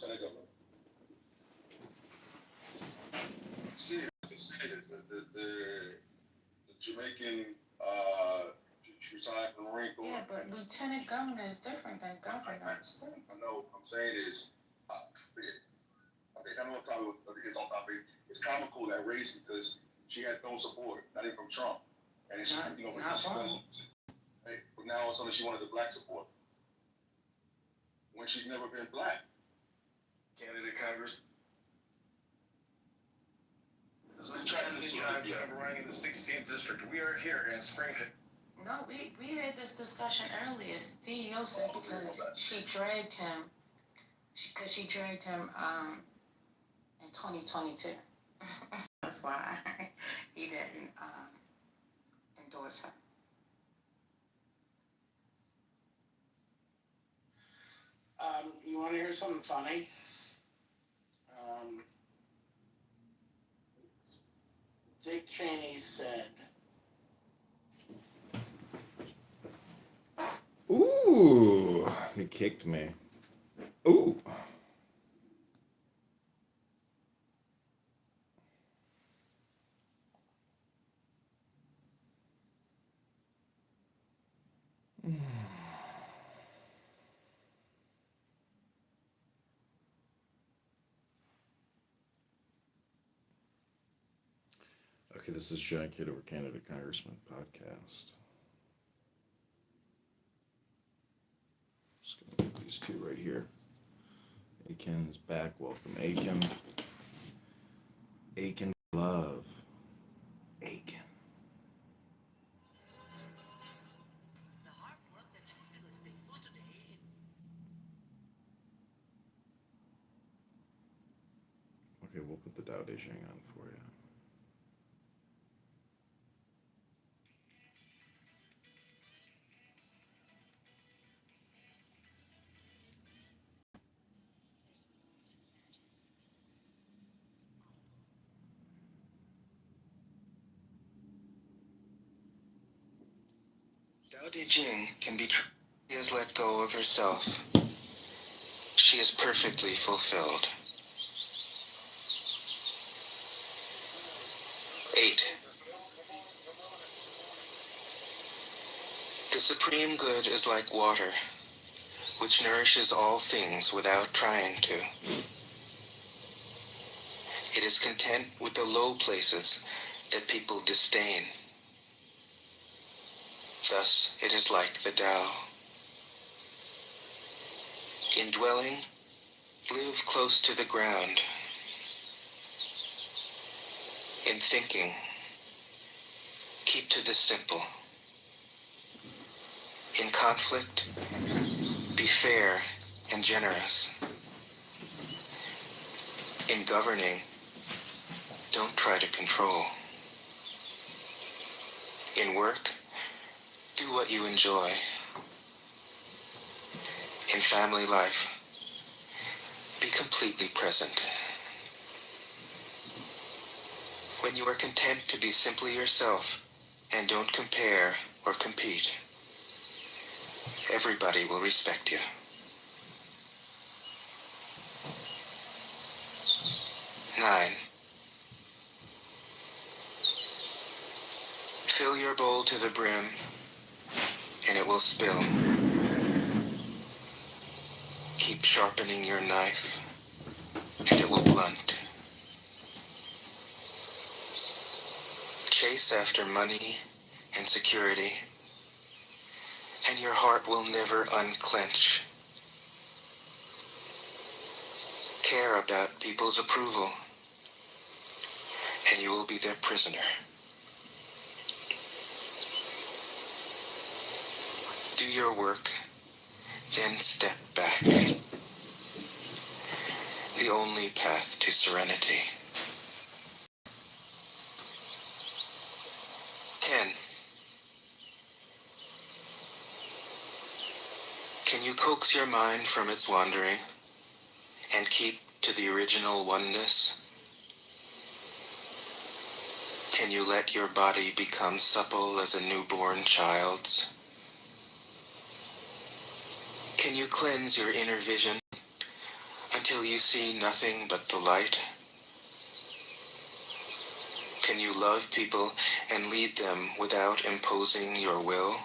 Lieutenant Governor. See, the Jamaican retired from the Marine Corps. Yeah, but Lieutenant Governor is different than governor. I know. I'm saying is, I know what topic it's on topic. It's comical that race because she had no support, not even from Trump, and it's not wrong. But now all of a sudden she wanted the black support when she's never been black. Candidate Congress. This is Lieutenant John Kitover running in the 16th district. We are here in Springfield. No, we had this discussion earlier. CEO said because she dragged him in 2022. That's why he didn't endorse her. You want to hear something funny? Dick Cheney said, "Ooh, he kicked me. Ooh." Okay, this is John Kitover, Candidate Congressman podcast. Just gonna get these two right here. Aiken is back. Welcome, Aiken. Aiken love. Aiken. The hard work that you feel is paid for today. Okay, we'll put the Tao Te Ching on for you. Tao Te Ching can be true. She has let go of herself. She is perfectly fulfilled. 8. The supreme good is like water, which nourishes all things without trying to. It is content with the low places that people disdain. Thus, it is like the Tao. In dwelling, live close to the ground. In thinking, keep to the simple. In conflict, be fair and generous. In governing, don't try to control. In work, do what you enjoy. In family life, be completely present. When you are content to be simply yourself and don't compare or compete, everybody will respect you. 9. Fill your bowl to the brim, and it will spill. Keep sharpening your knife, and it will blunt. Chase after money and security, and your heart will never unclench. Care about people's approval, and you will be their prisoner. Do your work, then step back. The only path to serenity. 10. Can you coax your mind from its wandering and keep to the original oneness? Can you let your body become supple as a newborn child's? Can you cleanse your inner vision until you see nothing but the light? Can you love people and lead them without imposing your will?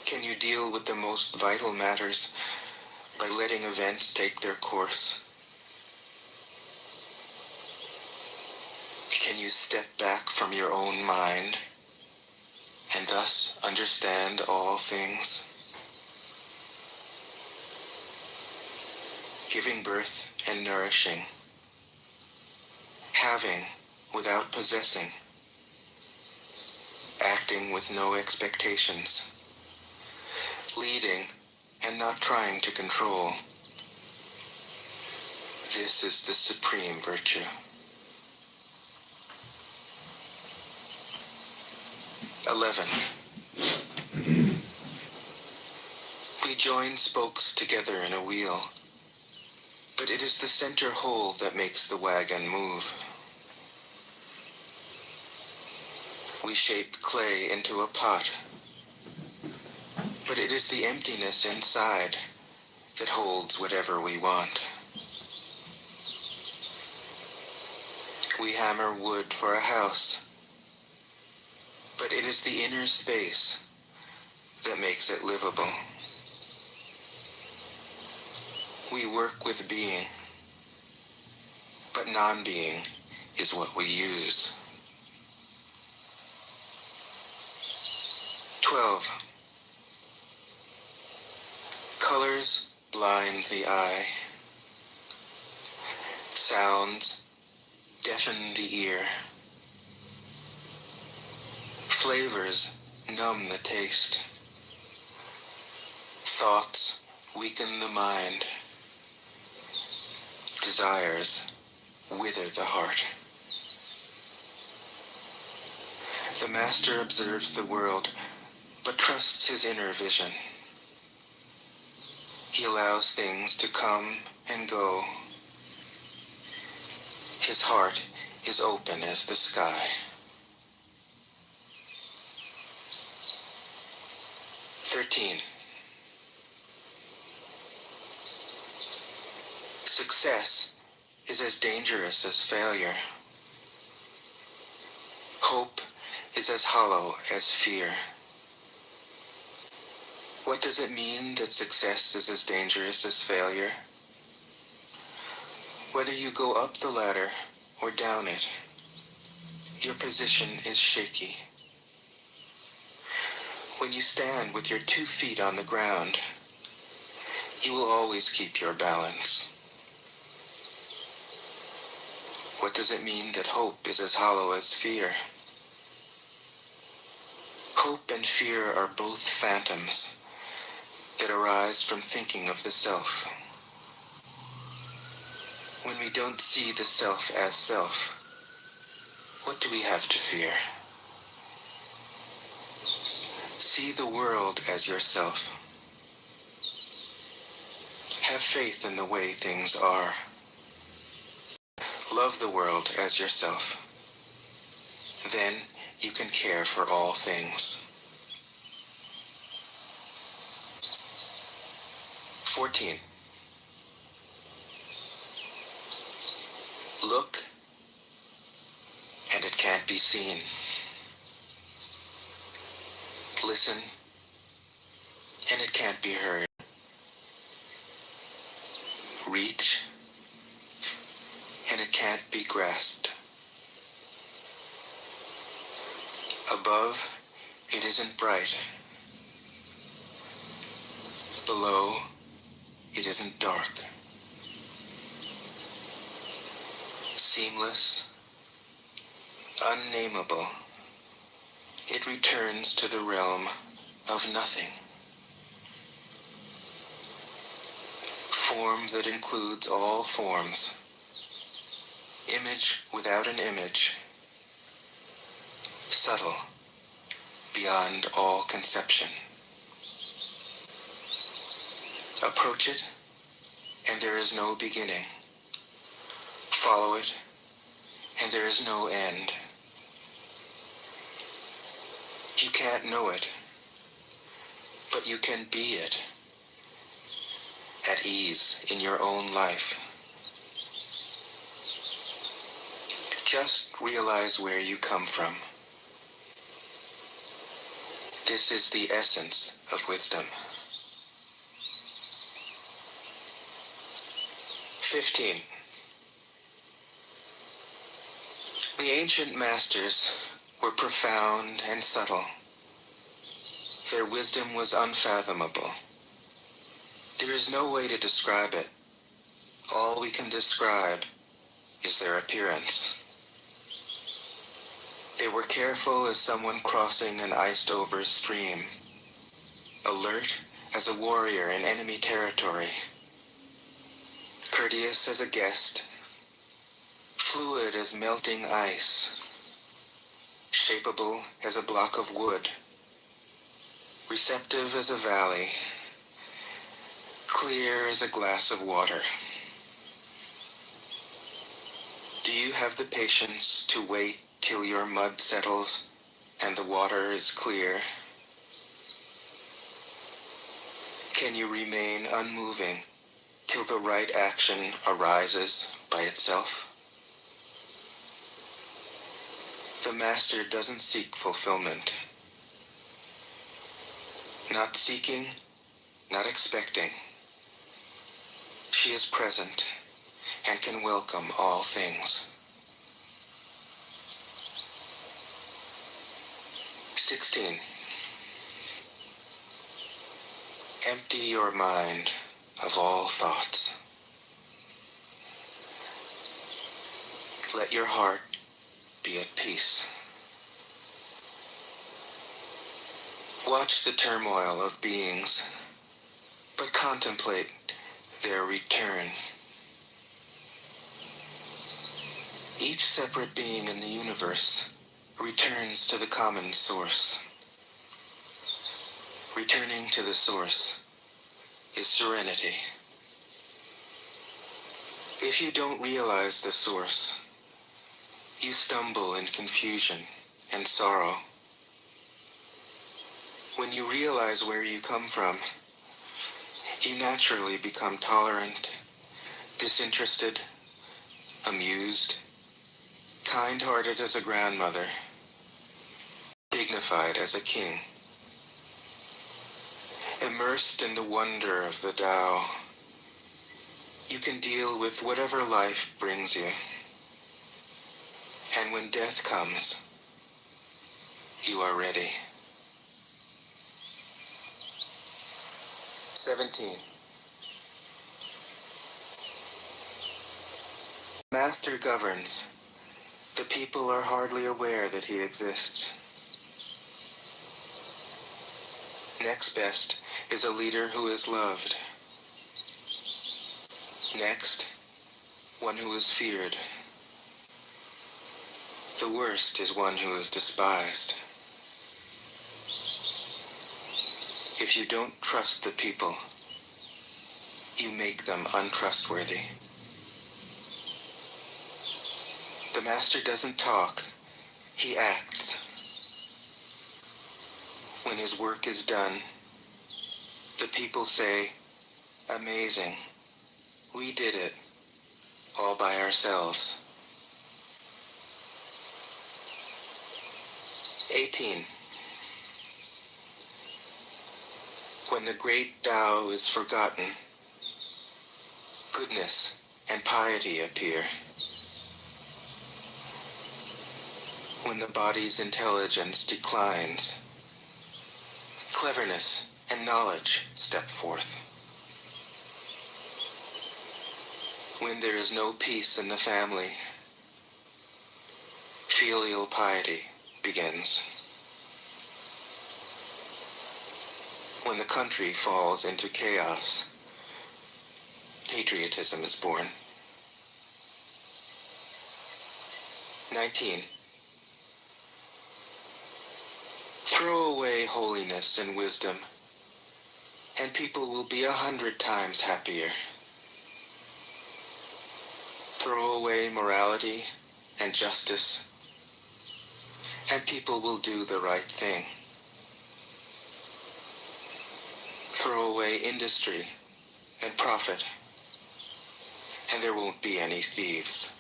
Can you deal with the most vital matters by letting events take their course? Can you step back from your own mind and thus understand all things? Giving birth and nourishing, having without possessing, acting with no expectations, leading and not trying to control. This is the supreme virtue. 11. We join spokes together in a wheel, but it is the center whole that makes the wagon move. We shape clay into a pot, but it is the emptiness inside that holds whatever we want. We hammer wood for a house, but it is the inner space that makes it livable. We work with being, but non-being is what we use. 12. Colors blind the eye. Sounds deafen the ear. Flavors numb the taste. Thoughts weaken the mind. Desires wither the heart. The master observes the world, but trusts his inner vision. He allows things to come and go. His heart is open as the sky. 13. Success is as dangerous as failure. Hope is as hollow as fear. What does it mean that success is as dangerous as failure? Whether you go up the ladder or down it, your position is shaky. When you stand with your 2 feet on the ground, you will always keep your balance. What does it mean that hope is as hollow as fear? Hope and fear are both phantoms that arise from thinking of the self. When we don't see the self as self, what do we have to fear? See the world as yourself. Have faith in the way things are. Love the world as yourself. Then you can care for all things. 14. Look, and it can't be seen. Listen, and it can't be heard. Reach, and it can't be grasped. Above, it isn't bright. Below, it isn't dark. Seamless, unnameable, it returns to the realm of nothing. Form that includes all forms. Image without an image. Subtle, beyond all conception. Approach it, and there is no beginning. Follow it, and there is no end. You can't know it, but you can be it. at ease in your own life. Just realize where you come from. This is the essence of wisdom. 15. The ancient masters were profound and subtle. Their wisdom was unfathomable. There is no way to describe it. All we can describe is their appearance. They were careful as someone crossing an iced-over stream, alert as a warrior in enemy territory, courteous as a guest, fluid as melting ice, shapeable as a block of wood, receptive as a valley, clear as a glass of water. Do you have the patience to wait till your mud settles and the water is clear? Can you remain unmoving till the right action arises by itself? The master doesn't seek fulfillment. Not seeking, not expecting. She is present and can welcome all things. 16. Empty your mind of all thoughts. Let your heart be at peace. Watch the turmoil of beings, but contemplate their return. Each separate being in the universe returns to the common source. Returning to the source is serenity. If you don't realize the source, you stumble in confusion and sorrow. When you realize where you come from, you naturally become tolerant, disinterested, amused, kind-hearted as a grandmother, dignified as a king. Immersed in the wonder of the Tao, you can deal with whatever life brings you. And when death comes, you are ready. 17. Master governs. The people are hardly aware that he exists. Next best is a leader who is loved. Next, one who is feared. The worst is one who is despised. If you don't trust the people, you make them untrustworthy. The master doesn't talk, he acts. When his work is done, the people say, "Amazing, we did it, all by ourselves." 18. When the great Tao is forgotten, goodness and piety appear. When the body's intelligence declines, cleverness and knowledge step forth. When there is no peace in the family, filial piety begins. When the country falls into chaos, patriotism is born. 19. Throw away holiness and wisdom, and people will be 100 times happier. Throw away morality and justice, and people will do the right thing. Throw away industry and profit, and there won't be any thieves.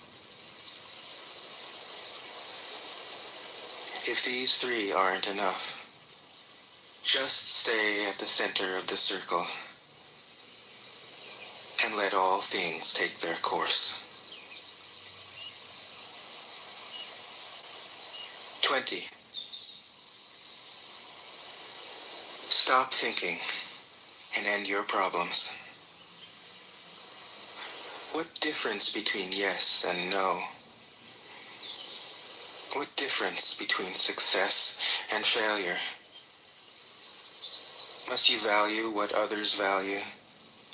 If these three aren't enough, just stay at the center of the circle and let all things take their course. 20. Stop thinking and end your problems. What difference between yes and no? What difference between success and failure? Must you value what others value?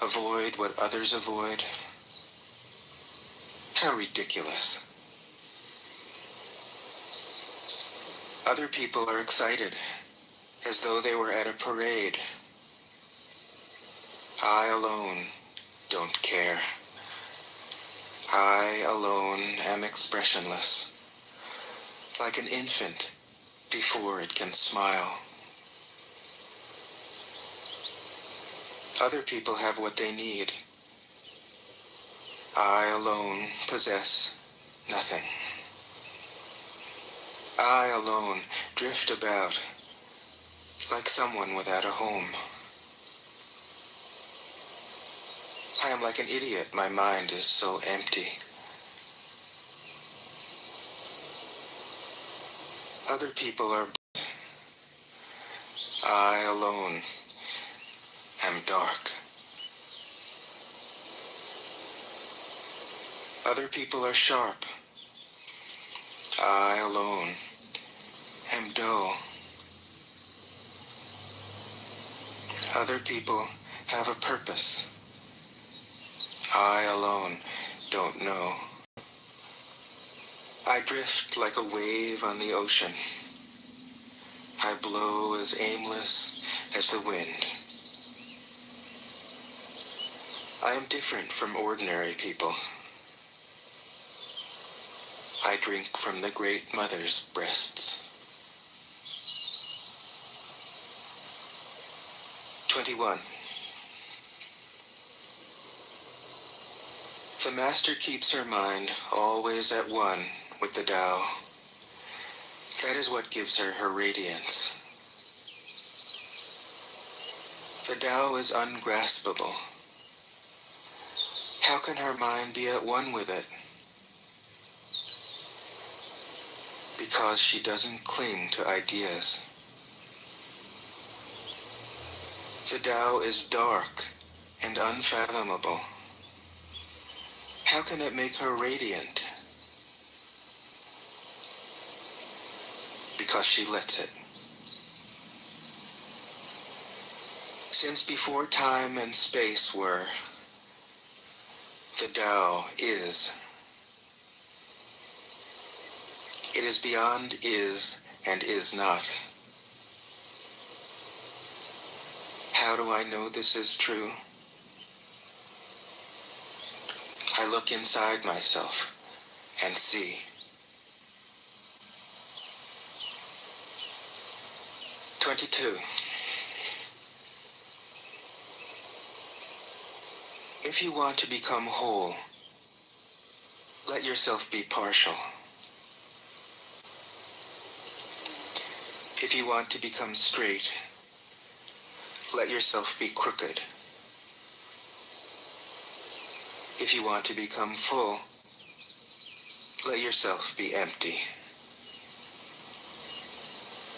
Avoid what others avoid? How ridiculous. Other people are excited, as though they were at a parade. I alone don't care. I alone am expressionless, like an infant before it can smile. Other people have what they need. I alone possess nothing. I alone drift about like someone without a home. I am like an idiot. My mind is so empty. Other people are. I alone am dark. Other people are sharp. I alone am dull. Other people have a purpose. I alone don't know. I drift like a wave on the ocean. I blow as aimless as the wind. I am different from ordinary people. I drink from the Great Mother's breasts. 21. The Master keeps her mind always at one with the Tao. That is what gives her her radiance. The Tao is ungraspable. How can her mind be at one with it? Because she doesn't cling to ideas. The Tao is dark and unfathomable. How can it make her radiant? Because she lets it. Since before time and space were, the Tao is. It is beyond is and is not. How do I know this is true? I look inside myself and see. 22. If you want to become whole, let yourself be partial. If you want to become straight, let yourself be crooked. If you want to become full, let yourself be empty.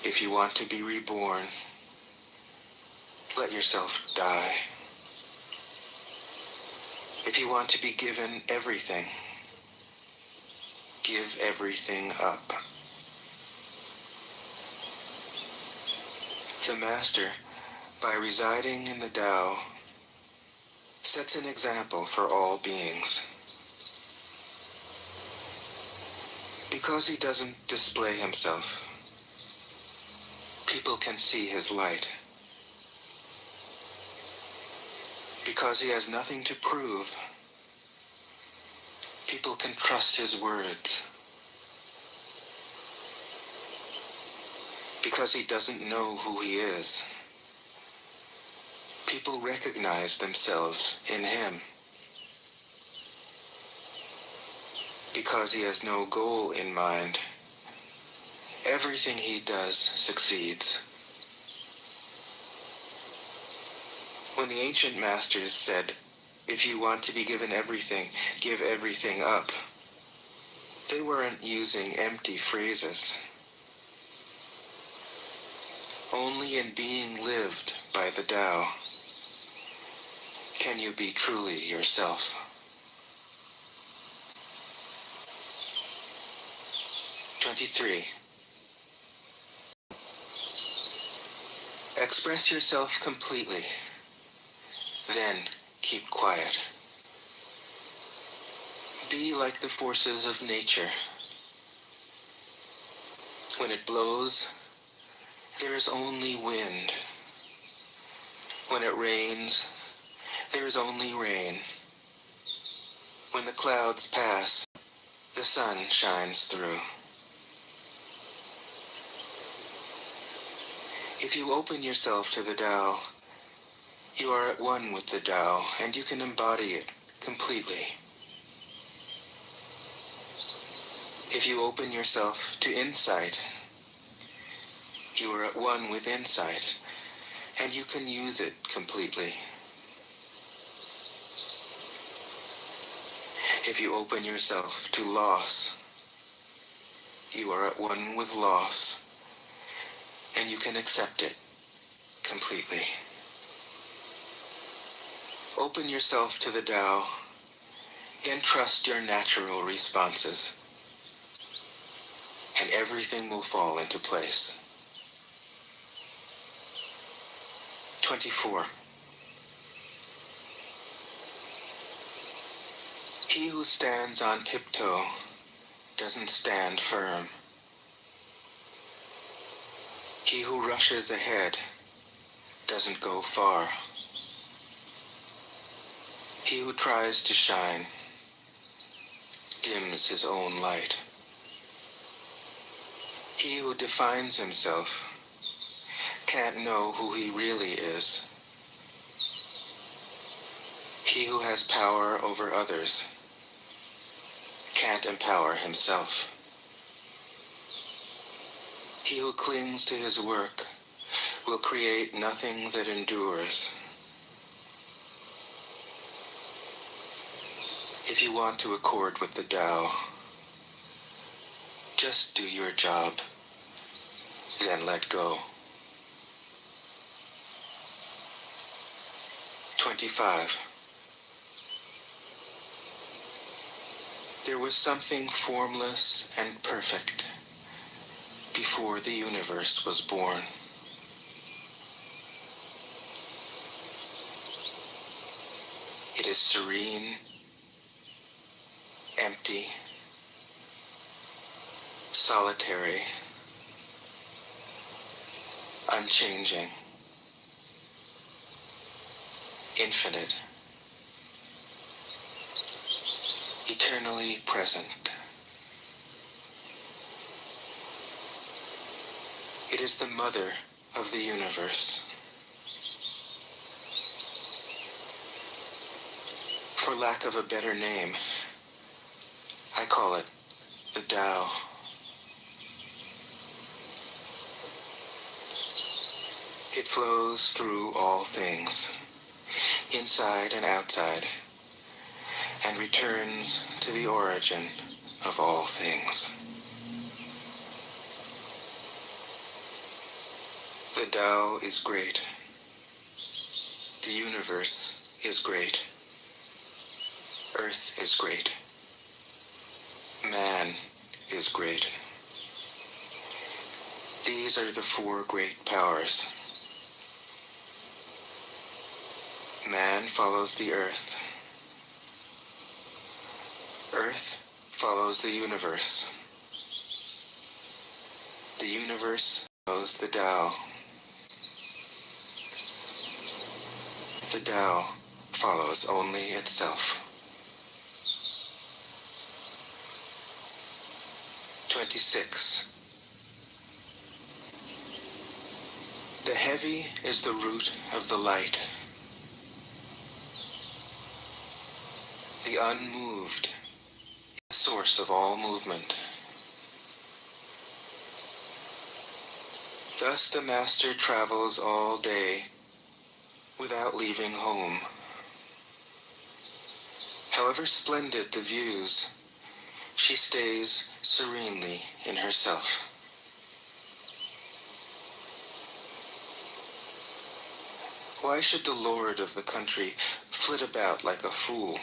If you want to be reborn, let yourself die. If you want to be given everything, give everything up. The Master, by residing in the Tao, sets an example for all beings. Because he doesn't display himself, people can see his light. Because he has nothing to prove, people can trust his words. Because he doesn't know who he is, People recognize themselves in him. Because he has no goal in mind, everything he does succeeds. When the ancient masters said, "If you want to be given everything, give everything up," they weren't using empty phrases. Only in being lived by the Tao can you be truly yourself. '23. Express yourself completely, then keep quiet. Be like the forces of nature. When it blows, there is only wind. When it rains, there is only rain. When the clouds pass, the sun shines through. If you open yourself to the Tao, you are at one with the Tao, and you can embody it completely. If you open yourself to insight, you are at one with insight, and you can use it completely. If you open yourself to loss, you are at one with loss, and you can accept it completely. Open yourself to the Tao, then trust your natural responses, and everything will fall into place. 24. He who stands on tiptoe doesn't stand firm. He who rushes ahead doesn't go far. He who tries to shine dims his own light. He who defines himself can't know who he really is. He who has power over others can't empower himself. He who clings to his work will create nothing that endures. If you want to accord with the Tao, just do your job, then let go. 25. There was something formless and perfect before the universe was born. It is serene, empty, solitary, unchanging, infinite, eternally present. It is the mother of the universe. For lack of a better name, I call it the Tao. It flows through all things, inside and outside, and returns to the origin of all things. The Tao is great. The universe is great. Earth is great. Man is great. These are the four great powers. Man follows the earth. Earth follows the universe. The universe follows the Tao. The Tao follows only itself. 26. The heavy is the root of the light. the unmoved, the source of all movement. Thus the master travels all day without leaving home. However splendid the views, she stays serenely in herself. Why should the lord of the country flit about like a fool?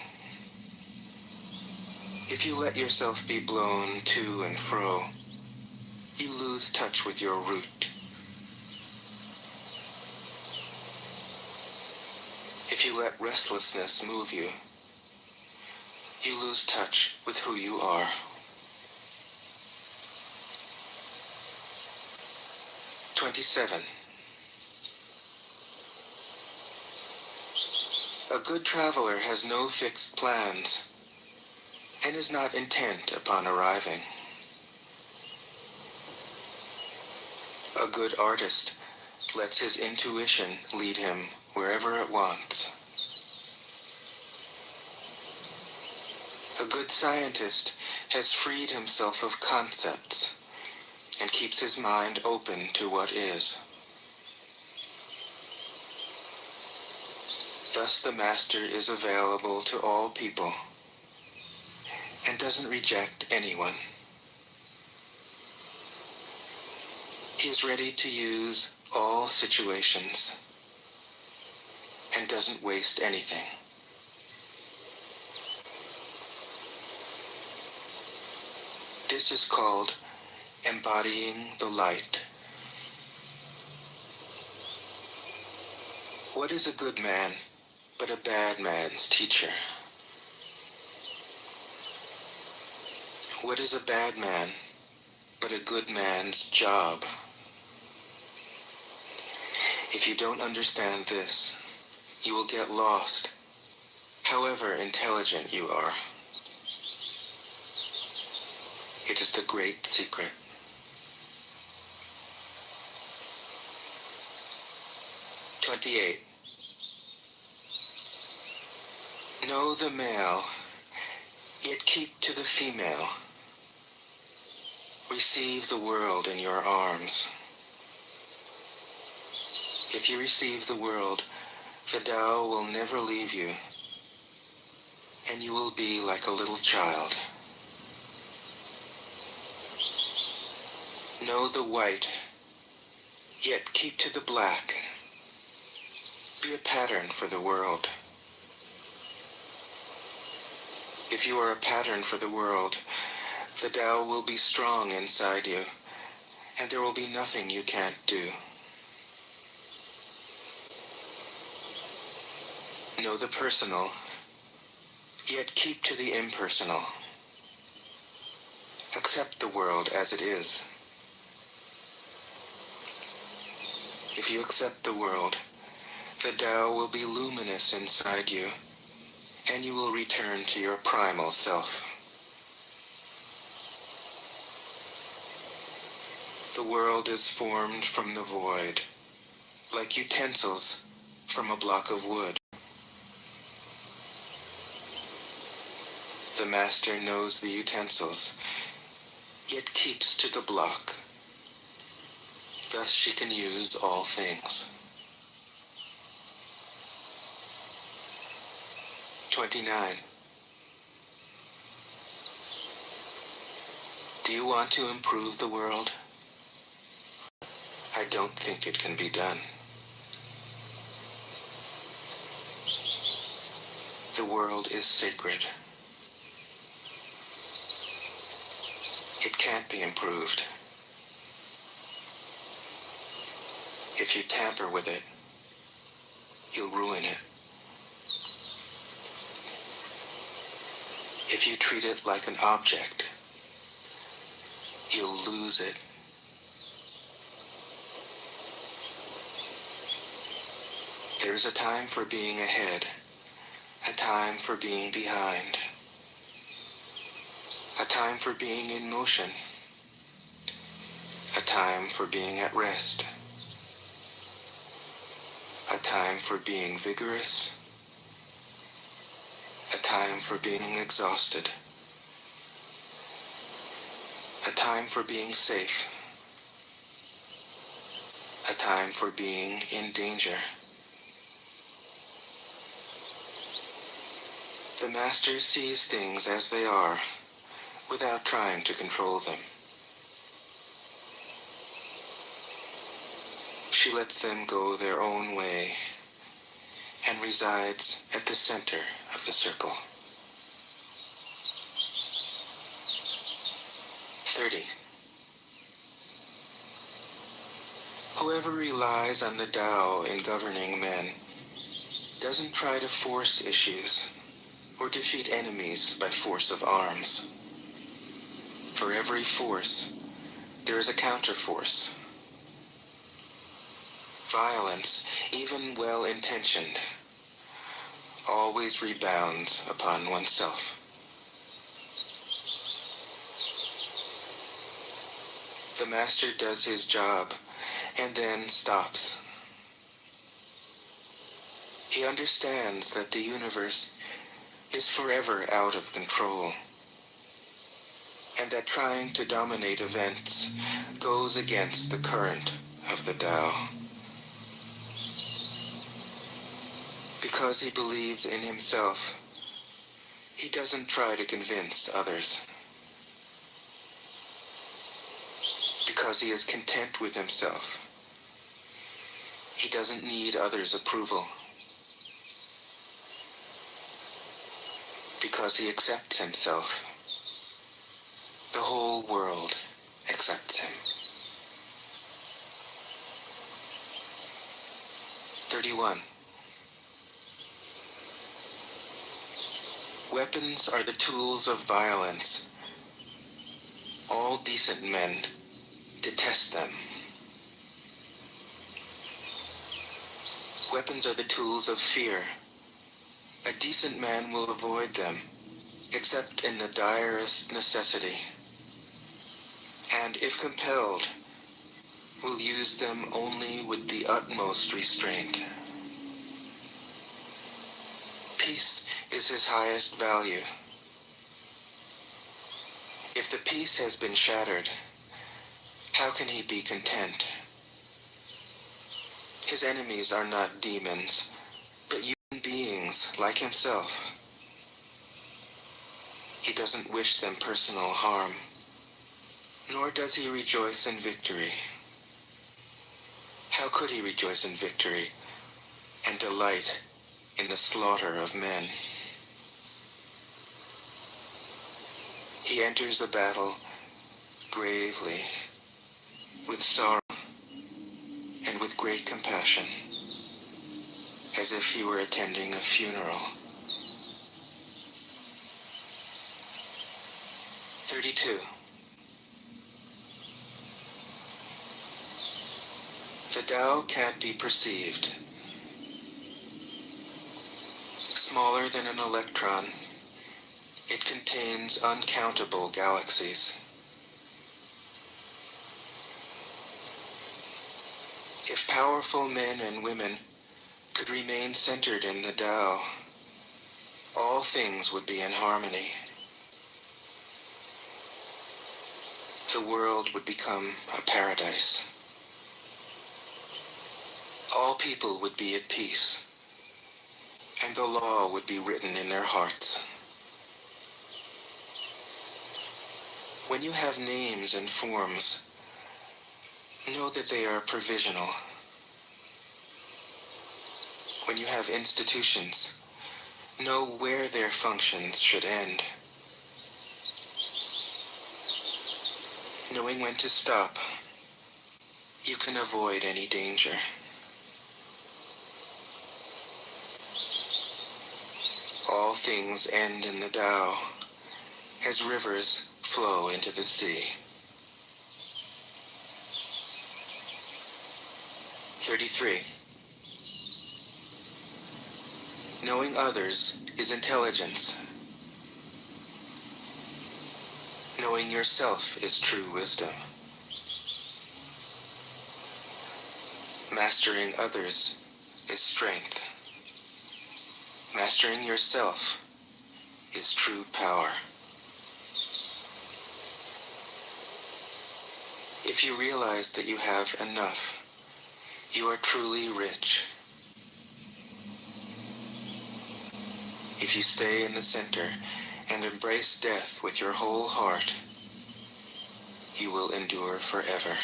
If you let yourself be blown to and fro, you lose touch with your root. If you let restlessness move you, you lose touch with who you are. "27. A good traveler has no fixed plans and is not intent upon arriving. A good artist lets his intuition lead him wherever it wants. A good scientist has freed himself of concepts and keeps his mind open to what is. Thus the master is available to all people and doesn't reject anyone. He is ready to use all situations and doesn't waste anything. This is called embodying the light. What is a good man but a bad man's teacher? What is a bad man but a good man's job? If you don't understand this, you will get lost, however intelligent you are. It is the great secret. 28. Know the male, yet keep to the female. Receive the world in your arms. If you receive the world, the Tao will never leave you, and you will be like a little child. Know the white, yet keep to the black. Be a pattern for the world. If you are a pattern for the world, the Tao will be strong inside you, and there will be nothing you can't do. Know the personal, yet keep to the impersonal. Accept the world as it is. If you accept the world, the Tao will be luminous inside you, and you will return to your primal self. The world is formed from the void, like utensils from a block of wood. The master knows the utensils, yet keeps to the block. Thus she can use all things. 29. Do you want to improve the world? I don't think it can be done. The world is sacred. It can't be improved. If you tamper with it, you'll ruin it. If you treat it like an object, you'll lose it. There's a time for being ahead, a time for being behind, a time for being in motion, a time for being at rest, a time for being vigorous, a time time for being exhausted, a time for being safe, a time for being in danger. The Master sees things as they are, without trying to control them. She lets them go their own way and resides at the center of the circle. 30. Whoever relies on the Tao in governing men doesn't try to force issues or defeat enemies by force of arms. For every force, there is a counterforce. Violence, even well-intentioned, always rebounds upon oneself. The Master does his job and then stops. He understands that the universe is forever out of control, and that trying to dominate events goes against the current of the Tao. Because he believes in himself, he doesn't try to convince others. Because he is content with himself, he doesn't need others' approval. Because he accepts himself, the whole world accepts him. 31. Weapons are the tools of violence. All decent men detest them. Weapons are the tools of fear. A decent man will avoid them, except in the direst necessity, and if compelled, will use them only with the utmost restraint. Peace is his highest value. If the peace has been shattered, how can he be content? His enemies are not demons, but human beings like himself. He doesn't wish them personal harm, nor does he rejoice in victory. How could he rejoice in victory and delight in the slaughter of men? He enters a battle gravely, with sorrow, and with great compassion, as if he were attending a funeral. 32. The Tao can't be perceived. Smaller than an electron, it contains uncountable galaxies. If powerful men and women could remain centered in the Tao, all things would be in harmony. The world would become a paradise. All people would be at peace, and the law would be written in their hearts. When you have names and forms, know that they are provisional. When you have institutions, know where their functions should end. Knowing when to stop, you can avoid any danger. All things end in the Tao, as rivers flow into the sea. 33. Knowing others is intelligence. Knowing yourself is true wisdom. Mastering others is strength. Mastering yourself is true power. If you realize that you have enough, you are truly rich. If you stay in the center and embrace death with your whole heart, you will endure forever.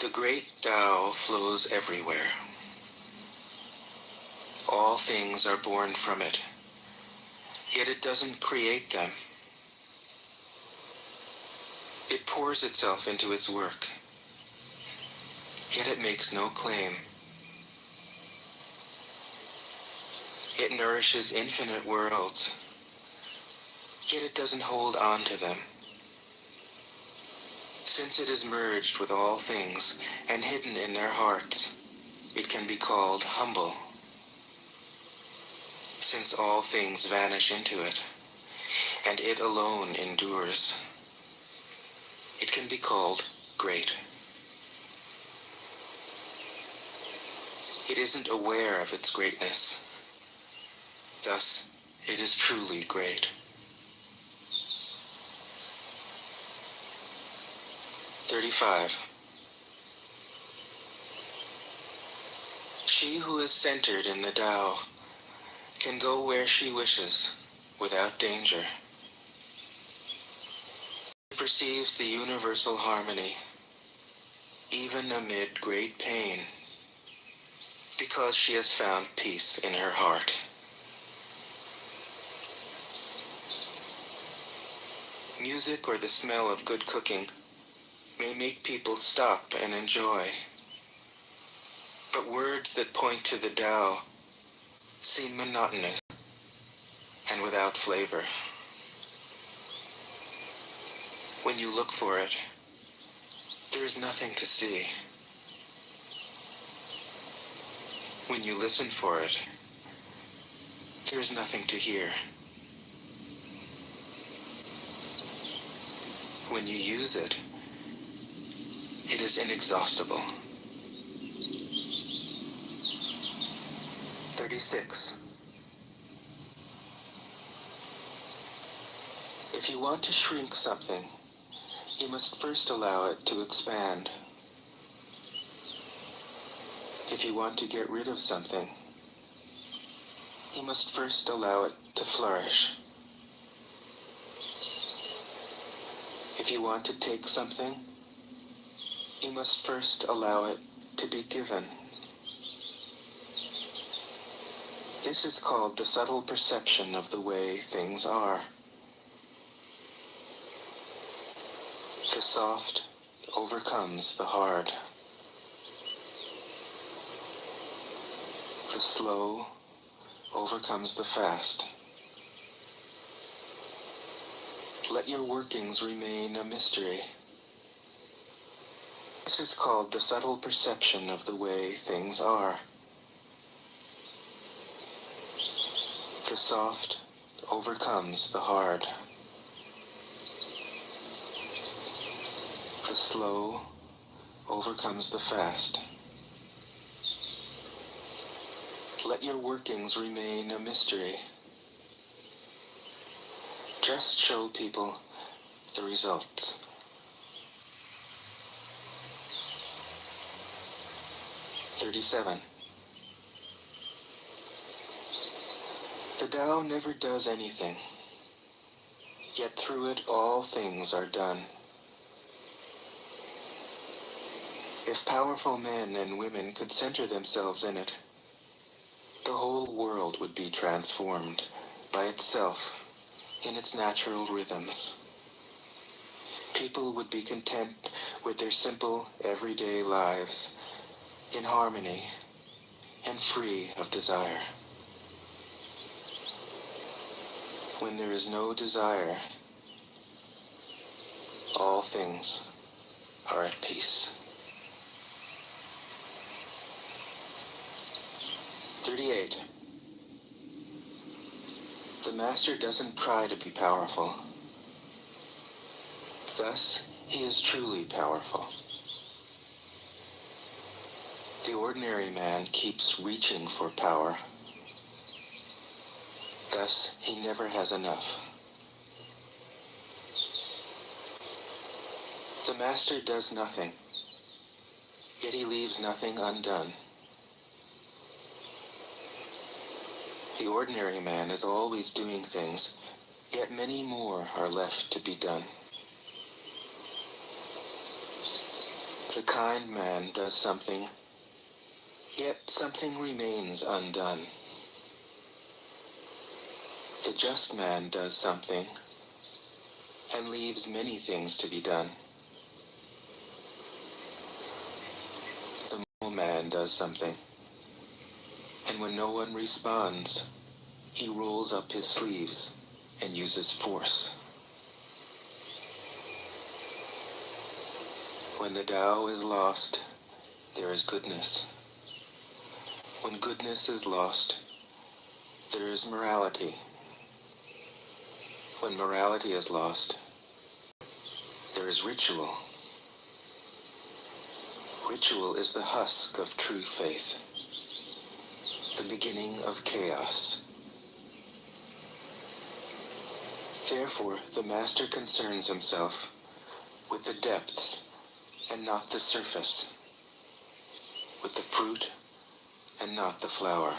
The great Tao flows everywhere. All things are born from it, yet it doesn't create them. It pours itself into its work, yet it makes no claim. It nourishes infinite worlds, yet it doesn't hold on to them. Since it is merged with all things and hidden in their hearts, it can be called humble. Since all things vanish into it, and it alone endures, it can be called great. It isn't aware of its greatness. Thus, it is truly great. 35. She who is centered in the Tao can go where she wishes without danger. She perceives the universal harmony, even amid great pain, because she has found peace in her heart. Music or the smell of good cooking may make people stop and enjoy, but words that point to the Tao seem monotonous and without flavor. When you look for it, there is nothing to see. When you listen for it, there is nothing to hear. When you use it, it is inexhaustible. 36. If you want to shrink something, you must first allow it to expand. If you want to get rid of something, you must first allow it to flourish. If you want to take something, you must first allow it to be given. This is called the subtle perception of the way things are. The soft overcomes the hard. The slow overcomes the fast. Let your workings remain a mystery. This is called the subtle perception of the way things are. The soft overcomes the hard. The slow overcomes the fast. Let your workings remain a mystery. Just show people the results. 37. The Tao never does anything, yet through it all things are done. If powerful men and women could center themselves in it, the whole world would be transformed by itself in its natural rhythms. People would be content with their simple, everyday lives, in harmony and free of desire. When there is no desire, all things are at peace. 38. The master doesn't try to be powerful. Thus, he is truly powerful. The ordinary man keeps reaching for power. Thus, he never has enough. The master does nothing, yet he leaves nothing undone. The ordinary man is always doing things, yet many more are left to be done. The kind man does something, yet something remains undone. The just man does something, and leaves many things to be done. The moral man does something, and when no one responds, he rolls up his sleeves and uses force. When the Tao is lost, there is goodness. When goodness is lost, there is morality. When morality is lost, there is ritual. Ritual is the husk of true faith, the beginning of chaos. Therefore, the master concerns himself with the depths and not the surface, with the fruit and not the flower.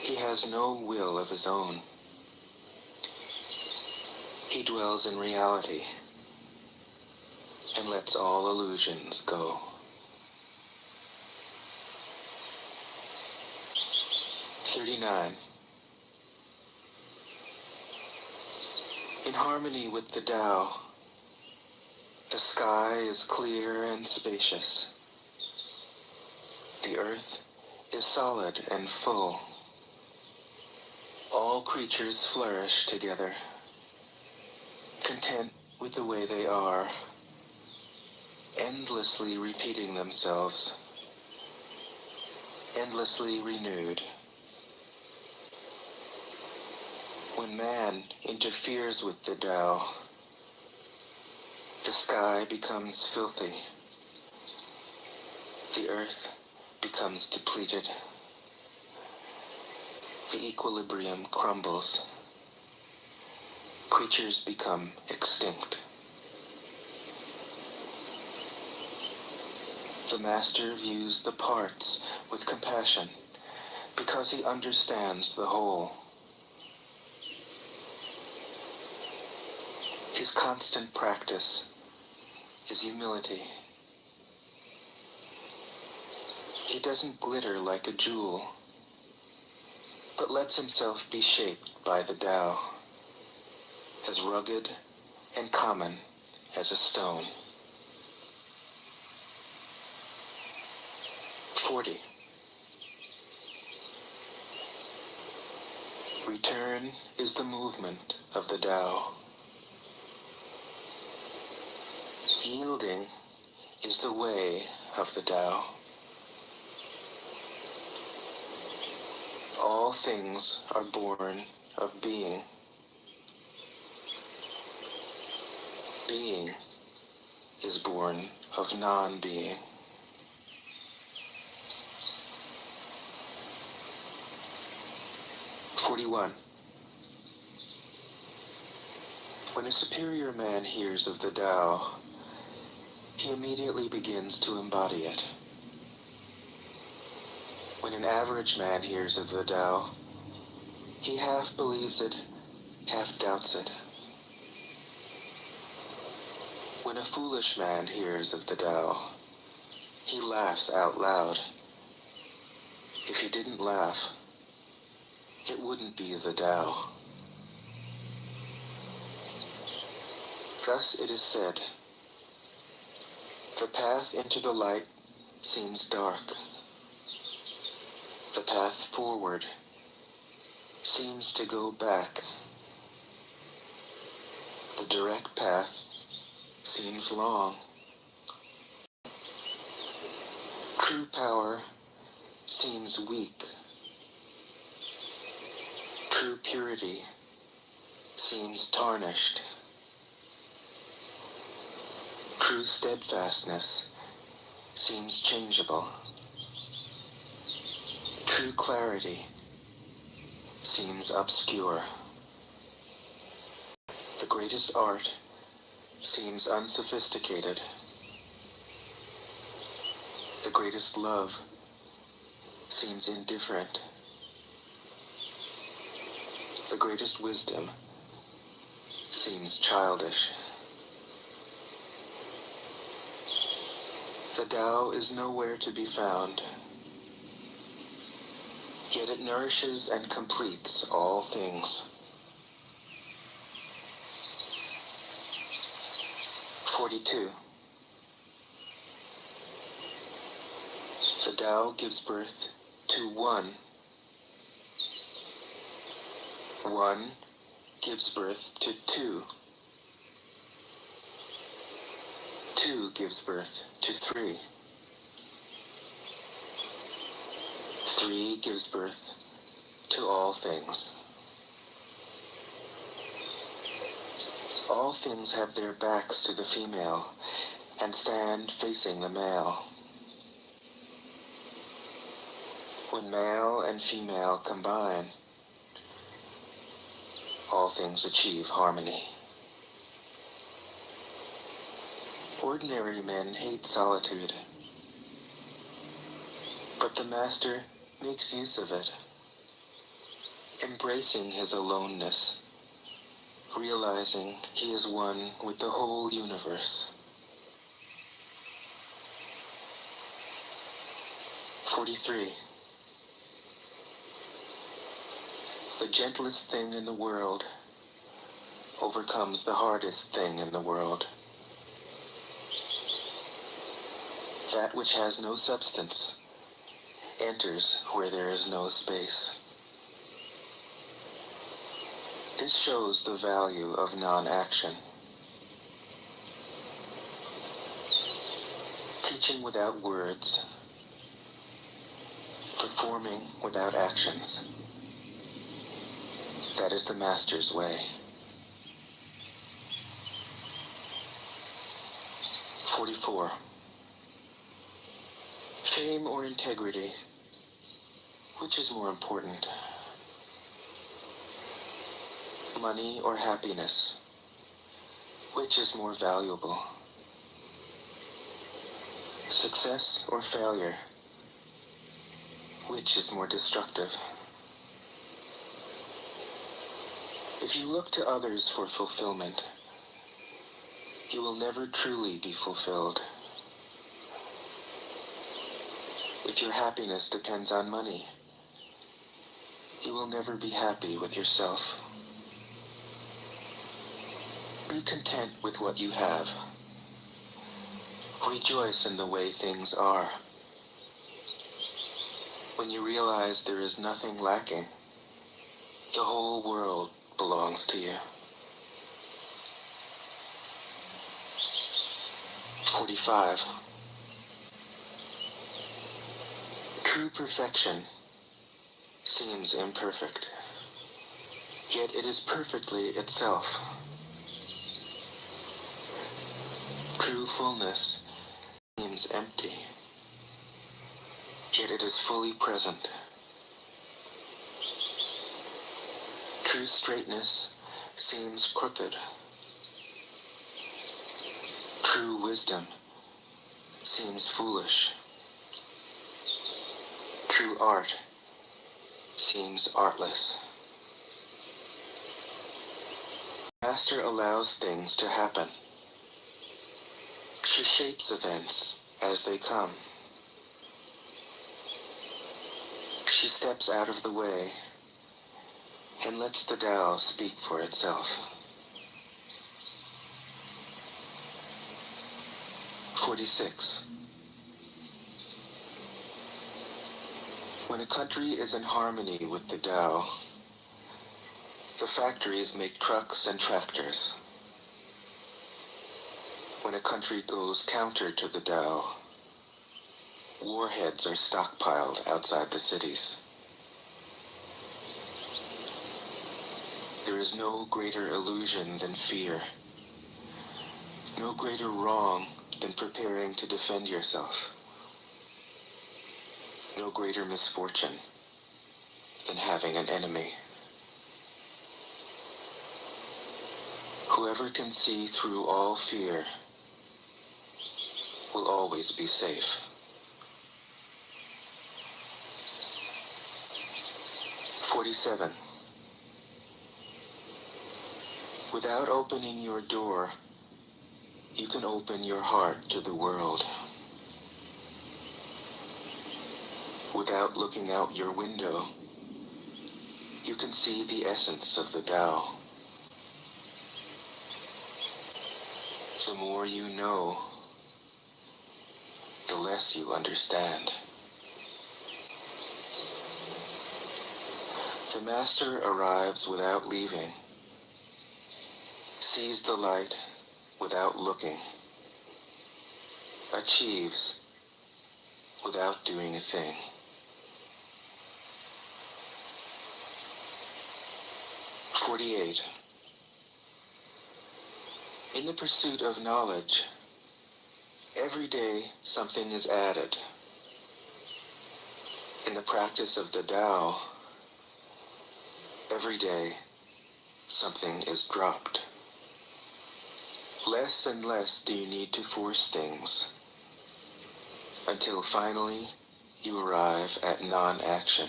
He has no will of his own. He dwells in reality and lets all illusions go. In harmony with the Tao, the sky is clear and spacious. The earth is solid and full. All creatures flourish together, content with the way they are, endlessly repeating themselves, endlessly renewed. When man interferes with the Tao, the sky becomes filthy, the earth becomes depleted, the equilibrium crumbles, creatures become extinct. The master views the parts with compassion because he understands the whole. His constant practice is humility. He doesn't glitter like a jewel, but lets himself be shaped by the Tao, as rugged and common as a stone. 40. Return is the movement of the Tao. Yielding is the way of the Tao. All things are born of being. Being is born of non-being. When a superior man hears of the Tao, he immediately begins to embody it. When an average man hears of the Tao, he half believes it, half doubts it. When a foolish man hears of the Tao, he laughs out loud. If he didn't laugh, it wouldn't be the Tao. Thus it is said, the path into the light seems dark. The path forward seems to go back. The direct path seems long. True power seems weak. True purity seems tarnished. True steadfastness seems changeable. True clarity seems obscure. The greatest art seems unsophisticated. The greatest love seems indifferent. The greatest wisdom seems childish. The Tao is nowhere to be found, yet it nourishes and completes all things. 42. The Tao gives birth to one. One gives birth to two. Two gives birth to three. Three gives birth to all things. All things have their backs to the female and stand facing the male. When male and female combine, all things achieve harmony. Ordinary men hate solitude, but the Master makes use of it, embracing his aloneness, realizing he is one with the whole universe. 43. The gentlest thing in the world overcomes the hardest thing in the world. That which has no substance enters where there is no space. This shows the value of non-action. Teaching without words, performing without actions. That is the Master's way. 44. Fame or integrity, which is more important? Money or happiness, which is more valuable? Success or failure, which is more destructive? If you look to others for fulfillment, you will never truly be fulfilled. If your happiness depends on money, you will never be happy with yourself. Be content with what you have. Rejoice in the way things are. When you realize there is nothing lacking, the whole world belongs to you. 45. True perfection seems imperfect, yet it is perfectly itself. True fullness seems empty, yet it is fully present. True straightness seems crooked. True wisdom seems foolish. True art seems artless. Master allows things to happen. She shapes events as they come. She steps out of the way and lets the Tao speak for itself. 46. When a country is in harmony with the Tao, the factories make trucks and tractors. When a country goes counter to the Tao, warheads are stockpiled outside the cities. There is no greater illusion than fear, no greater wrong than preparing to defend yourself. no greater misfortune than having an enemy. Whoever can see through all fear will always be safe. 47. Without opening your door, you can open your heart to the world. Without looking out your window, you can see the essence of the Tao. The more you know, the less you understand. The Master arrives without leaving, sees the light without looking, achieves without doing a thing. 48. In the pursuit of knowledge, every day something is added. In the practice of the Tao, every day something is dropped. Less and less do you need to force things, until finally you arrive at non-action.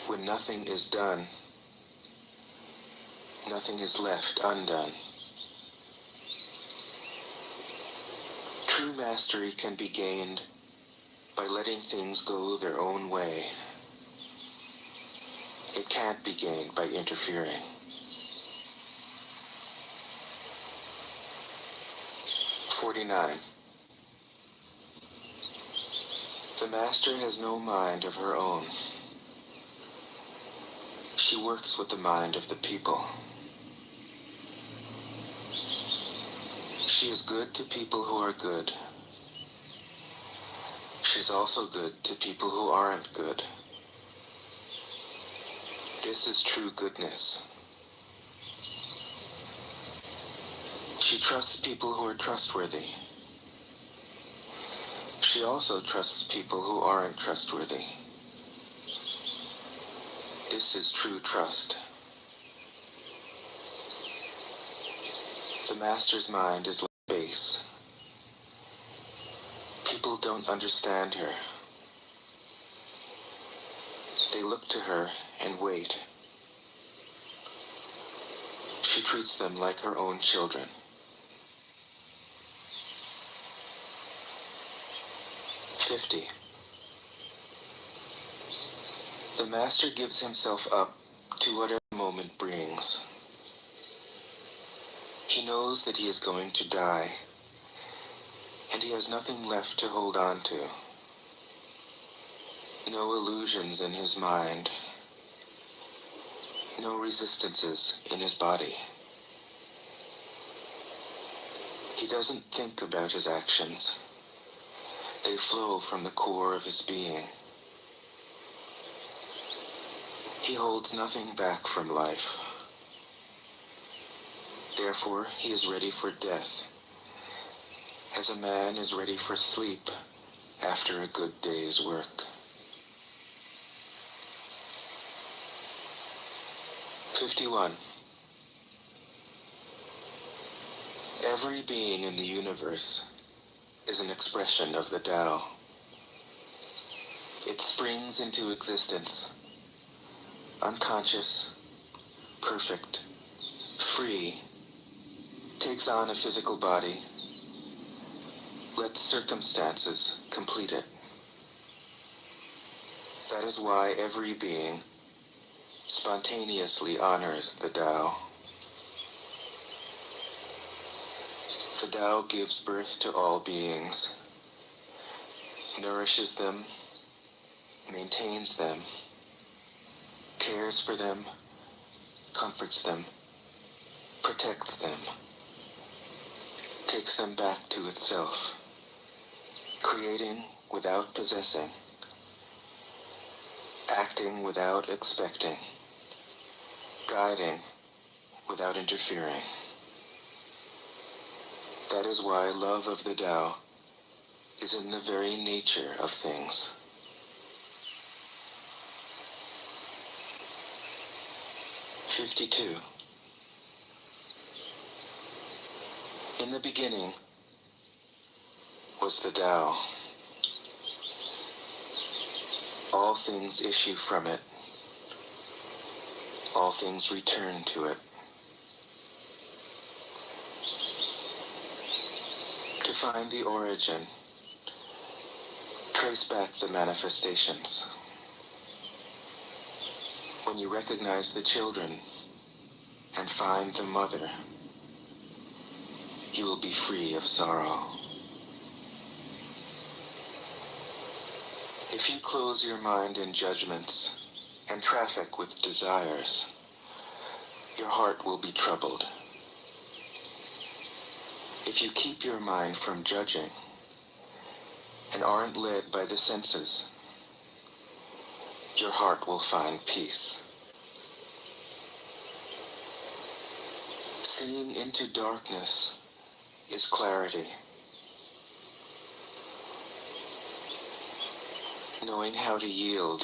When nothing is done, nothing is left undone. True mastery can be gained by letting things go their own way. It can't be gained by interfering. 49. The Master has no mind of her own. She works with the mind of the people. She is good to people who are good. She's also good to people who aren't good. This is true goodness. She trusts people who are trustworthy. She also trusts people who aren't trustworthy. This is true trust. The Master's mind is like space. People don't understand her. They look to her and wait. She treats them like her own children. 50. The Master gives himself up to whatever moment brings. He knows that he is going to die, and he has nothing left to hold on to. No illusions in his mind, no resistances in his body. He doesn't think about his actions. They flow from the core of his being. He holds nothing back from life. Therefore, he is ready for death, as a man is ready for sleep after a good day's work. 51. Every being in the universe is an expression of the Tao. It springs into existence, unconscious, perfect, free, takes on a physical body, lets circumstances complete it. That is why every being spontaneously honors the Tao. The Tao gives birth to all beings, nourishes them, maintains them, cares for them, comforts them, protects them, takes them back to itself, creating without possessing, acting without expecting, guiding without interfering. That is why love of the Tao is in the very nature of things. "52. In the beginning was the Tao. All things issue from it. All things return to it. To find the origin, trace back the manifestations. When you recognize the children and find the mother, you will be free of sorrow. If you close your mind in judgments and traffic with desires, your heart will be troubled. If you keep your mind from judging and aren't led by the senses, your heart will find peace. Seeing into darkness is clarity. Knowing how to yield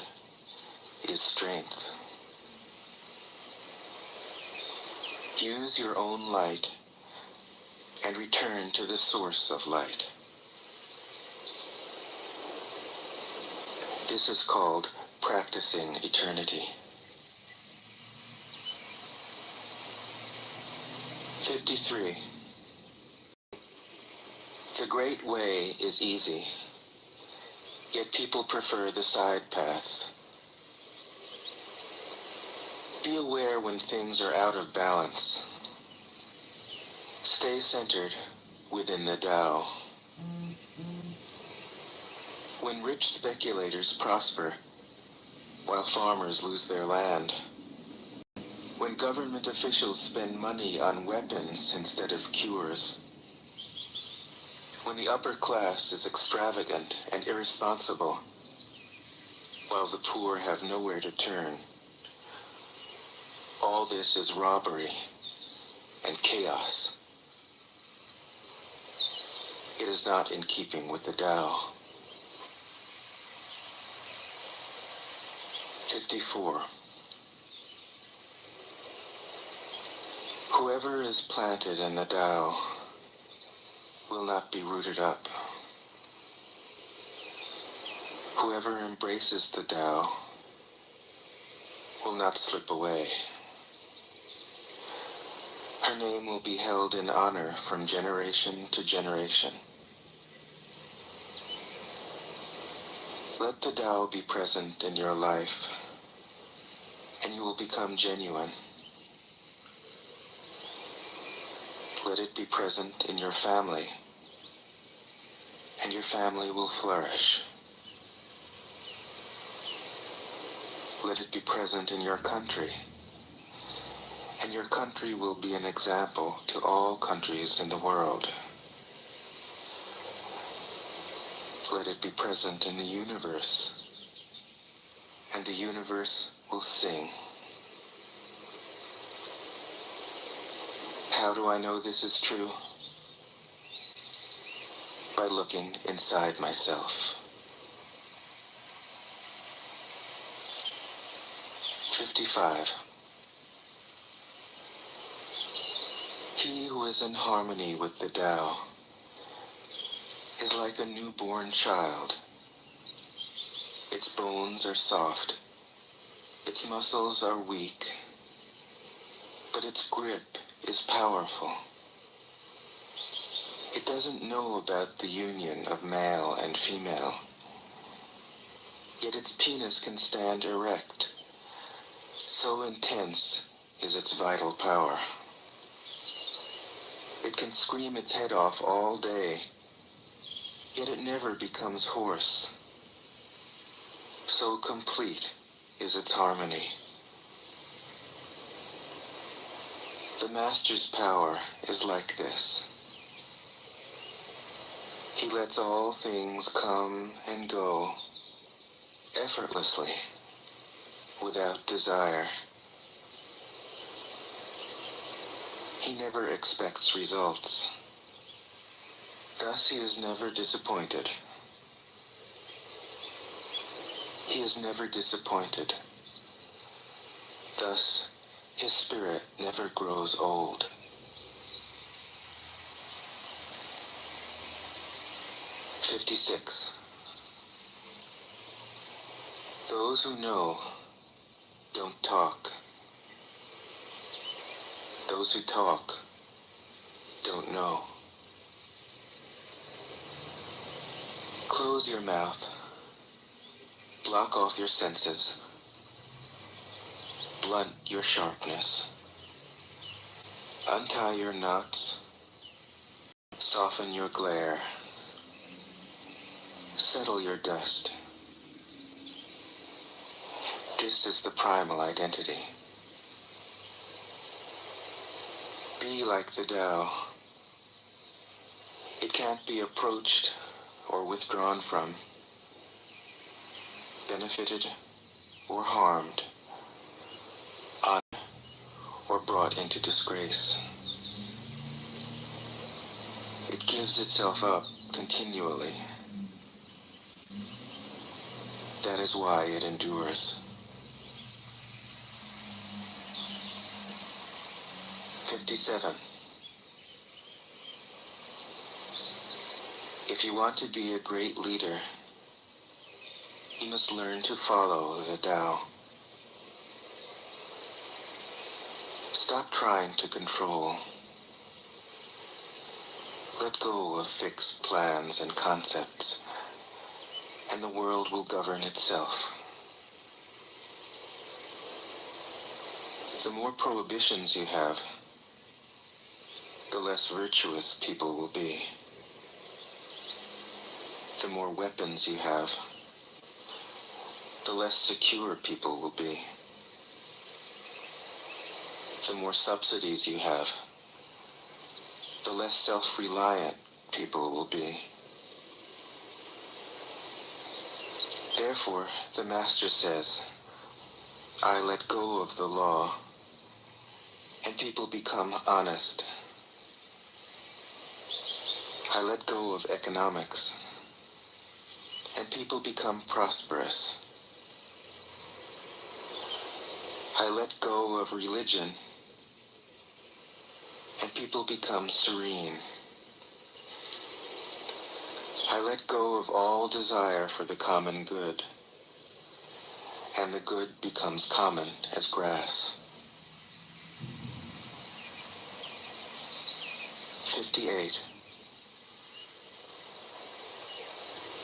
is strength. Use your own light and return to the source of light. This is called practicing eternity. 53. The great way is easy, yet people prefer the side paths. Be aware when things are out of balance. Stay centered within the Tao. When rich speculators prosper, while farmers lose their land. When government officials spend money on weapons instead of cures. When the upper class is extravagant and irresponsible, while the poor have nowhere to turn. All this is robbery and chaos. It is not in keeping with the Tao. 54. Whoever is planted in the Tao will not be rooted up. Whoever embraces the Tao will not slip away. Her name will be held in honor from generation to generation. Let the Tao be present in your life, and you will become genuine. Let it be present in your family, and your family will flourish. Let it be present in your country, and your country will be an example to all countries in the world. Let it be present in the universe, and the universe will sing. How do I know this is true? By looking inside myself. 55. He who is in harmony with the Tao is like a newborn child. Its bones are soft, its muscles are weak, but its grip is powerful. It doesn't know about the union of male and female, yet its penis can stand erect. So intense is its vital power. It can scream its head off all day, yet it never becomes hoarse. So complete is its harmony. The Master's power is like this. He lets all things come and go effortlessly, without desire. He never expects results. Thus he is never disappointed. He is never disappointed. Thus his spirit never grows old. 56. Those who know don't talk. Those who talk don't know. Close your mouth. Block off your senses. Blunt your sharpness. Untie your knots. Soften your glare. Settle your dust. This is the primal identity. Be like the Tao. It can't be approached or withdrawn from, benefited or harmed, on or brought into disgrace. It gives itself up continually. That is why it endures. 57. If you want to be a great leader, you must learn to follow the Tao. Stop trying to control. Let go of fixed plans and concepts, and the world will govern itself. The more prohibitions you have, the less virtuous people will be. The more weapons you have, the less secure people will be. The more subsidies you have, the less self-reliant people will be. Therefore, the Master says, I let go of the law, and people become honest. I let go of economics, and people become prosperous. I let go of religion, and people become serene. I let go of all desire for the common good, and the good becomes common as grass. 58.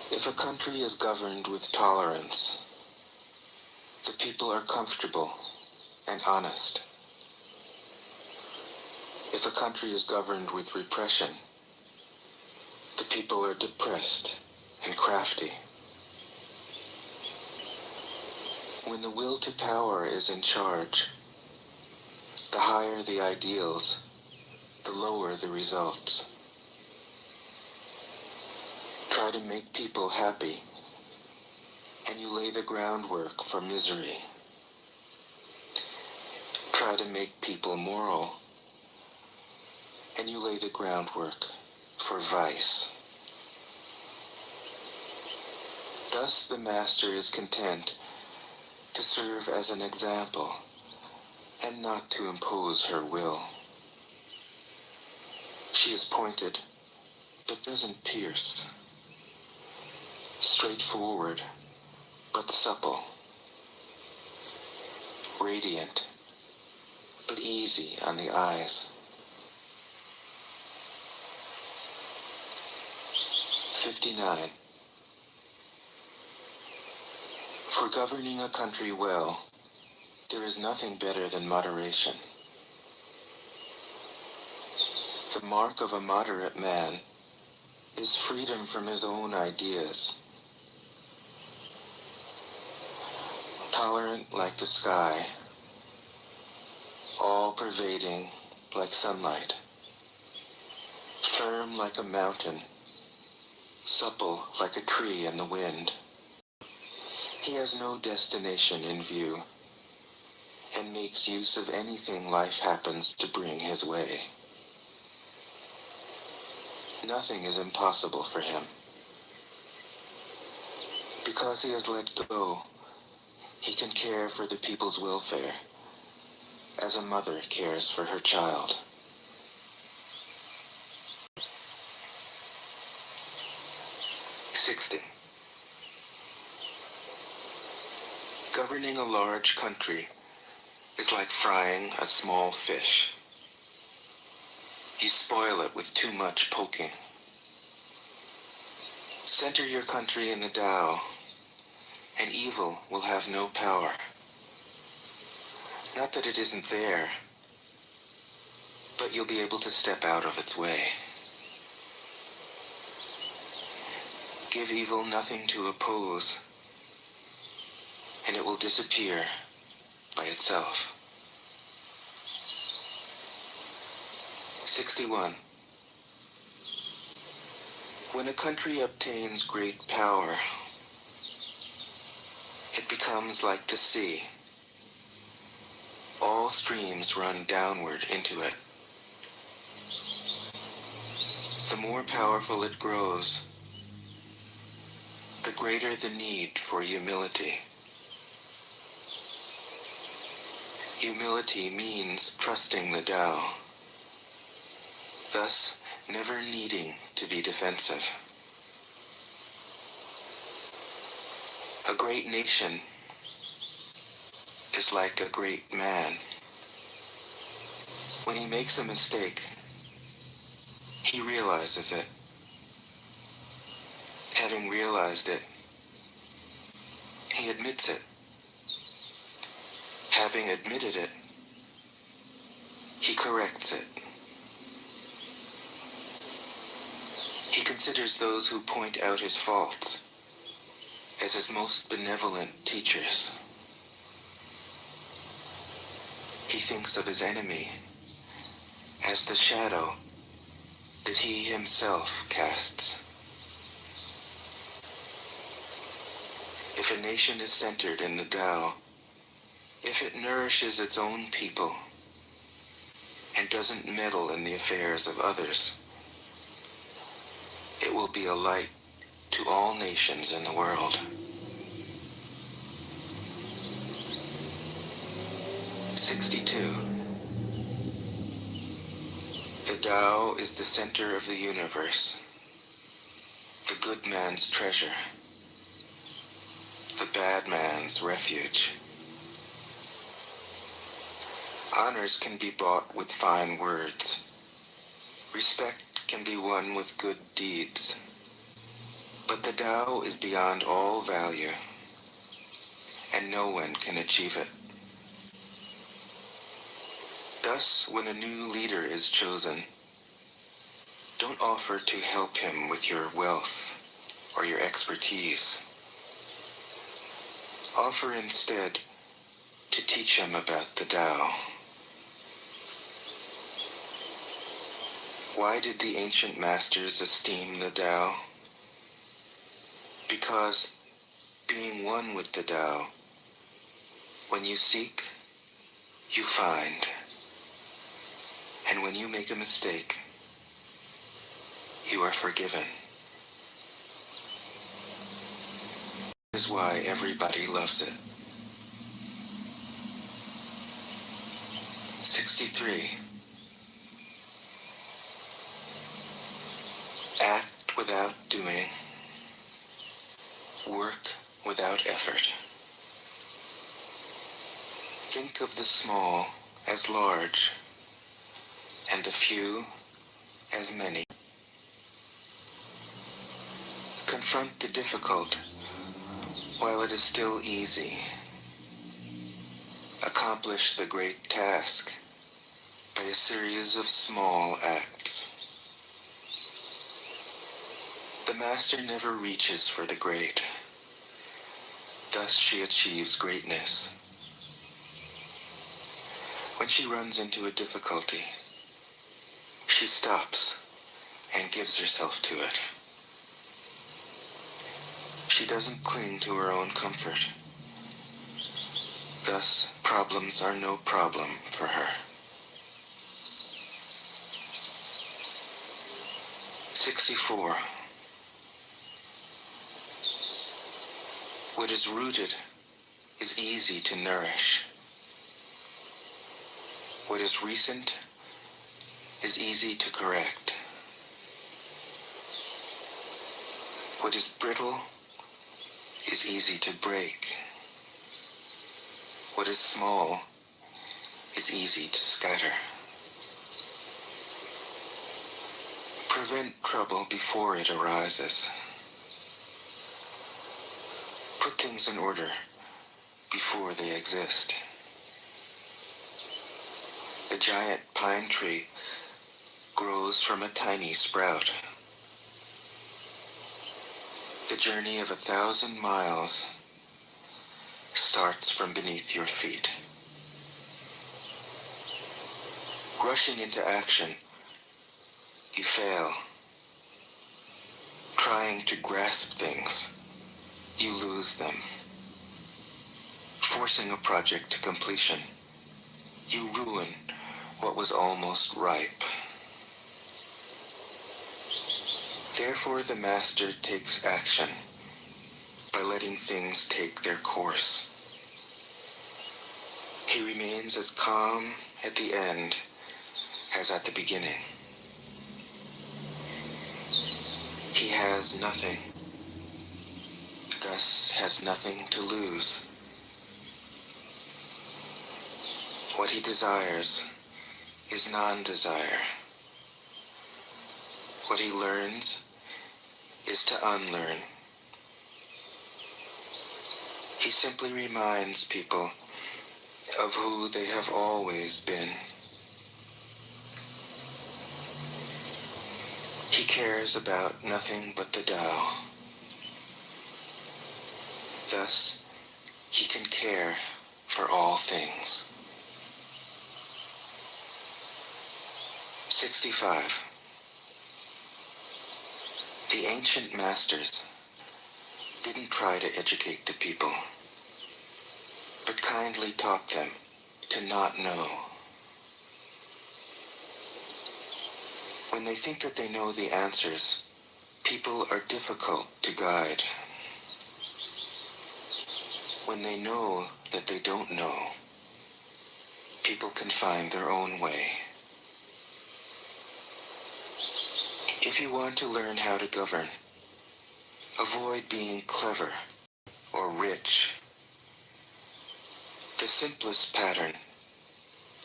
If a country is governed with tolerance, the people are comfortable and honest. If a country is governed with repression, the people are depressed and crafty. When the will to power is in charge, the higher the ideals, the lower the results. Try to make people happy, and you lay the groundwork for misery. Try to make people moral, and you lay the groundwork for vice. Thus the Master is content to serve as an example and not to impose her will. She is pointed, but doesn't pierce. Straightforward, but supple. Radiant, but easy on the eyes. 59. For governing a country well, there is nothing better than moderation. The mark of a moderate man is freedom from his own ideas. Tolerant like the sky, all-pervading like sunlight, firm like a mountain, supple like a tree in the wind. He has no destination in view, and makes use of anything life happens to bring his way. Nothing is impossible for him. Because he has let go, he can care for the people's welfare, as a mother cares for her child. 60. Governing a large country is like frying a small fish. You spoil it with too much poking. Center your country in the Tao, and evil will have no power. Not that it isn't there, but you'll be able to step out of its way. Give evil nothing to oppose, and it will disappear by itself. 61. When a country obtains great power, it becomes like the sea. All streams run downward into it. The more powerful it grows, the greater the need for humility. Humility means trusting the Tao, thus never needing to be defensive. A great nation is like a great man. When he makes a mistake, he realizes it. Having realized it, he admits it. Having admitted it, he corrects it. He considers those who point out his faults as his most benevolent teachers. He thinks of his enemy as the shadow that he himself casts. If a nation is centered in the Tao, if it nourishes its own people and doesn't meddle in the affairs of others, it will be a light to all nations in the world. 62. The Tao is the center of the universe, the good man's treasure, the bad man's refuge. Honors can be bought with fine words. Respect can be won with good deeds. But the Tao is beyond all value, and no one can achieve it. Thus, when a new leader is chosen, don't offer to help him with your wealth or your expertise. Offer instead to teach him about the Tao. Why did the ancient masters esteem the Tao? Because, being one with the Tao, when you seek, you find. And when you make a mistake, you are forgiven. That is why everybody loves it. 63. Act without doing. Work without effort. Think of the small as large, and the few as many. Confront the difficult while it is still easy. Accomplish the great task by a series of small acts. The master never reaches for the great. Thus she achieves greatness. When she runs into a difficulty, she stops and gives herself to it. She doesn't cling to her own comfort. Thus, problems are no problem for her. 64. What is rooted is easy to nourish. What is recent is easy to correct. What is brittle is easy to break. What is small is easy to scatter. Prevent trouble before it arises. Put things in order before they exist. A giant pine tree grows from a tiny sprout. The journey of 1,000 miles starts from beneath your feet. Rushing into action, you fail. Trying to grasp things, you lose them. Forcing a project to completion, you ruin what was almost ripe. Therefore, the master takes action by letting things take their course. He remains as calm at the end as at the beginning. He has nothing, thus has nothing to lose. What he desires is non-desire. What he learns is to unlearn. He simply reminds people of who they have always been. He cares about nothing but the Tao. Thus, he can care for all things. 65. The ancient masters didn't try to educate the people, but kindly taught them to not know. When they think that they know the answers, people are difficult to guide. When they know that they don't know, people can find their own way. If you want to learn how to govern, avoid being clever or rich. The simplest pattern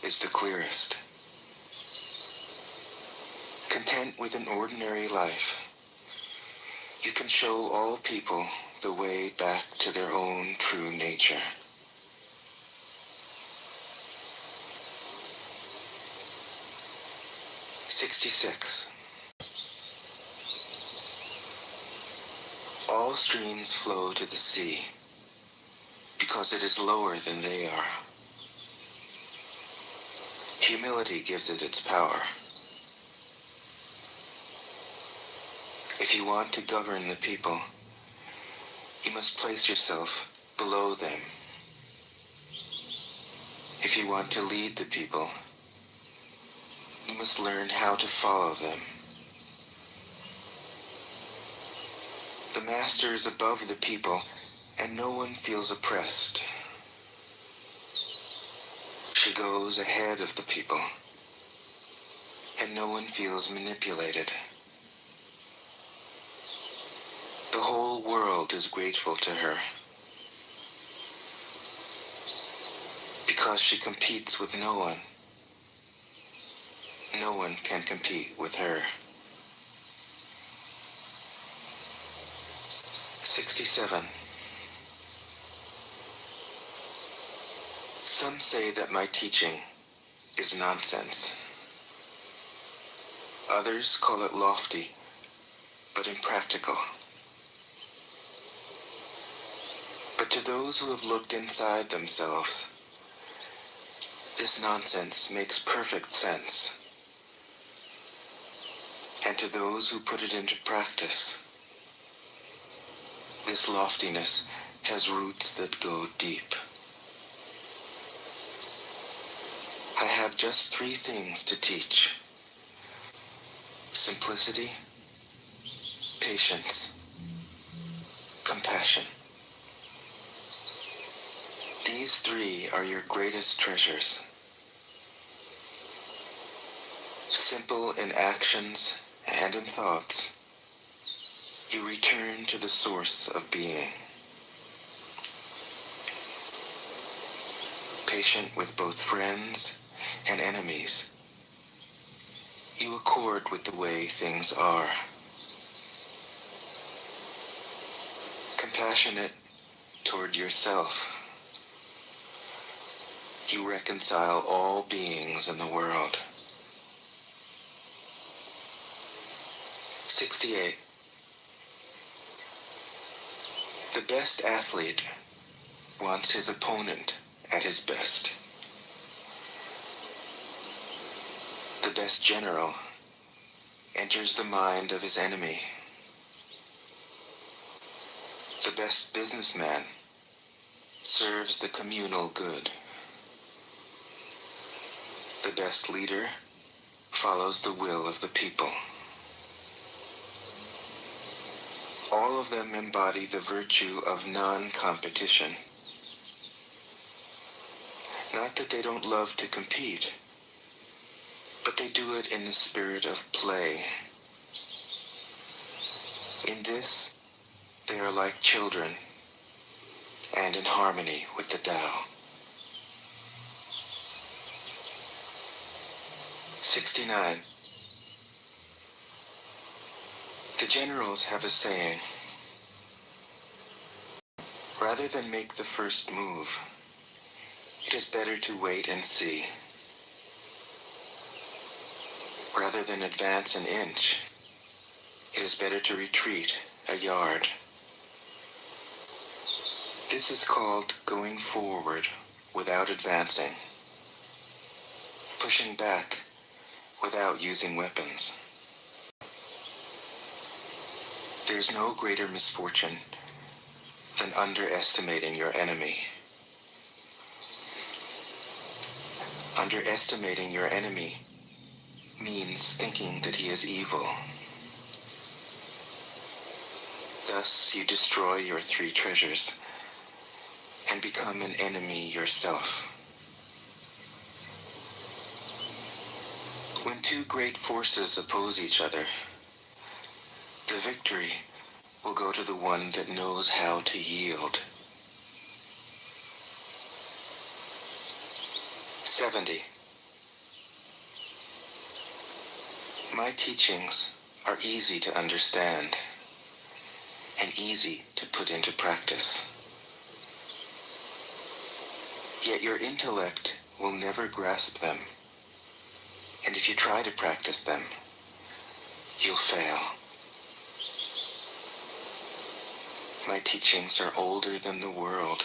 is the clearest. Content with an ordinary life, you can show all people the way back to their own true nature. '66. All streams flow to the sea because it is lower than they are. Humility gives it its power. If you want to govern the people, you must place yourself below them. If you want to lead the people, you must learn how to follow them. The master is above the people, and no one feels oppressed. She goes ahead of the people, and no one feels manipulated. The whole world is grateful to her, because she competes with no one. No one can compete with her. 67. Some say that my teaching is nonsense. Others call it lofty, but impractical. But to those who have looked inside themselves, this nonsense makes perfect sense. And to those who put it into practice, this loftiness has roots that go deep. I have just 3 things to teach: simplicity, patience, compassion. These three are your greatest treasures. Simple in actions and in thoughts, you return to the source of being. Patient with both friends and enemies, you accord with the way things are. Compassionate toward yourself, you reconcile all beings in the world. 68. The best athlete wants his opponent at his best. The best general enters the mind of his enemy. The best businessman serves the communal good. The best leader follows the will of the people. All of them embody the virtue of non-competition. Not that they don't love to compete, but they do it in the spirit of play. In this, they are like children, and in harmony with the Tao. 69. The generals have a saying, rather than make the first move, it is better to wait and see. Rather than advance an inch, it is better to retreat a yard. This is called going forward without advancing, pushing back without using weapons. There's no greater misfortune than underestimating your enemy. Underestimating your enemy means thinking that he is evil. Thus, you destroy your three treasures and become an enemy yourself. When two great forces oppose each other, the victory will go to the one that knows how to yield. 70. My teachings are easy to understand and easy to put into practice. Yet your intellect will never grasp them, and if you try to practice them, you'll fail. My teachings are older than the world.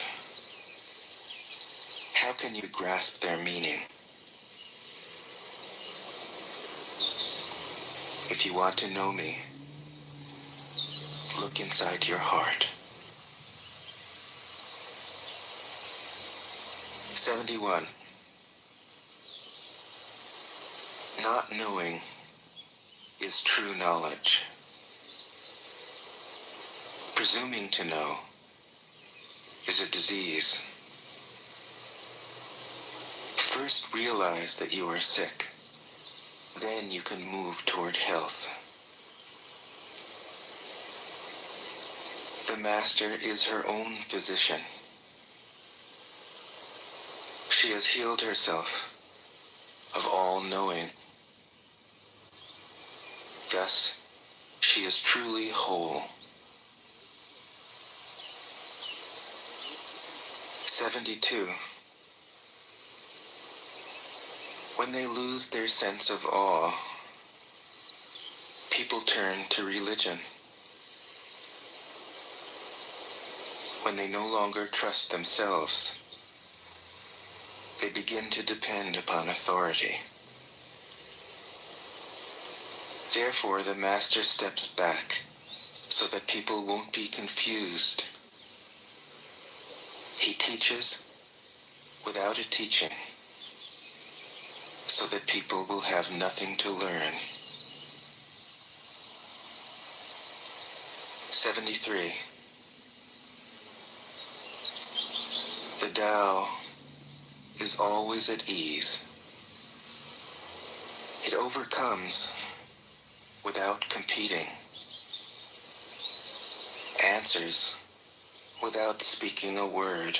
How can you grasp their meaning? If you want to know me, look inside your heart. 71. Not knowing is true knowledge. Presuming to know is a disease. First realize that you are sick. Then you can move toward health. The master is her own physician. She has healed herself of all knowing. Thus, she is truly whole. 72. When they lose their sense of awe, people turn to religion. When they no longer trust themselves, they begin to depend upon authority. Therefore, the master steps back so that people won't be confused. He teaches without a teaching, so that people will have nothing to learn. 73. The Tao is always at ease. It overcomes without competing, answers without speaking a word,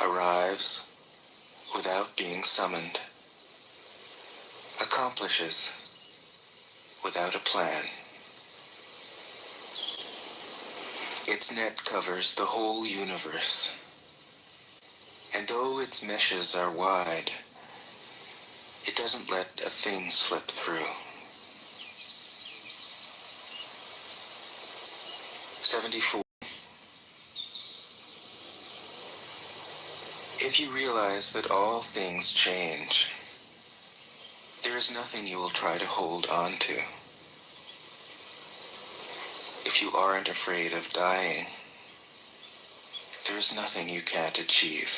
arrives without being summoned, accomplishes without a plan. Its net covers the whole universe, and though its meshes are wide, it doesn't let a thing slip through. 74. If you realize that all things change, there is nothing you will try to hold on to. If you aren't afraid of dying, there is nothing you can't achieve.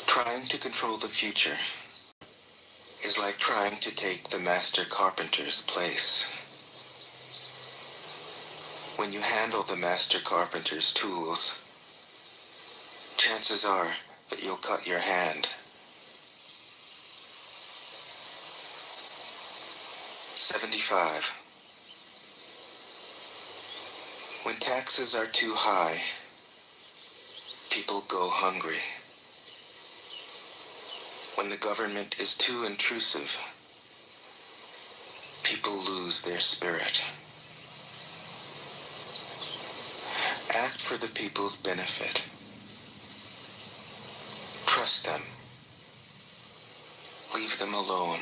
Trying to control the future is like trying to take the master carpenter's place. When you handle the master carpenter's tools, chances are that you'll cut your hand. 75. When taxes are too high, people go hungry. When the government is too intrusive, people lose their spirit. Act for the people's benefit. Trust them. Leave them alone.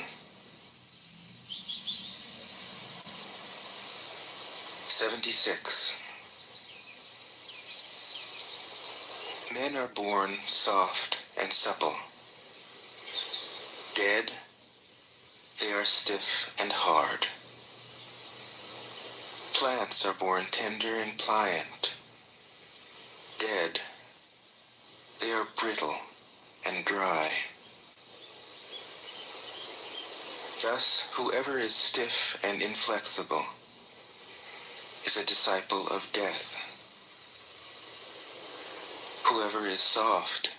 76. Men are born soft and supple. Dead, they are stiff and hard. Plants are born tender and pliant. Dead, they are brittle and dry. Thus, whoever is stiff and inflexible is a disciple of death. Whoever is soft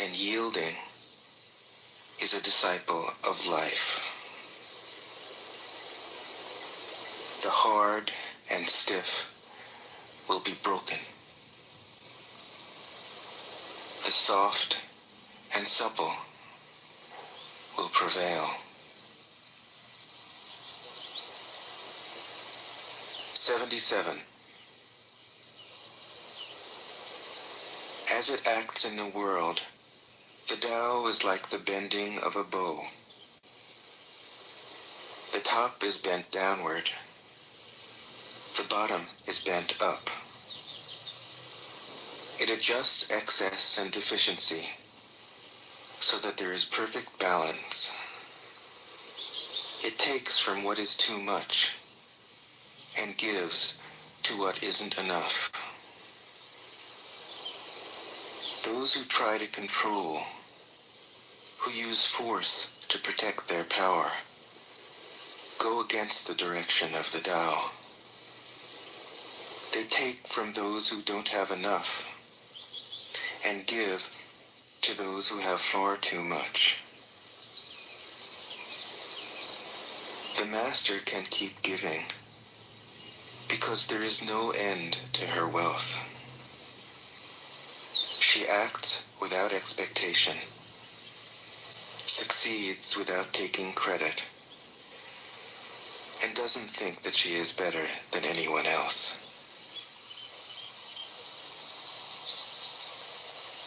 and yielding is a disciple of life. The hard and stiff will be broken. The soft and supple will prevail. 77. As it acts in the world, the Tao is like the bending of a bow. The top is bent downward. The bottom is bent up. It adjusts excess and deficiency so that there is perfect balance. It takes from what is too much and gives to what isn't enough. Those who try to control, who use force to protect their power, go against the direction of the Tao. They take from those who don't have enough and give to those who have far too much. The Master can keep giving because there is no end to her wealth. She acts without expectation, succeeds without taking credit, and doesn't think that she is better than anyone else.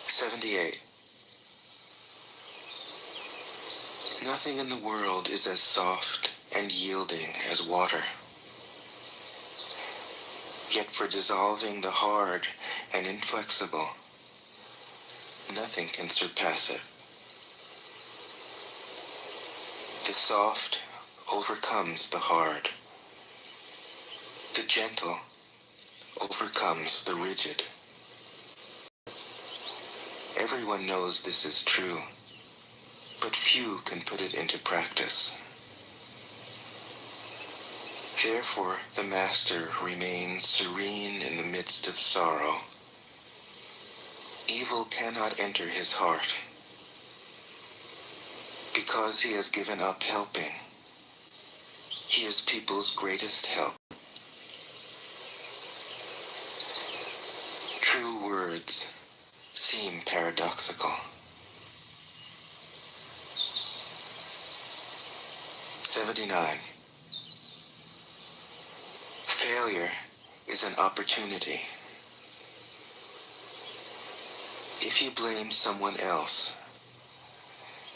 78. Nothing in the world is as soft and yielding as water. Yet for dissolving the hard and inflexible, nothing can surpass it. The soft overcomes the hard. The gentle overcomes the rigid. Everyone knows this is true, but few can put it into practice. Therefore, the master remains serene in the midst of sorrow. Evil cannot enter his heart, because he has given up helping. He is people's greatest help. True words seem paradoxical. 79. Failure is an opportunity. If you blame someone else,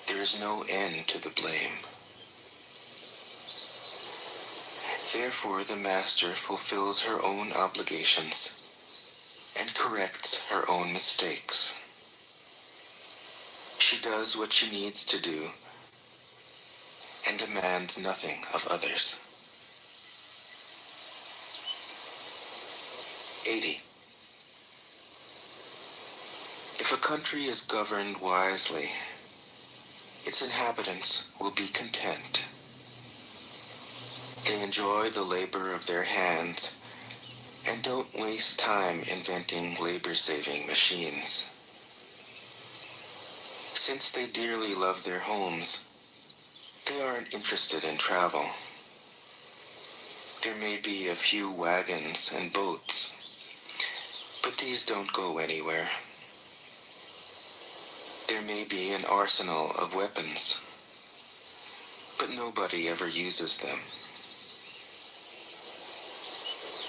there is no end to the blame. Therefore, the master fulfills her own obligations and corrects her own mistakes. She does what she needs to do and demands nothing of others. 80. If a country is governed wisely, its inhabitants will be content. They enjoy the labor of their hands and don't waste time inventing labor-saving machines. Since they dearly love their homes, they aren't interested in travel. There may be a few wagons and boats, but these don't go anywhere. There may be an arsenal of weapons, but nobody ever uses them.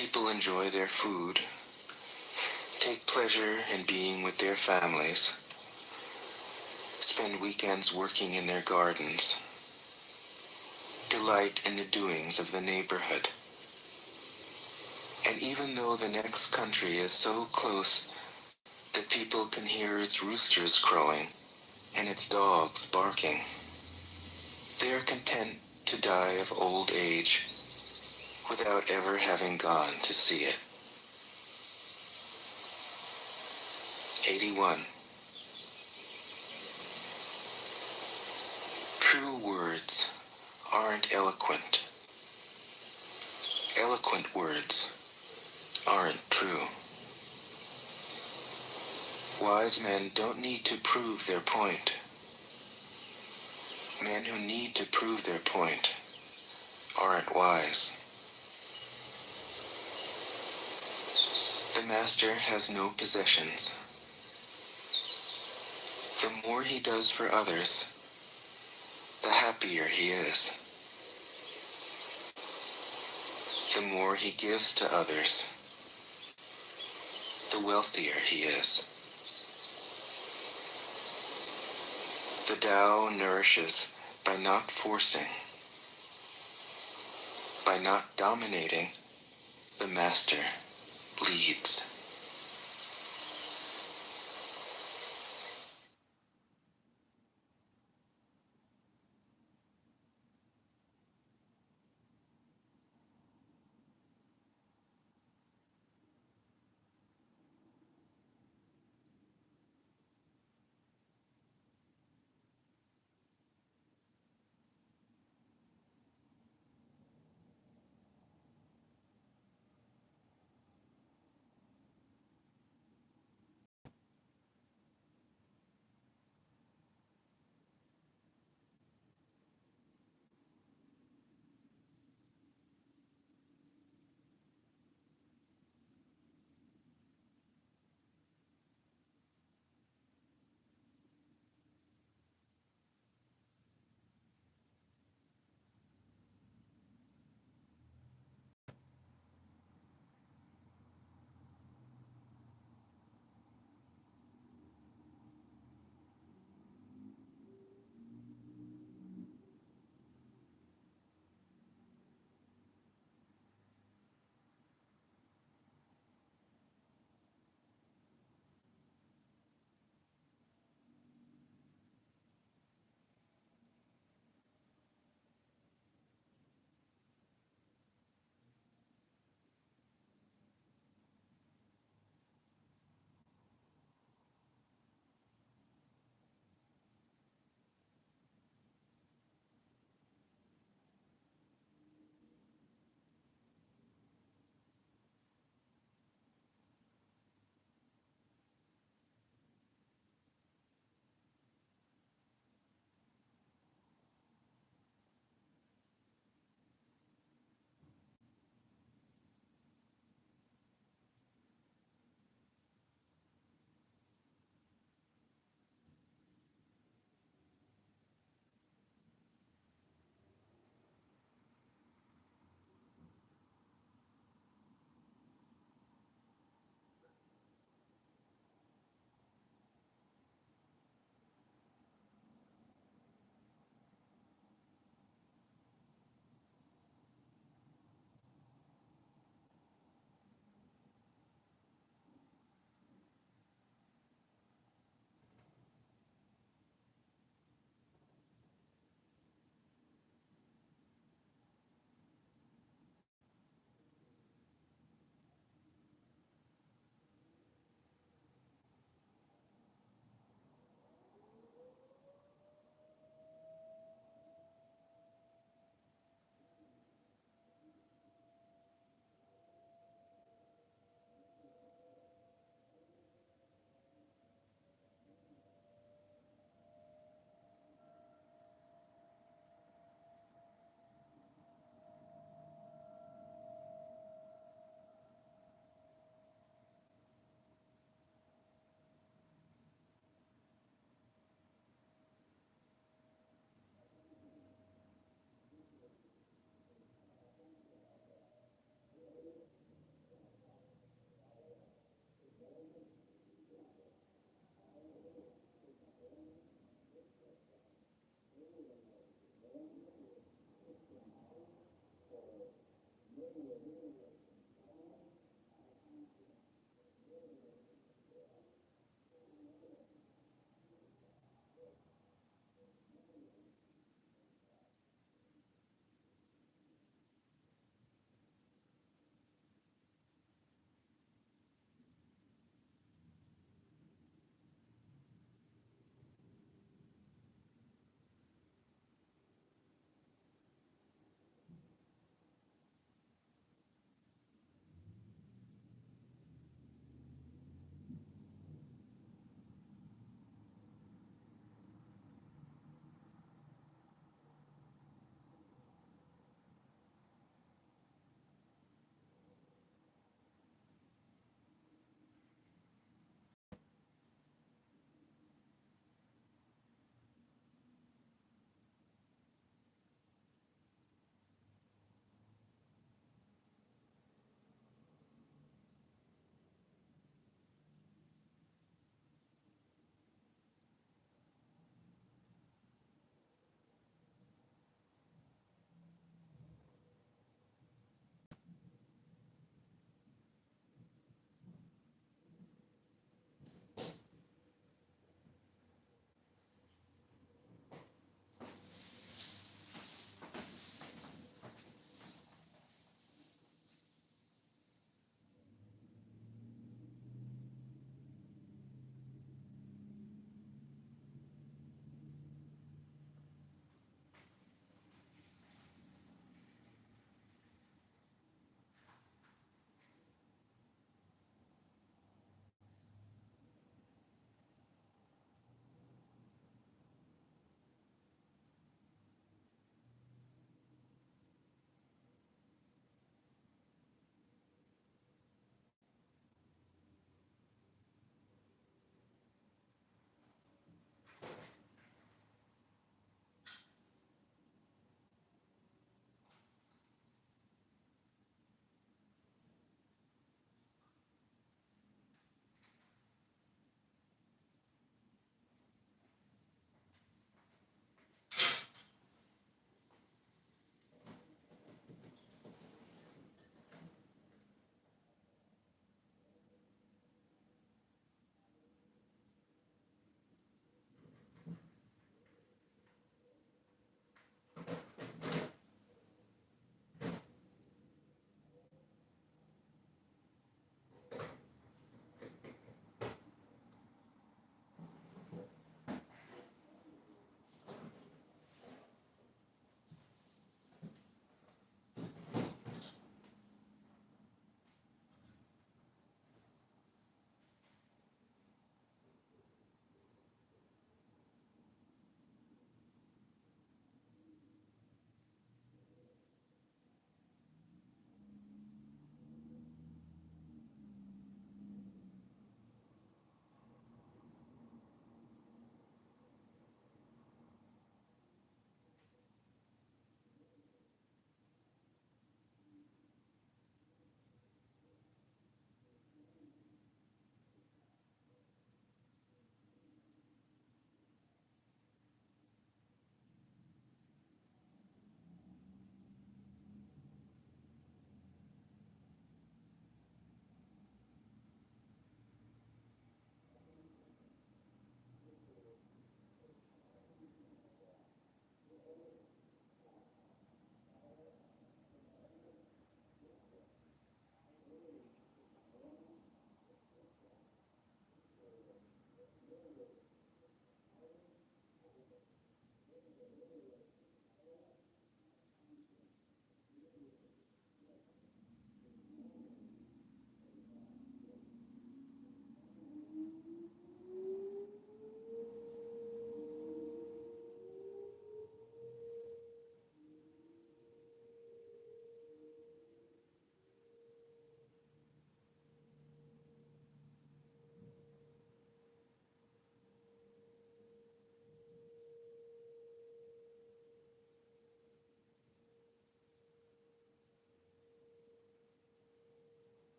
People enjoy their food, take pleasure in being with their families, spend weekends working in their gardens, delight in the doings of the neighborhood. And even though the next country is so close that people can hear its roosters crowing and its dogs barking, they are content to die of old age without ever having gone to see it. 81. True words aren't eloquent. Eloquent words aren't true. Wise men don't need to prove their point. Men who need to prove their point aren't wise. The master has no possessions. The more he does for others, the happier he is. The more he gives to others, the wealthier he is. The Tao nourishes by not forcing, by not dominating. The master leads.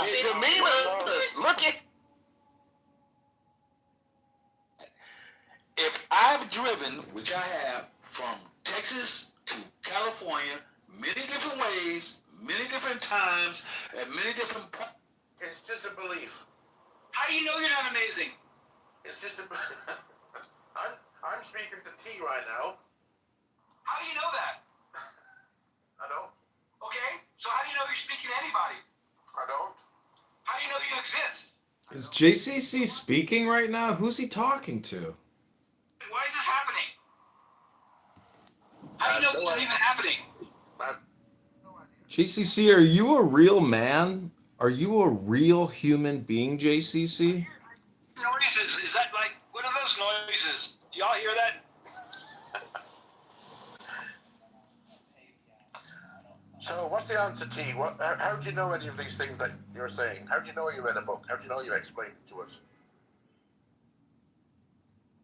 The memers, look at. If I've driven, which I have, from Texas to California, many different ways, many different times, at many different points. It's just a belief. How do you know you're not amazing? It's just a. I'm speaking to T right now. How do you know that? I don't. Okay, so how do you know you're speaking to anybody? I don't. How do you know you exist? Is JCC speaking right now? Who's he talking to? Why is this happening? How do you know this is even happening? JCC, are you a real man? Are you a real human being, JCC? Noises, is that like, what are those noises? Y'all hear that? So what's the answer, T? How do you know any of these things that you're saying? How do you know you read a book? How do you know you explained it to us?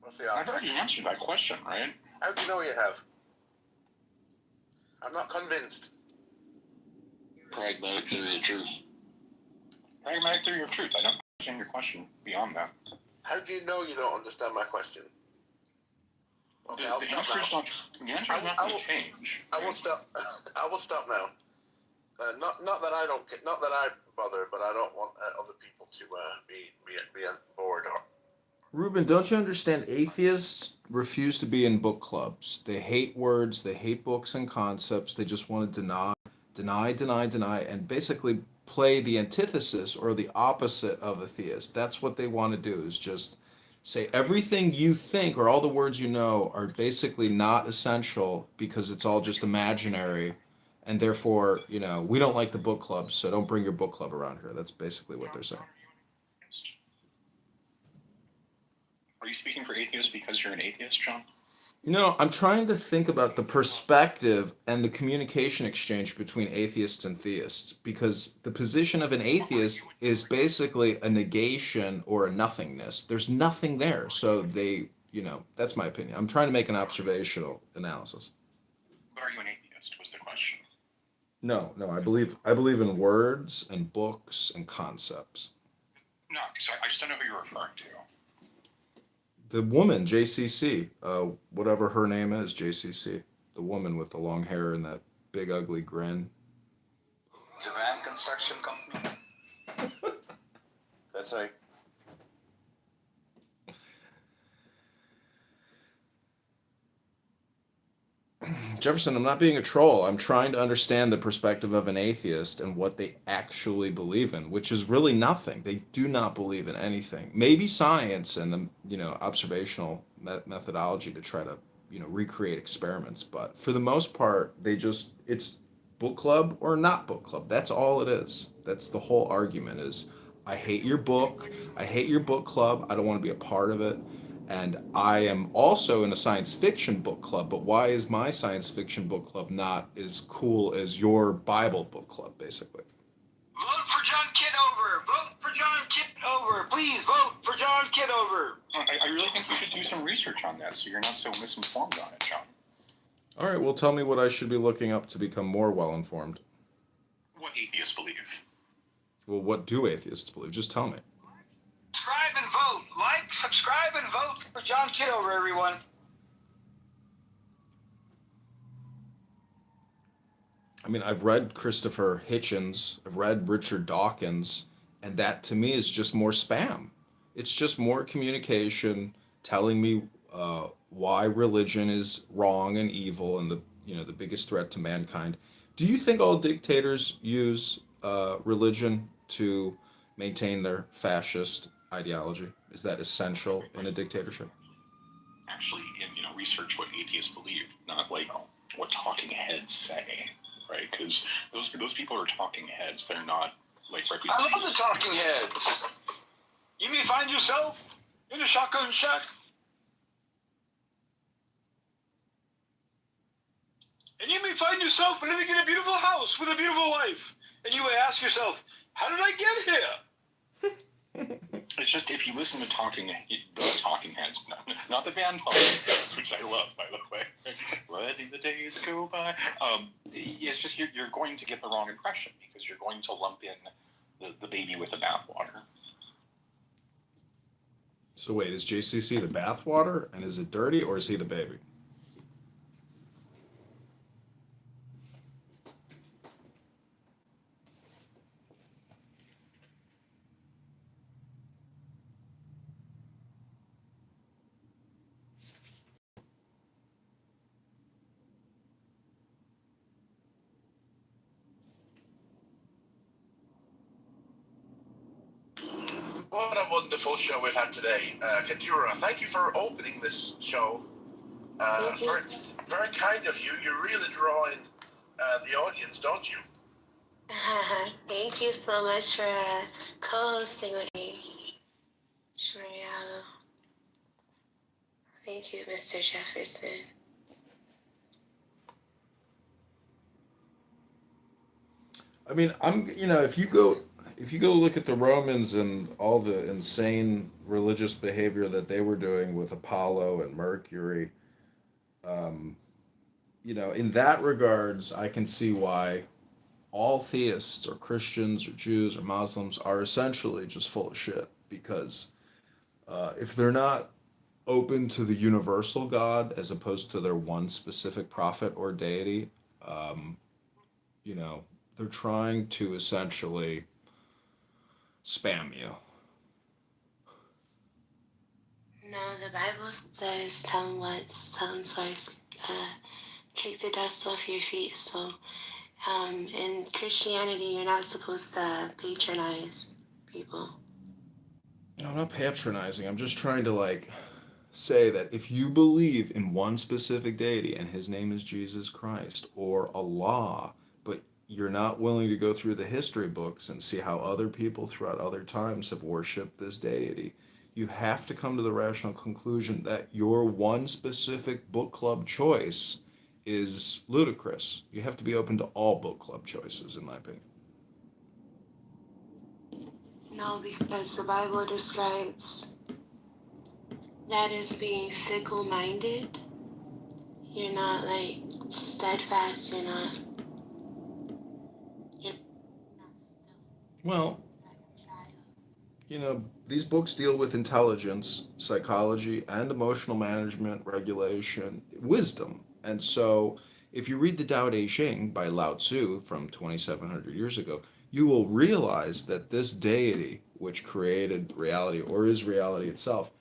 What's the I've answer? already answered that question, right? How do you know you have? I'm not convinced. Pragmatic theory of truth. Pragmatic theory of truth. I don't understand your question beyond that. How do you know you don't understand my question? Okay, I'll The stop answer is now. not. The answer is not going to change. I will stop. I will stop now. Not that I don't. Not that I bother, but I don't want other people to be on board. Ruben, don't you understand? Atheists refuse to be in book clubs. They hate words, they hate books and concepts. They just want to deny, and basically play the antithesis or the opposite of a theist. That's what they want to do, is just say everything you think or all the words you know are basically not essential because it's all just imaginary. And therefore, we don't like the book club, so don't bring your book club around here. That's basically what they're saying. Are you speaking for atheists because you're an atheist, John? I'm trying to think about the perspective and the communication exchange between atheists and theists, because the position of an atheist is basically a negation or a nothingness. There's nothing there. So that's my opinion. I'm trying to make an observational analysis. But are you an atheist? Was the question. No, I believe in words and books and concepts. No, because I just don't know who you're referring to. The woman, JCC, whatever her name is, JCC. The woman with the long hair and that big ugly grin. Javan Construction Company. That's right. Jefferson, I'm not being a troll. I'm trying to understand the perspective of an atheist and what they actually believe in, which is really nothing. They do not believe in anything. Maybe science and the observational methodology to try to recreate experiments, but for the most part, it's book club or not book club. That's all it is. That's the whole argument. Is I hate your book. I hate your book club. I don't want to be a part of it. And I am also in a science fiction book club, but why is my science fiction book club not as cool as your Bible book club, basically? Vote for John Kitover. Vote for John Kitover. Please vote for John Kitover. I really think you should do some research on that so you're not so misinformed on it, John. All right, well, tell me what I should be looking up to become more well-informed. What atheists believe. Well, what do atheists believe? Just tell me. Subscribe and vote. Like, subscribe, and vote for John Kitover, everyone. I mean, I've read Christopher Hitchens, I've read Richard Dawkins, and that to me is just more spam. It's just more communication telling me why religion is wrong and evil and the biggest threat to mankind. Do you think all dictators use religion to maintain their fascist ideology? Is that essential in a dictatorship? Actually, research what atheists believe, not like what talking heads say, right? Because those people are talking heads. They're not like representatives. I love the talking heads. You may find yourself in a shotgun shack. And you may find yourself living in a beautiful house with a beautiful wife. And you may ask yourself, how did I get here? It's just if you listen to the talking heads, not the band talking heads, which I love, by the way. Letting the days go by. It's just you're going to get the wrong impression because you're going to lump in the baby with the bathwater. So wait, is JCC the bathwater, and is it dirty, or is he the baby? What a wonderful show we've had today. Kitover, thank you for opening this show. Very, very kind of you. You're really drawing the audience, don't you? Thank you so much for co-hosting with me. Sure, yeah. Thank you, Mr. Jefferson. I mean, if you go look at the Romans and all the insane religious behavior that they were doing with Apollo and Mercury, in that regards, I can see why all theists or Christians or Jews or Muslims are essentially just full of shit, because if they're not open to the universal God as opposed to their one specific prophet or deity, they're trying to essentially spam you. No, the Bible says, tell him twice, kick the dust off your feet. So, in Christianity, you're not supposed to patronize people. I'm not patronizing. I'm just trying to say that if you believe in one specific deity and his name is Jesus Christ or Allah, but you're not willing to go through the history books and see how other people throughout other times have worshipped this deity, you have to come to the rational conclusion that your one specific book club choice is ludicrous. You have to be open to all book club choices, in my opinion. No, because the Bible describes that as being fickle-minded. You're not steadfast. You're not. Well, these books deal with intelligence, psychology, and emotional management, regulation, wisdom. And so, if you read the Tao Te Ching by Lao Tzu from 2,700 years ago, you will realize that this deity, which created reality or is reality itself,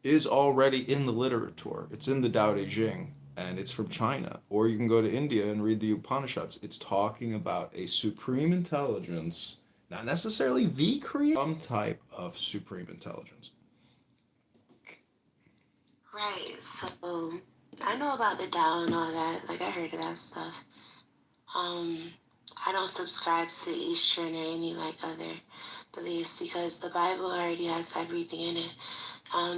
is already in the literature. It's in the Tao Te Ching, and it's from China. Or you can go to India and read the Upanishads. It's talking about a supreme intelligence, not necessarily the creator, some type of supreme intelligence. Right. So I know about the Tao and all that. I heard of that stuff. I don't subscribe to Eastern or any other beliefs because the Bible already has everything in it.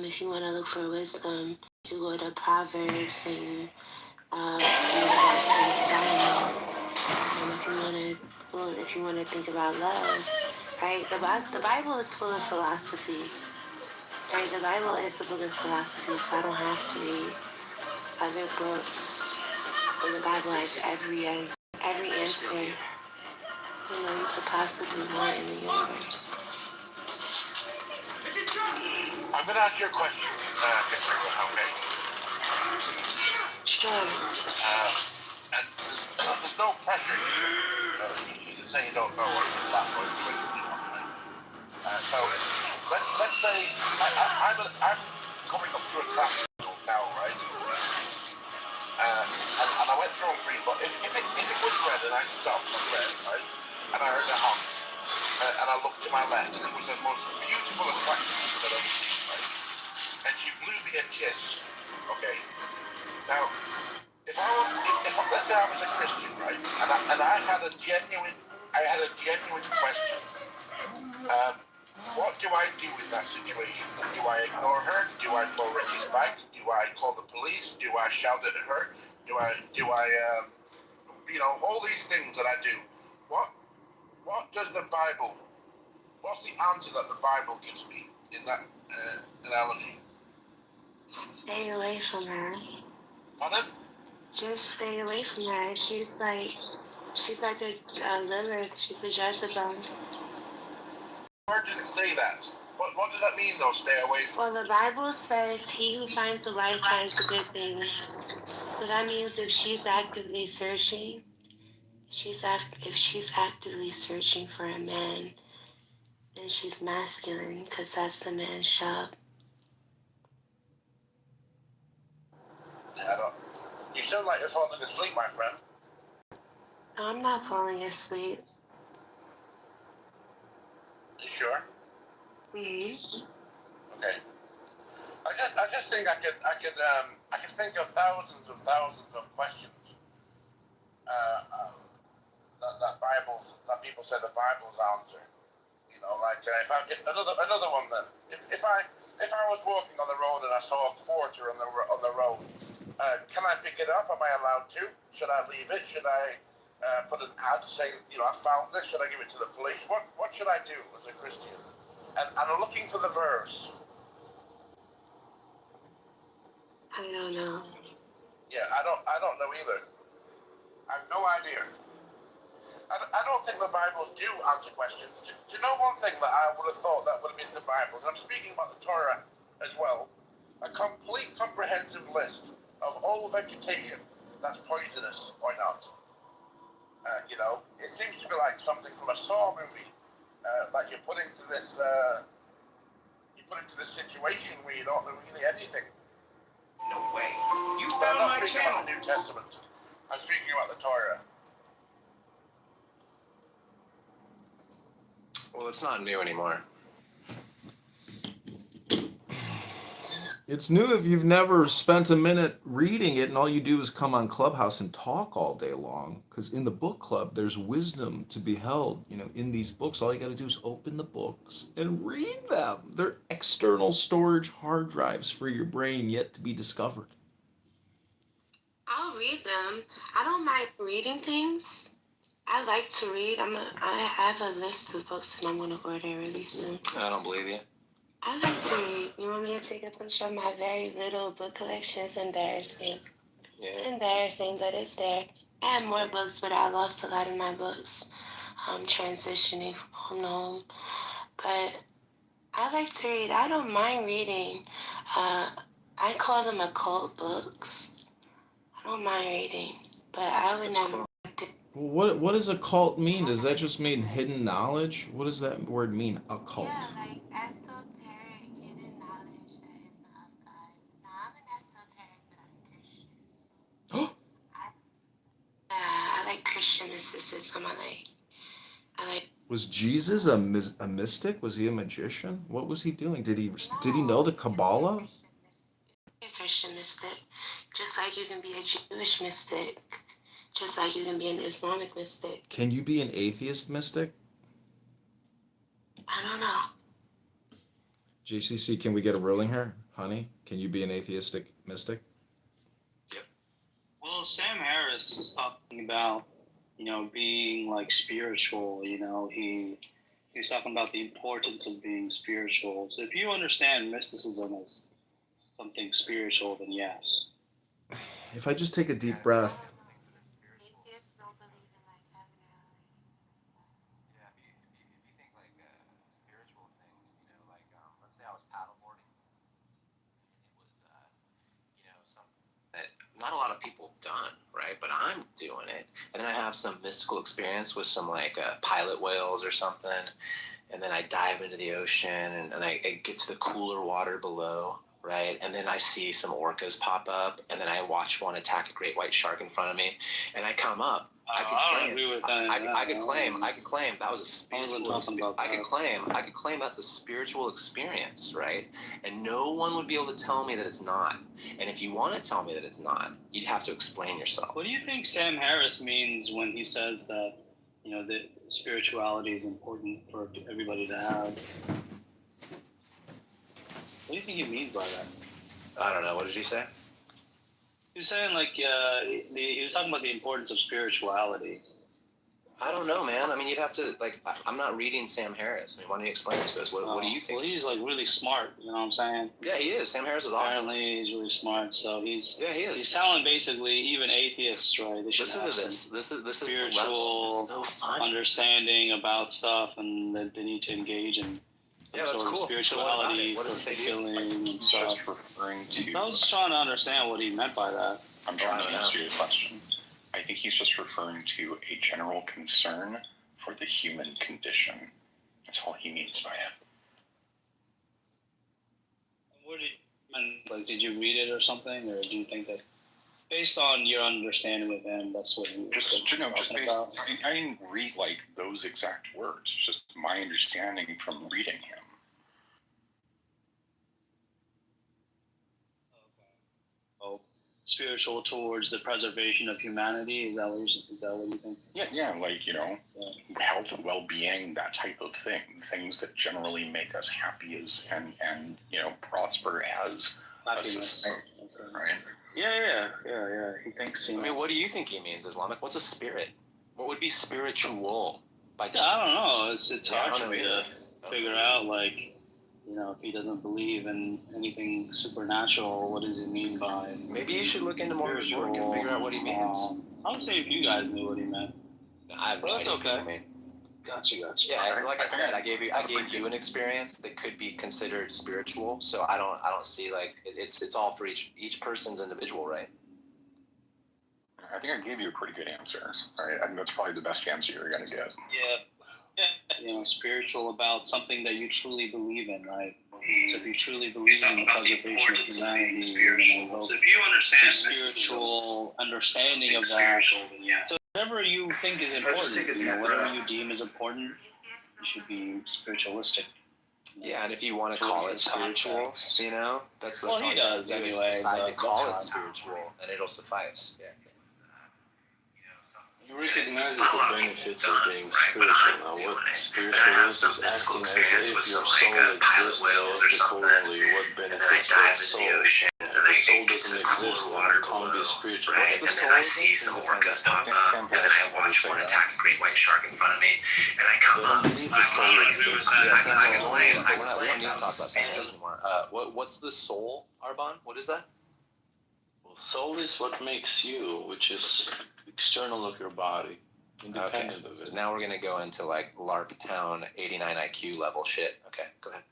If you want to look for wisdom, you go to Proverbs and you read about King Solomon. If you want to think about love, right? The Bible is full of philosophy, right? The Bible is a book of philosophy, so I don't have to read other books. And the Bible has every answer you could possibly want in the universe. I'm going to ask you a question, okay? Sure. And there's no pressure. You can say you don't know or that or right? So let's say I'm coming up to a traffic now, right? And I went through a green, but if it was red and I stopped at red, right? And I heard a honk, and I looked to my left, and it was the most beautiful, attractive woman I've ever seen, right? And she blew me a kiss. Okay. Now, if let's say I was a Christian, right? And I had a genuine question. What do I do in that situation? Do I ignore her? Do I blow her kiss back? Do I call the police? Do I shout at her? Do I all these things that I do? What does the Bible? What's the answer that the Bible gives me in that analogy? Stay away from her. Pardon? Just stay away from her. She's like a Lilith. She's a Jezebel. Where does it say that? What does that mean, though? Stay away from. Well, the Bible says, "He who finds a wife finds a good thing." So that means if she's actively searching, if she's actively searching for a man, then she's masculine because that's the man's job. Yeah, I don't. You sound like you're falling asleep, my friend. No, I'm not falling asleep. You sure? Mm-hmm. Okay. I just think I could think of thousands of questions that people say the Bible's answer. You know, like if another one then. If I was walking on the road and I saw a quarter on the road, can I pick it up? Am I allowed to? Should I leave it? Should I put an ad saying, I found this? Should I give it to the police? What should I do as a Christian? And I'm looking for the verse. I don't know. Yeah, I don't know either. I have no idea. I don't think the Bibles do answer questions. Do you know one thing that I would have thought that would have been in the Bibles? I'm speaking about the Torah as well. A complete comprehensive list of all vegetation that's poisonous or not. It seems to be like something from a Saw movie. Like you're put into this situation where you don't know really anything. No way. You I'm found not my speaking channel. about the New Testament. I'm speaking about the Torah. Well, it's not new anymore. It's new if you've never spent a minute reading it and all you do is come on Clubhouse and talk all day long. Because in the book club, there's wisdom to be held. In these books, all you got to do is open the books and read them. They're external storage hard drives for your brain yet to be discovered. I'll read them. I don't mind reading things. I like to read. I have a list of books that I'm going to order really soon. I don't believe you. I like to read. You want me to take a picture of my very little book collection? It's embarrassing. Yeah. It's embarrassing, but it's there. I have more books, but I lost a lot of my books. I'm transitioning from home. But I like to read. I don't mind reading. I call them occult books. I don't mind reading, but I would never. What does occult mean? Does that just mean hidden knowledge? What does that word mean, occult? Yeah, like esoteric hidden knowledge that is not of God. Now, I'm an esoteric, but I'm Christian. So I like Christian mysticism. I like. Was Jesus a mystic? Was he a magician? What was he doing? Did he know the Kabbalah? A Christian mystic, just like you can be a Jewish mystic, just like you can be an Islamic mystic. Can you be an atheist mystic? I don't know. JCC, can we get a ruling here? Honey, can you be an atheistic mystic? Yep. Well, Sam Harris is talking about, being like spiritual, he's talking about the importance of being spiritual. So if you understand mysticism as something spiritual, then yes. If I just take a deep breath. Atheists don't believe in like heaven or hell. Yeah, if you think like spiritual things, like let's say I was paddleboarding, it was something That not a lot of people have done, right? But I'm doing it. And then I have some mystical experience with some like pilot whales or something. And then I dive into the ocean and I get to the cooler water below, right? And then I see some orcas pop up, and then I watch one attack a great white shark in front of me, and I come up. I could claim that was a spiritual. I could claim that's a spiritual experience, right? And no one would be able to tell me that it's not. And if you want to tell me that it's not, you'd have to explain yourself. What do you think Sam Harris means when he says that, that spirituality is important for everybody to have? What do you think he means by that? I don't know. What did he say? He was saying he was talking about the importance of spirituality. I don't know, man. I mean, you'd have to, like, I'm not reading Sam Harris. I mean, why don't you explain it to us? What do you think? Well, he's like really smart. You know what I'm saying? Yeah, he is. Sam Harris is awesome. Apparently, he's really smart. So he is. He's telling basically even atheists, right? They should Listen have to this. This is spiritual so understanding about stuff, and that they need to engage in sort of spirituality, healing, and stuff. Just referring to. I was just trying to understand what he meant by that. I'm trying to answer your question. I think he's just referring to a general concern for the human condition. That's all he means by it. What did you read it or something, or do you think that, based on your understanding with him, that's what he was talking about? I didn't read like those exact words. It's just my understanding from reading him. Oh, spiritual towards the preservation of humanity. Is that what you think? Yeah, like, health, well-being, that type of thing. Things that generally make us happy and prosper as a society, right? Yeah. He thinks. I mean, what do you think he means, Islamic? What's a spirit? What would be spiritual? I don't know. It's hard for me to figure out. Like, if he doesn't believe in anything supernatural, what does he mean by? Maybe you should look into more of his work and figure out what he means. I would say if you guys knew what he meant. That's okay. Gotcha. Yeah, it's like I said, I gave you an experience that could be considered spiritual. So I don't see like it's all for each person's individual, right? I think I gave you a pretty good answer. All right, I think that's probably the best answer you're gonna get. Yeah. Spiritual about something that you truly believe in, right? So if you truly believe in the preservation of humanity, so if you understand spiritual understanding of that, so whatever you think is important, whatever you deem is important, you should be spiritualistic. Yeah, and if you want to call it spiritual, that's well, he does anyway. Decide to call it spiritual, and it'll suffice. Yeah. He recognizes the benefits of being spiritual. Now, what spiritual is acting as if your soul exists accordingly. What benefits that soul? If the soul doesn't exist, then it can't be spiritual. What's the soul? And I see some orcas pop up, and then I watch one attack a great white shark in front of me, and I come up. I can land. We don't need to talk about that anymore. What's the soul, Arbon? What is that? Well, soul is what makes you, which is external of your body, independent of it. Now we're gonna go into like LARP Town 89 IQ level shit. Okay, go ahead.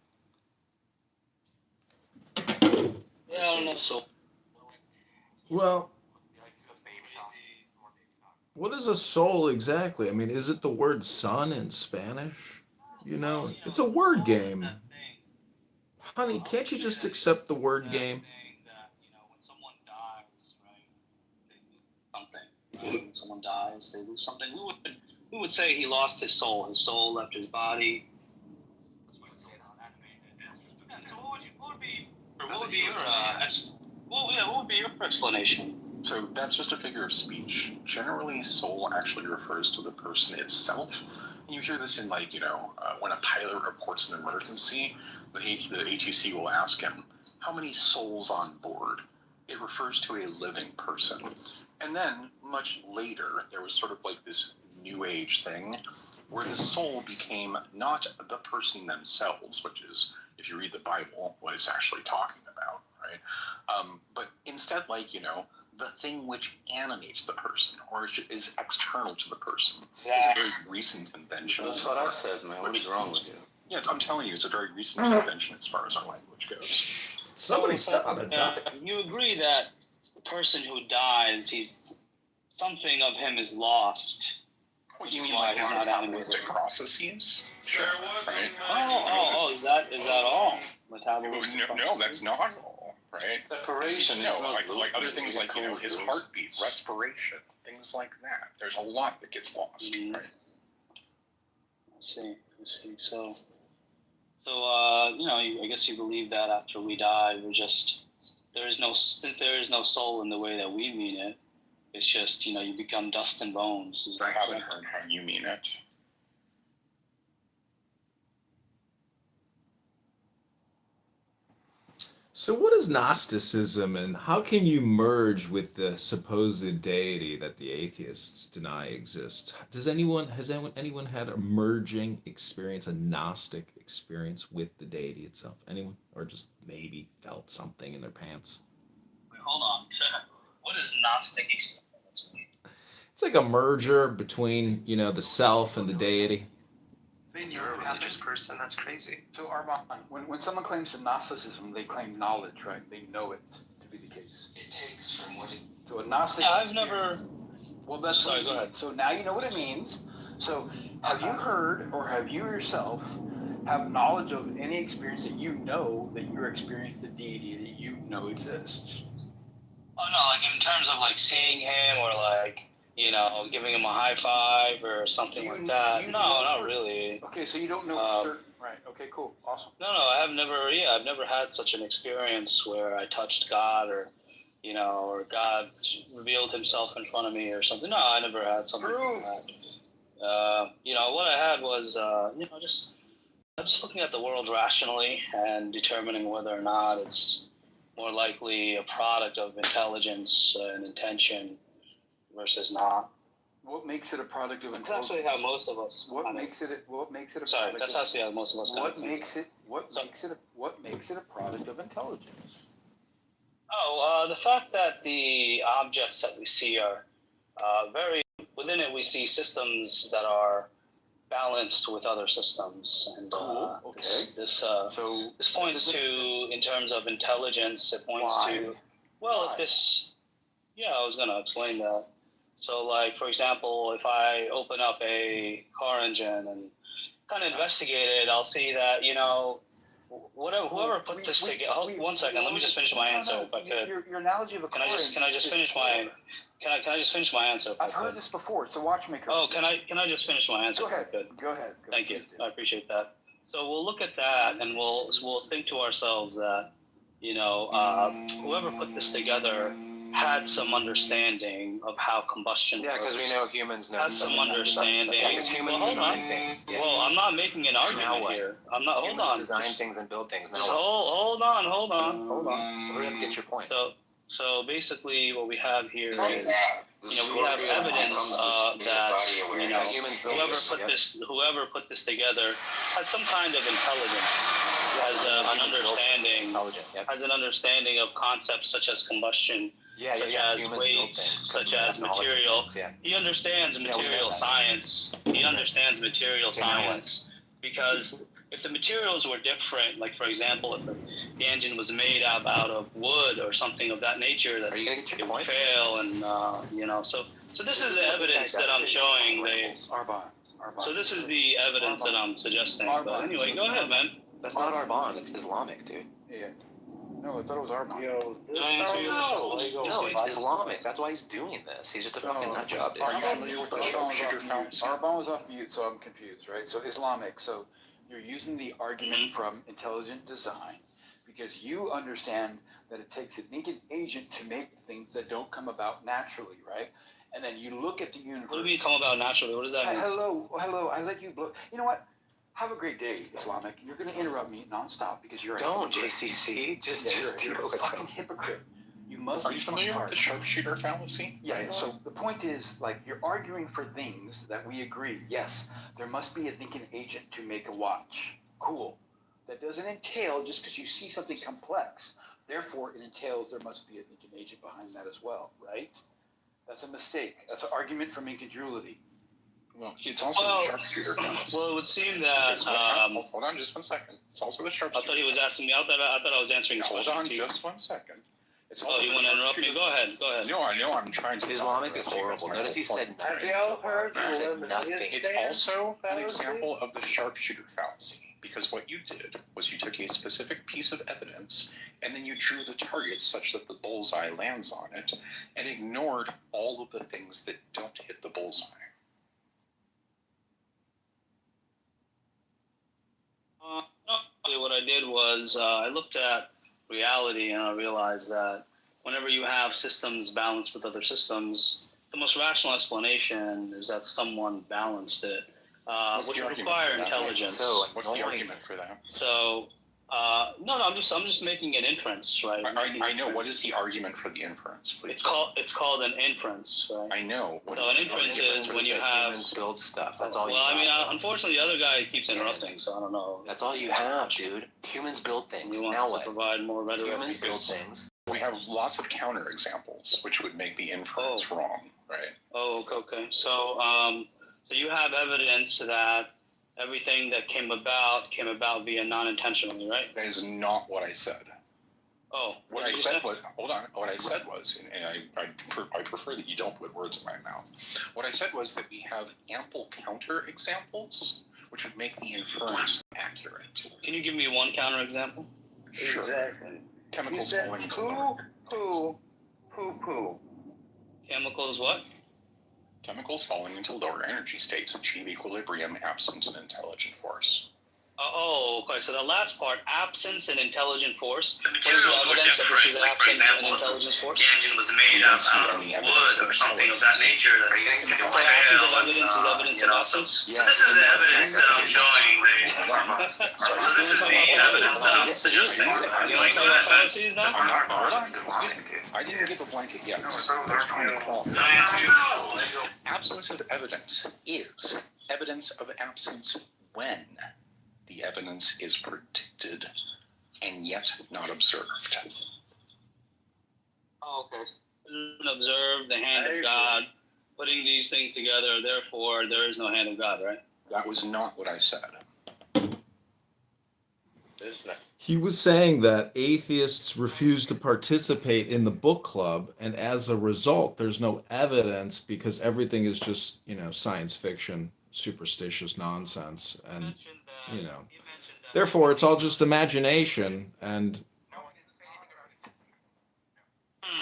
Yeah, I don't know. So, Well, what is a soul exactly? I mean, is it the word sun in Spanish? It's a word game. Honey, can't you just accept the word game? When someone dies, they lose something. We would say he lost his soul. His soul left his body. So what would be your explanation? So that's just a figure of speech. Generally, soul actually refers to the person itself. And you hear this in when a pilot reports an emergency, the ATC will ask him, how many souls on board? It refers to a living person. And then, much later, there was sort of like this new age thing where the soul became not the person themselves, which is, if you read the Bible, what it's actually talking about, right? But instead, the thing which animates the person or is external to the person. Yeah. It's a very recent invention. That's what I said, man. What is wrong with you? Yeah, I'm telling you, it's a very recent invention as far as our language goes. Somebody step on the dock. You agree that the person who dies, something of him is lost. What you mean, like his metabolistic processes? Sure. Right? Oh, is that all? Metabolistic no, that's not all, right? Separation is not like other things like, his heartbeat, respiration, things like that. There's a lot that gets lost, right? I see. So, I guess you believe that after we die, since there is no soul in the way that we mean it, it's just, you become dust and bones. I haven't heard how you mean it. So, what is Gnosticism, and how can you merge with the supposed deity that the atheists deny exists? Has anyone had a merging experience, a Gnostic experience with the deity itself? Anyone, or just maybe felt something in their pants? Wait, hold on. What is Gnostic experience? It's like a merger between the self and the deity. You're a religious person? That's crazy. So Armand, when someone claims Gnosticism, they claim knowledge, right? They know it to be the case. It takes from what it. So a Gnostic. Yeah, I've never. Well, that's Sorry, what go it ahead. means. So now you know what it means. So have you heard, or have you yourself have knowledge of any experience that you know that you're experiencing the deity that you know exists? Oh no, like in terms of like seeing him or like, you know, giving him a high five or something like that. No, not really. Okay, so you don't know for certain, right? Okay, cool, awesome. No, I've never had such an experience where I touched God or, you know, or God revealed himself in front of me or something. No, I never had something like that. You know, what I had was, you know, just looking at the world rationally and determining whether or not it's more likely a product of intelligence and intention versus not. What makes it a product of That's intelligence? actually how most of us. What makes it a Sorry, product that's of, actually how most of us. what makes it a product of intelligence? Oh, the fact that the objects that we see are very within it. We see systems that are balanced with other systems, and Cool. Okay. this points to, in terms of intelligence, it points to. Well, if this, yeah, I was gonna explain that. So, like, for example, if I open up a car engine and kind of investigate it, I'll see that, you know, whoever put this together. One second, let me just finish my answer if I could. Your analogy of a car engine. Can I just finish my? Can I just finish my answer? I've heard this before. It's a watchmaker. Oh, can I just finish my answer? Go ahead. Go ahead. Thank you. I appreciate that. So we'll look at that and we'll think to ourselves that, you know, whoever put this together had some understanding of how combustion works. Yeah, because we know humans know. Had some understanding. Yeah, because humans design things. Yeah. Well, I'm not making an argument here. I'm not. Humans Hold on. design things and build things. Just hold on. We're gonna get your point. So basically, what we have here is, you know, we have evidence that, you know, whoever put this together has some kind of intelligence, has an understanding of concepts such as combustion, such as weight, such as material. He understands material science. He understands material science because if the materials were different, like for example, if the engine was made out of wood or something of that nature, that it would fail, and you know, so this is the evidence that I'm showing. So this is the evidence that I'm suggesting. But anyway, go ahead, man. That's not Arbonne. It's Islamic, dude. Yeah. No, I thought it was Armand. Did I answer you? No, it's Islamic. That's why he's doing this. He's just a fucking nut job, dude. Are you familiar with the sharpshooter fallacy? Armand was off mute, so I'm confused, right? So Islamic. So you're using the argument from intelligent design because you understand that it takes a thinking agent to make things that don't come about naturally, right? And then you look at the universe. What do you come about naturally? What does that mean? Hello. I let you blow. You know what? Have a great day, Islamic. You're going to interrupt me nonstop because you're a hypocrite. JCC. Just you're a fucking hypocrite. You must. Are you familiar with the sharpshooter fallacy? Yeah. So the point is, like, you're arguing for things that we agree. Yes, there must be a thinking agent to make a watch. Cool. That doesn't entail just because you see something complex. Therefore, it entails there must be a thinking agent behind that as well, right? That's a mistake. That's an argument from incredulity. Well, it's also the sharpshooter fallacy. Well, it would seem that. Hold on just 1 second. It's also the sharpshooter. I thought he was asking me. I thought I was answering his question. Hold on just 1 second. It's also you want to interrupt me? Go ahead. No, I know. I'm trying to. Islamic is horrible. Notice he said nothing. Nothing. It's also an example of the sharpshooter fallacy. Because what you did was you took a specific piece of evidence and then you drew the target such that the bullseye lands on it and ignored all of the things that don't hit the bullseye. No, what I did was I looked at reality and I realized that whenever you have systems balanced with other systems, the most rational explanation is that someone balanced it. Which would require intelligence. What's the argument for that? So No, I'm just making an inference, right? I know. What is the argument for the inference, please? It's called an inference, right? I know. So an inference is when you have humans build stuff. That's all. Well, I mean, unfortunately, the other guy keeps interrupting, so I don't know. That's all you have, dude. Humans build things. He Now wants to what? provide more rhetoric. Humans build things. We have lots of counter examples, which would make the inference wrong, right? Oh, okay. So, so you have evidence that everything that came about via non-intentionally, right? That is not what I said. Oh, what I said was, hold on. What I said was, and I prefer that you don't put words in my mouth. What I said was that we have ample counter examples, which would make the inference accurate. Can you give me one counter example? Sure. Exactly. Chemicals falling into poo. Chemicals what? Chemicals falling into lower energy states achieve equilibrium absent an intelligent force. Oh, okay. So the last part, absence and intelligent force. The materials were different. Like, for example, the engine was made out of wood or something of that nature that you can evidence of absence. So this is the evidence that I'm showing. So this is the evidence that I'm suggesting. You want to talk about fallacies now? I didn't give a blanket yet. Absence of evidence is evidence of absence when the evidence is predicted and yet not observed. Oh, okay. Observe the hand of God, putting these things together, therefore there is no hand of God, right? That was not what I said. He was saying that atheists refuse to participate in the book club, and as a result, there's no evidence because everything is just, science fiction, superstitious nonsense, and, therefore it's all just imagination, and...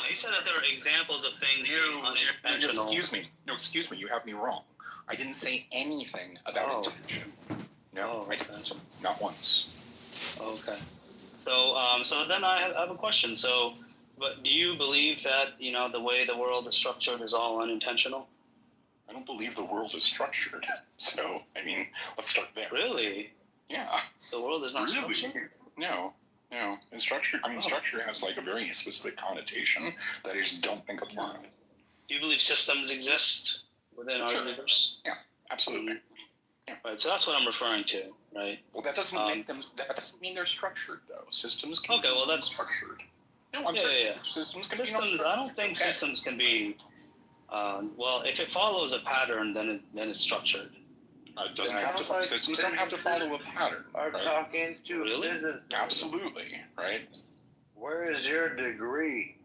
You said that there are examples of things unintentional. Excuse me, you have me wrong. I didn't say anything about intention. No, I didn't. Not once. Okay. So then I have a question. So, but do you believe that, the way the world is structured is all unintentional? I don't believe the world is structured. So, let's start there. Really? Yeah. The world is not structured? No. And structure, structure has a very specific connotation that I just don't think apply. Do you believe systems exist within our universe? Yeah, absolutely. Yeah. Right, so that's what I'm referring to, right? Well, that doesn't make them. That doesn't mean they're structured, though. Systems can be structured. No, I'm saying systems can be. I don't think systems can be. Well, if it follows a pattern, then it's structured. It doesn't have to. Systems don't have to follow a pattern. Are talking to business. Absolutely, right? Where is your degree?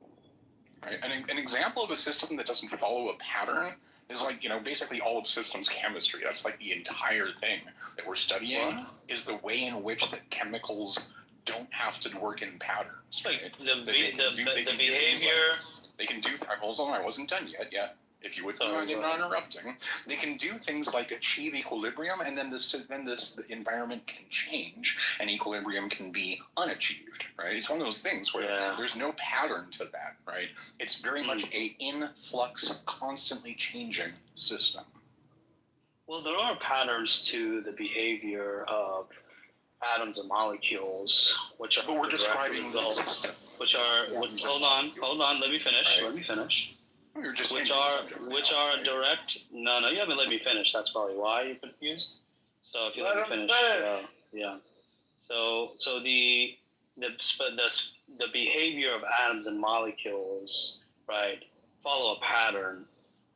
Right, an example of a system that doesn't follow a pattern is basically all of systems chemistry. That's the entire thing that we're studying is the way in which the chemicals don't have to work in patterns. Right? The behavior. They can do. Hold on, I wasn't done yet. If you would not interrupting, they can do things like achieve equilibrium, and then this environment can change, and equilibrium can be unachieved. Right? It's one of those things where there's no pattern to that. Right? It's very much a in-flux, constantly changing system. Well, there are patterns to the behavior of atoms and molecules, which are. But we're describing the system. Hold on. Let me finish. Which are direct. No, you haven't let me finish. That's probably why you're confused. So if you let me finish, yeah. So the behavior of atoms and molecules, right, follow a pattern,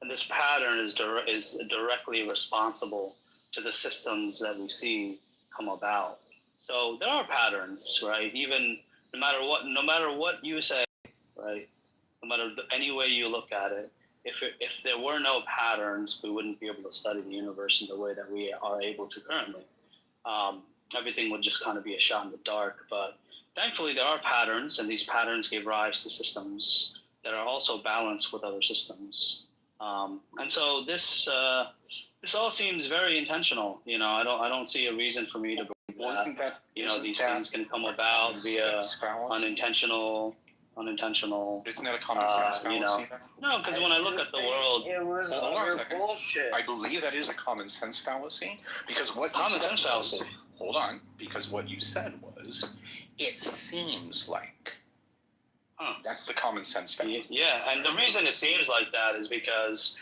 and this pattern is directly responsible to the systems that we see come about. So there are patterns, right? Even no matter what you say, right? No matter any way you look at it, if there were no patterns, we wouldn't be able to study the universe in the way that we are able to currently. Everything would just kind of be a shot in the dark. But thankfully, there are patterns, and these patterns give rise to systems that are also balanced with other systems. And so this all seems very intentional. I don't see a reason for me to believe that these things can come about via unintentional. Isn't that a common sense fallacy? No, because when I look at the world, hold on a second. Bullshit. I believe that is a common sense fallacy because what common sense fallacy. Hold on, because what you said was it seems like. Huh. That's the common sense thing. Yeah, and the reason it seems like that is because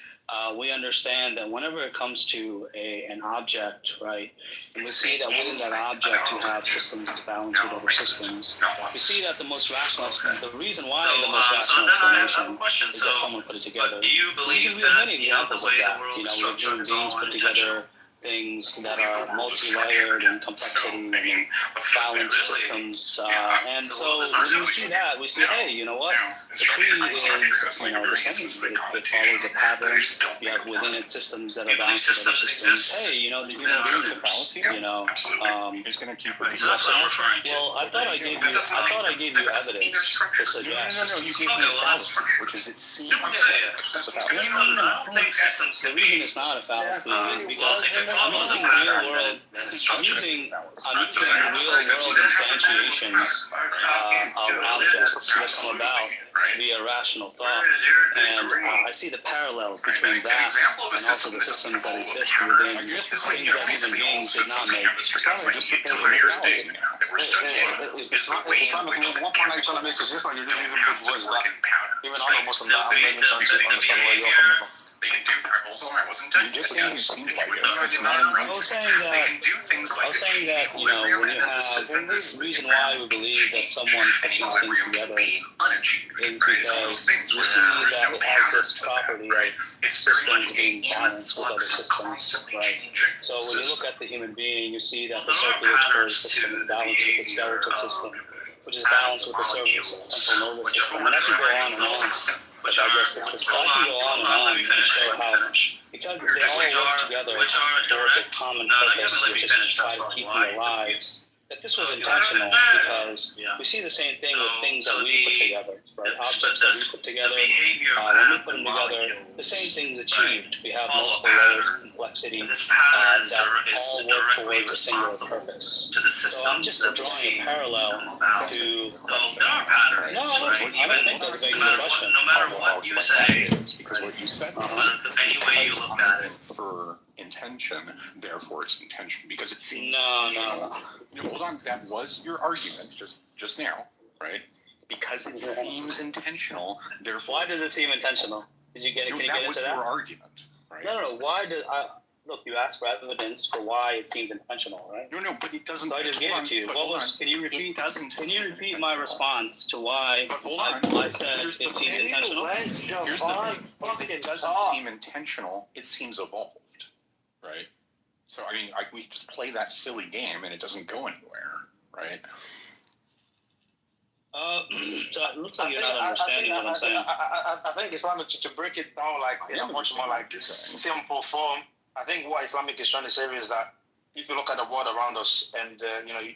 we understand that whenever it comes to an object, right, and we see that within that object you have systems that balance with other systems, we see that the reason why the most rational explanation is that someone put it together. Do you believe we have many examples of that. You know, where human beings put together things that are multi-layered in complexity and balanced systems. And so when you see that, we see, hey, you know what? The tree is, you know, the same. It follows the patterns. You have within it systems that are balanced with other systems. Hey, you know, the human being, you know, Who's going to keep well, I thought I gave you evidence to suggest. No, you gave me a fallacy, which is it seems like it's a fallacy. The reason it's not a fallacy is because I'm using real world instantiations of objects that come about via rational thought, and I see the parallels between that and also the systems that exist within things that human beings did not make. It's not just because of reality. It's not one point I'm trying to make is just like you're just using big words that even I know most of them, I'm not even trying to understand where you're coming from. They can do parables, I wasn't You just saying it seems like it. It's not I was saying that, you know, when you have the reason why we believe that someone put these things together is because we see that it has this property of systems being balanced with other systems, right? So when you look at the human being, you see that the circulatory system is balanced with the skeletal system, which is balanced with the central nervous system. And I can go on and on. But digestive system. I can go on and show how, because they all work together towards a common purpose, which is to try to keep you alive, that this was intentional because we see the same thing with things that we put together, right? Objects that we put together, when we put them together, the same thing's achieved. We have multiple layers of complexity that all work towards a singular purpose. So I'm just drawing a parallel to... No, I don't think that's a big question. No matter what you say, because what you said any way you look at it. For intention, therefore it's intention because it seems. No. Hold on, that was your argument just now, right? Because it seems intentional, therefore. Why does it seem intentional? Did you get it? Can you get into that? That was your argument, right? No. Why did I? Look, you asked for evidence for why it seems intentional, right? No, but it doesn't. So I just gave it to you. What was? Can you repeat? It doesn't. Can you repeat my response to why I said it seemed intentional? Here's the thing. It doesn't seem intentional. It seems evolved, right? So I mean, we just play that silly game and it doesn't go anywhere, right? So it looks like you're not understanding what I'm saying. I think Islamic, to break it down like in a much more like simple form, I think what Islamic is trying to say is that if you look at the world around us and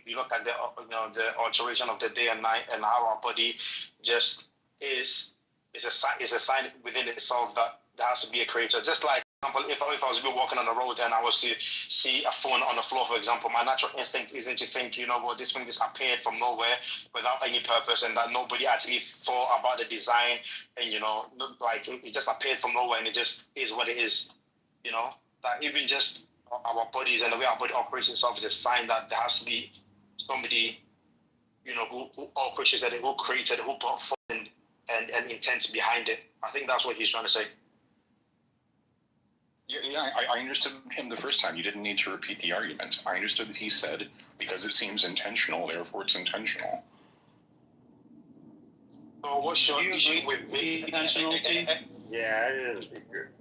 you look at the the alteration of the day and night and how our body just is a sign within itself that there has to be a creator. Just like, for example, if I was walking on the road and I was to see a phone on the floor, for example, my natural instinct isn't to think, this thing just appeared from nowhere without any purpose and that nobody actually thought about the design and, like it just appeared from nowhere and it just is what it is, that even just our bodies and the way our body operates itself is a sign that there has to be somebody, who orchestrated it, who created, who put forth and intent behind it. I think that's what he's trying to say. Yeah, I understood him the first time. You didn't need to repeat the argument. I understood that he said, because it seems intentional, therefore it's intentional. So what's your issue with this? Intentionality? Yeah, I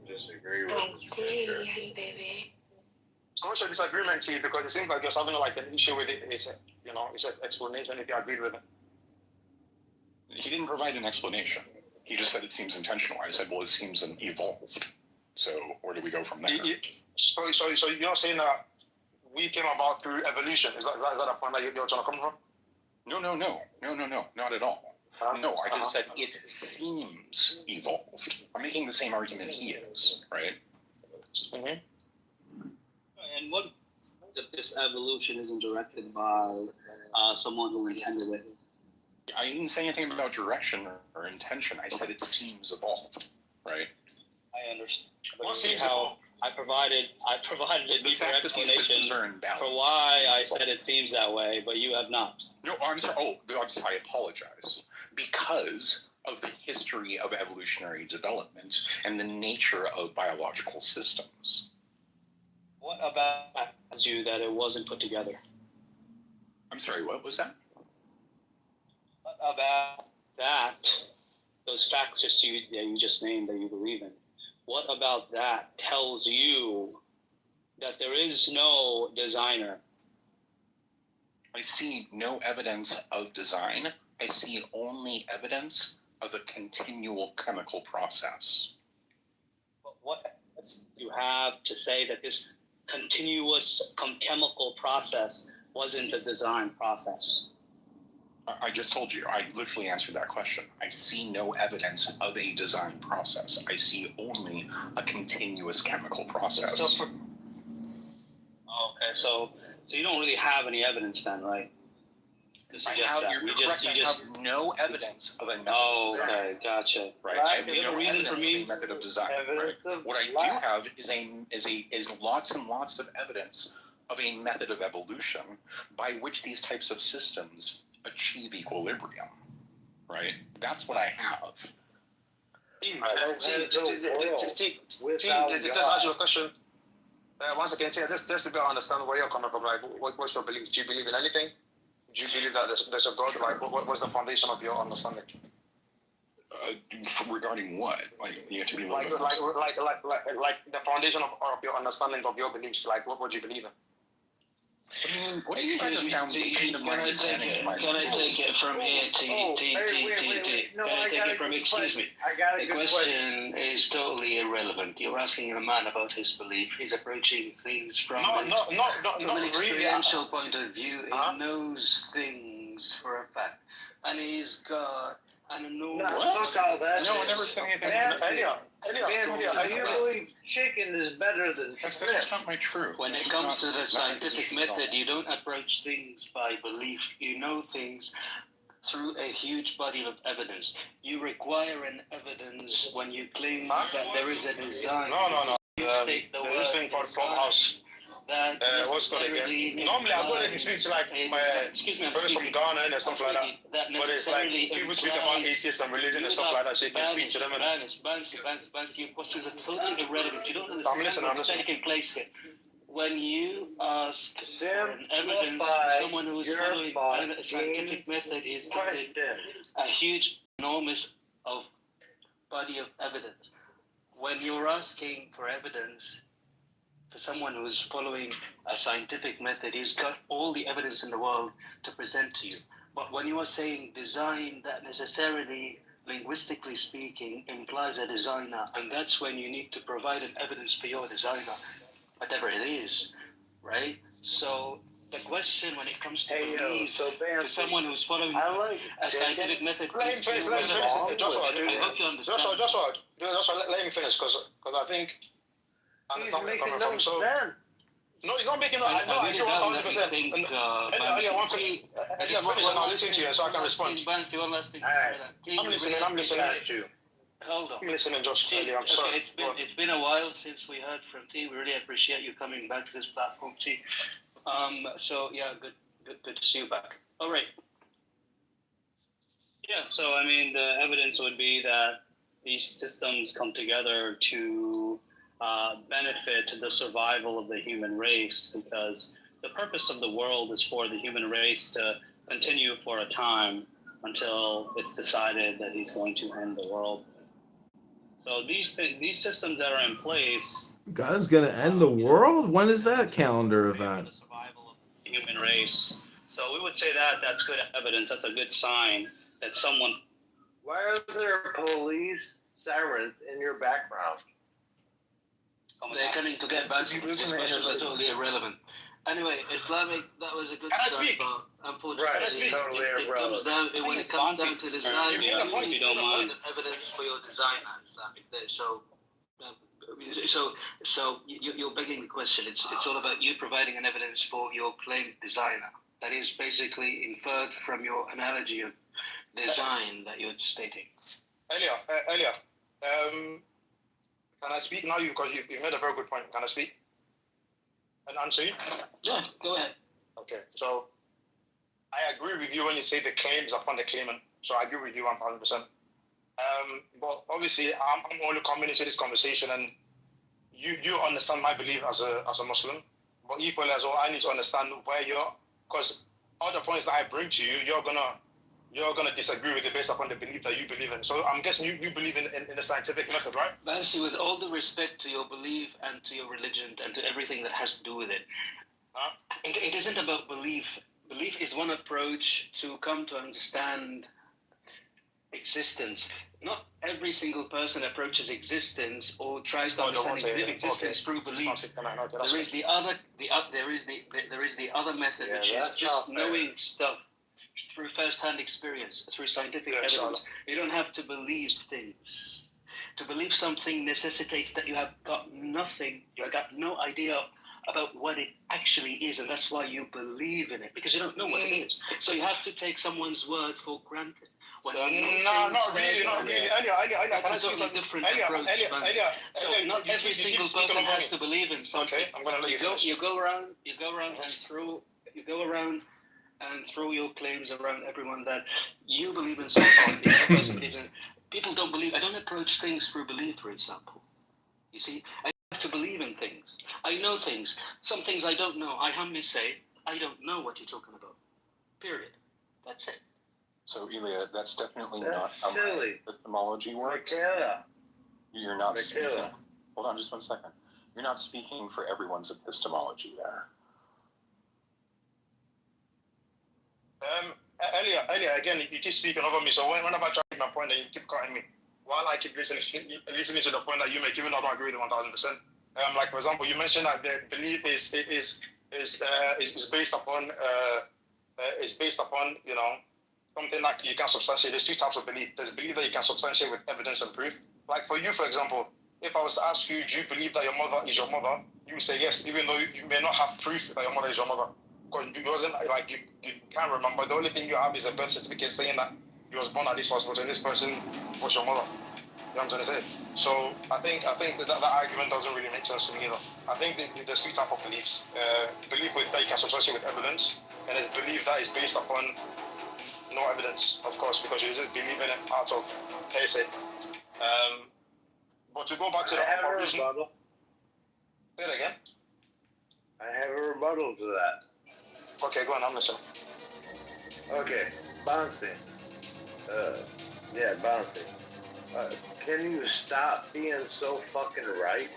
disagree with Hey, baby. So what's your disagreement, T? Because it seems like you're having like an issue with it. It's an explanation if you agreed with it. He didn't provide an explanation. He just said it seems intentional. I said, well, it seems evolved. So where do we go from there? So you're saying that we came about through evolution? Is that a point that you're trying to come from? No, not at all. No, I just said it seems evolved. I'm making the same argument he is, right? Mm-hmm. And what if this evolution isn't directed by someone who intended it? I didn't say anything about direction or intention. I said it seems evolved, right? I understand. What seems evolved? I provided a The deeper fact that these explanation systems are imbalanced. for why I said it seems that way, but you have not. No, I'm sorry. I apologize. Because of the history of evolutionary development and the nature of biological systems. What about you that it wasn't put together? I'm sorry, what was that? What about that? Those facts that you just named that you believe in. What about that tells you that there is no designer? I see no evidence of design. I see only evidence of a continual chemical process. But what evidence do you have to say that this continuous chemical process wasn't a design process? I just told you. I literally answered that question. I see no evidence of a design process. I see only a continuous chemical process. So you don't really have any evidence then, right? To suggest that. You're correct. I have no evidence of a method of design. Okay, gotcha. Right. I have no reason for me method of design. Right. What I do have is lots and lots of evidence of a method of evolution by which these types of systems achieve equilibrium. Right. That's what I have. Let's ask you a question. Once again, just to better understand where you're coming from, like, what's your belief? Do you believe in anything? Do you believe that there's a God? Like, what's the foundation of your understanding? Regarding what? Like, you have to be like the foundation of your understanding of your beliefs. Like, what would you believe in? What do you mean by the foundation of my understanding? Can I take it from here, Can I take it from, excuse me. The question is totally irrelevant. You're asking a man about his belief. He's approaching things from an experiential point of view. He knows things for a fact. And he's got an enormous... No, I never said anything. Do you believe chicken is better than That's not my truth. When it comes to the scientific method, you don't approach things by belief. You know things through a huge body of evidence. You require an evidence when you claim that there is a design. No. You state the This thing called Clubhouse. What's called again? Normally, I go to speak to like my friends from Ghana and stuff like that. But it's like people speak about atheists and religion and stuff like that, so you can speak to them. Your questions are totally irrelevant. You don't understand what's taking place here. When you ask for an evidence, someone who is following a scientific method is getting a huge, enormous body of evidence. When you're asking for evidence, for someone who is following a scientific method, he's got all the evidence in the world to present to you. But when you are saying design, that necessarily, linguistically speaking, implies a designer, and that's when you need to provide an evidence for your designer, whatever it is, right? So the question when it comes to belief, to someone who's following a scientific method, let him finish. Joshua, let him finish, because I think. He's making no sense. No, he's not making no. I agree 100%. Finish and I'll listen to you so I can respond. I'm listening. Hold on. I'm listening, Josh. I'm sorry. It's been a while since we heard from T. We really appreciate you coming back to this platform, T. So yeah, good to see you back. All right. Yeah. So I mean, the evidence would be that these systems come together to benefit the survival of the human race, because the purpose of the world is for the human race to continue for a time until it's decided that he's going to end the world. So these systems that are in place, God's gonna end the world? When is that calendar event? the survival of the human race. So we would say that that's good evidence. That's a good sign that someone. Why are there police sirens in your background? They're coming to get back to you. It's totally irrelevant. Anyway, Islamic, that was a good speak? Unfortunately, it comes down when it comes down to design. You need to provide evidence for your designer, Islamic. So you're begging the question. It's all about you providing an evidence for your claimed designer. That is basically inferred from your analogy of design that you're stating. Earlier, Can I speak now? Because you made a very good point. Can I speak and answer you? Yeah, go ahead. Okay, so I agree with you when you say the claim is upon the claimant. So I agree with you 100%. But obviously, I'm only coming into this conversation, and you understand my belief as a Muslim, but equally as well, I need to understand where because all the points that I bring to you, you're gonna disagree with it based upon the belief that you believe in. So I'm guessing you believe in the scientific method, right? Nancy, with all the respect to your belief and to your religion and to everything that has to do with it, it isn't about belief. Belief is one approach to come to understand existence. Not every single person approaches existence or tries to understand existence through belief. There is the other method, which is just knowing stuff through first-hand experience, through scientific evidence. You don't have to believe things. To believe something necessitates that you have got nothing, you have got no idea about what it actually is, and that's why you believe in it, because you don't know what it is. So you have to take someone's word for granted. Not really. That's a totally different approach. So not every single person has to believe in something. Okay, I'm gonna let you finish. You go around and throw your claims around everyone that you believe in something. The other person believes in. People don't believe. I don't approach things through belief, for example. You see, I have to believe in things. I know things. Some things I don't know. I humbly say, I don't know what you're talking about. Period. That's it. So, Ilya, that's definitely not how epistemology works. You're not speaking. Hold on just 1 second. You're not speaking for everyone's epistemology there. Earlier, again, you keep speaking over me. So whenever I try to make my point, then you keep cutting me. While I keep listening to the point that you make, even though I don't agree with it 1000%. Like for example, you mentioned that the belief is based upon something that you can substantiate. There's two types of belief. There's belief that you can substantiate with evidence and proof. Like for you, for example, if I was to ask you, do you believe that your mother is your mother? You would say yes, even though you may not have proof that your mother is your mother. Because it wasn't like you can't remember. The only thing you have is a birth certificate saying that you was born at this hospital and this person was your mother. You know what I'm trying to say? So I think that argument doesn't really make sense to me either. I think there's two types of beliefs. Belief that you can substantiate with evidence, and there's belief that is based upon no evidence, of course, because you just believe in it out of hearsay. But to go back to the conclusion, say it again. I have a rebuttal to that. Okay, go on, I'm listening. Okay, Bouncy. Bouncy. Can you stop being so fucking right?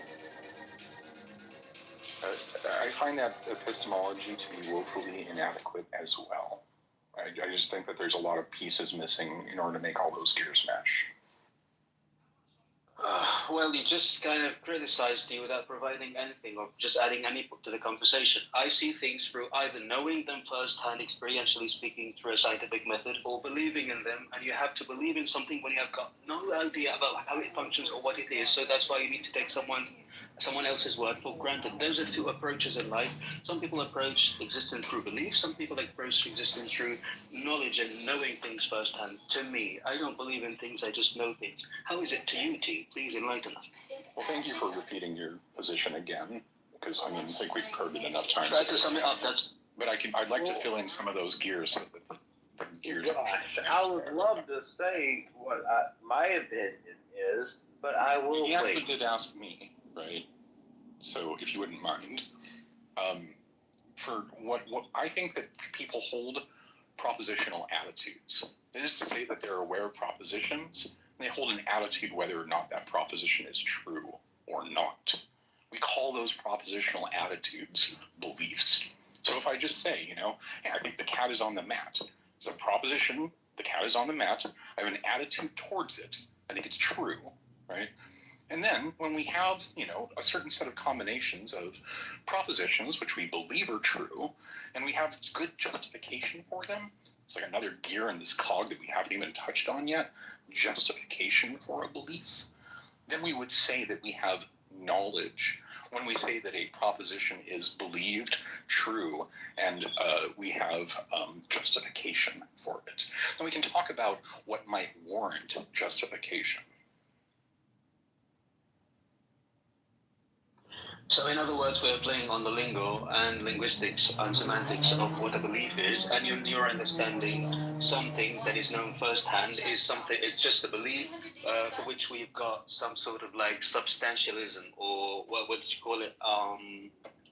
I find that epistemology to be woefully inadequate as well. I just think that there's a lot of pieces missing in order to make all those gears mesh. Well, you just kind of criticized me without providing anything or just adding any to the conversation. I see things through either knowing them firsthand, experientially speaking, through a scientific method, or believing in them. And you have to believe in something when you have got no idea about how it functions or what it is. So that's why you need to take someone else's word for granted. Those are two approaches in life. Some people approach existence through belief. Some people approach existence through knowledge and knowing things firsthand. To me, I don't believe in things, I just know things. How is it to you, T? Please enlighten us. Well, thank you for repeating your position again, because I think we've heard it enough times. Try to sum it up. But I'd like to fill in some of those gears. I would love to say what my opinion is, but I will You wait. did ask me, right? So if you wouldn't mind, for what I think that people hold propositional attitudes. That is to say that they're aware of propositions, and they hold an attitude whether or not that proposition is true or not. We call those propositional attitudes beliefs. So if I just say, hey, I think the cat is on the mat. It's a proposition, the cat is on the mat. I have an attitude towards it. I think it's true, right? And then when we have, a certain set of combinations of propositions which we believe are true, and we have good justification for them, it's like another gear in this cog that we haven't even touched on yet, justification for a belief, then we would say that we have knowledge. When we say that a proposition is believed, true, and we have justification for it. Then we can talk about what might warrant justification. So in other words, we're playing on the lingo and linguistics and semantics of what a belief is, and you're understanding something that is known firsthand is something. It's just a belief for which we've got some sort of like substantialism, or what would you call it?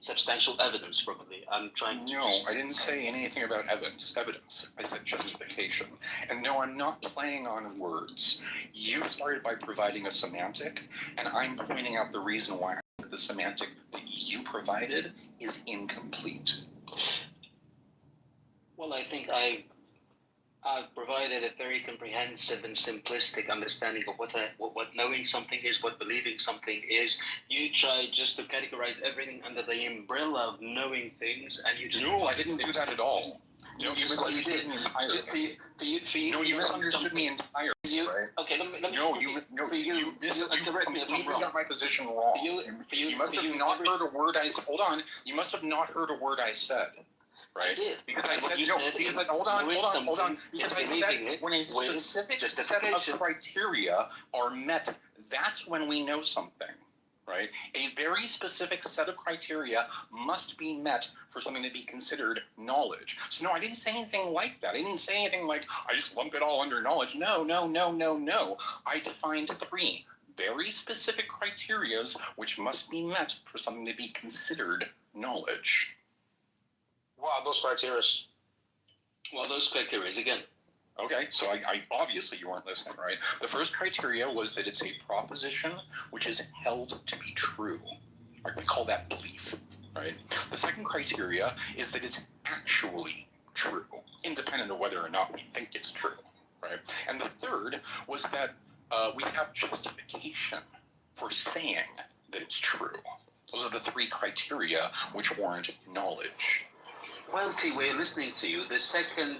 Substantial evidence, probably. I'm trying to. No, I didn't say anything about evidence. I said justification. And no, I'm not playing on words. You started by providing a semantic, and I'm pointing out the reason why I think the semantic that you provided is incomplete. Well, I think I've provided a very comprehensive and simplistic understanding of what knowing something is, what believing something is. You try just to categorize everything under the umbrella of knowing things, and you just... No, I didn't do that at all. No, you misunderstood me entirely. No, you misunderstood me entirely. Okay, let me you completely got my position wrong. You must have not heard a word I said. Hold on. You must have not heard a word I said. Right? Because I said, hold on. Because I said when a specific set of criteria are met, that's when we know something. Right? A very specific set of criteria must be met for something to be considered knowledge. So no, I didn't say anything like that. I didn't say anything like, I just lump it all under knowledge. No. I defined 3 very specific criterias which must be met for something to be considered knowledge. What are those criteria? Well, those criteria, again. Okay, so I obviously you weren't listening, right? The first criteria was that it's a proposition which is held to be true. Right? We call that belief, right? The second criteria is that it's actually true, independent of whether or not we think it's true, right? And the third was that we have justification for saying that it's true. Those are the 3 criteria which warrant knowledge. Well, T, we're listening to you. The second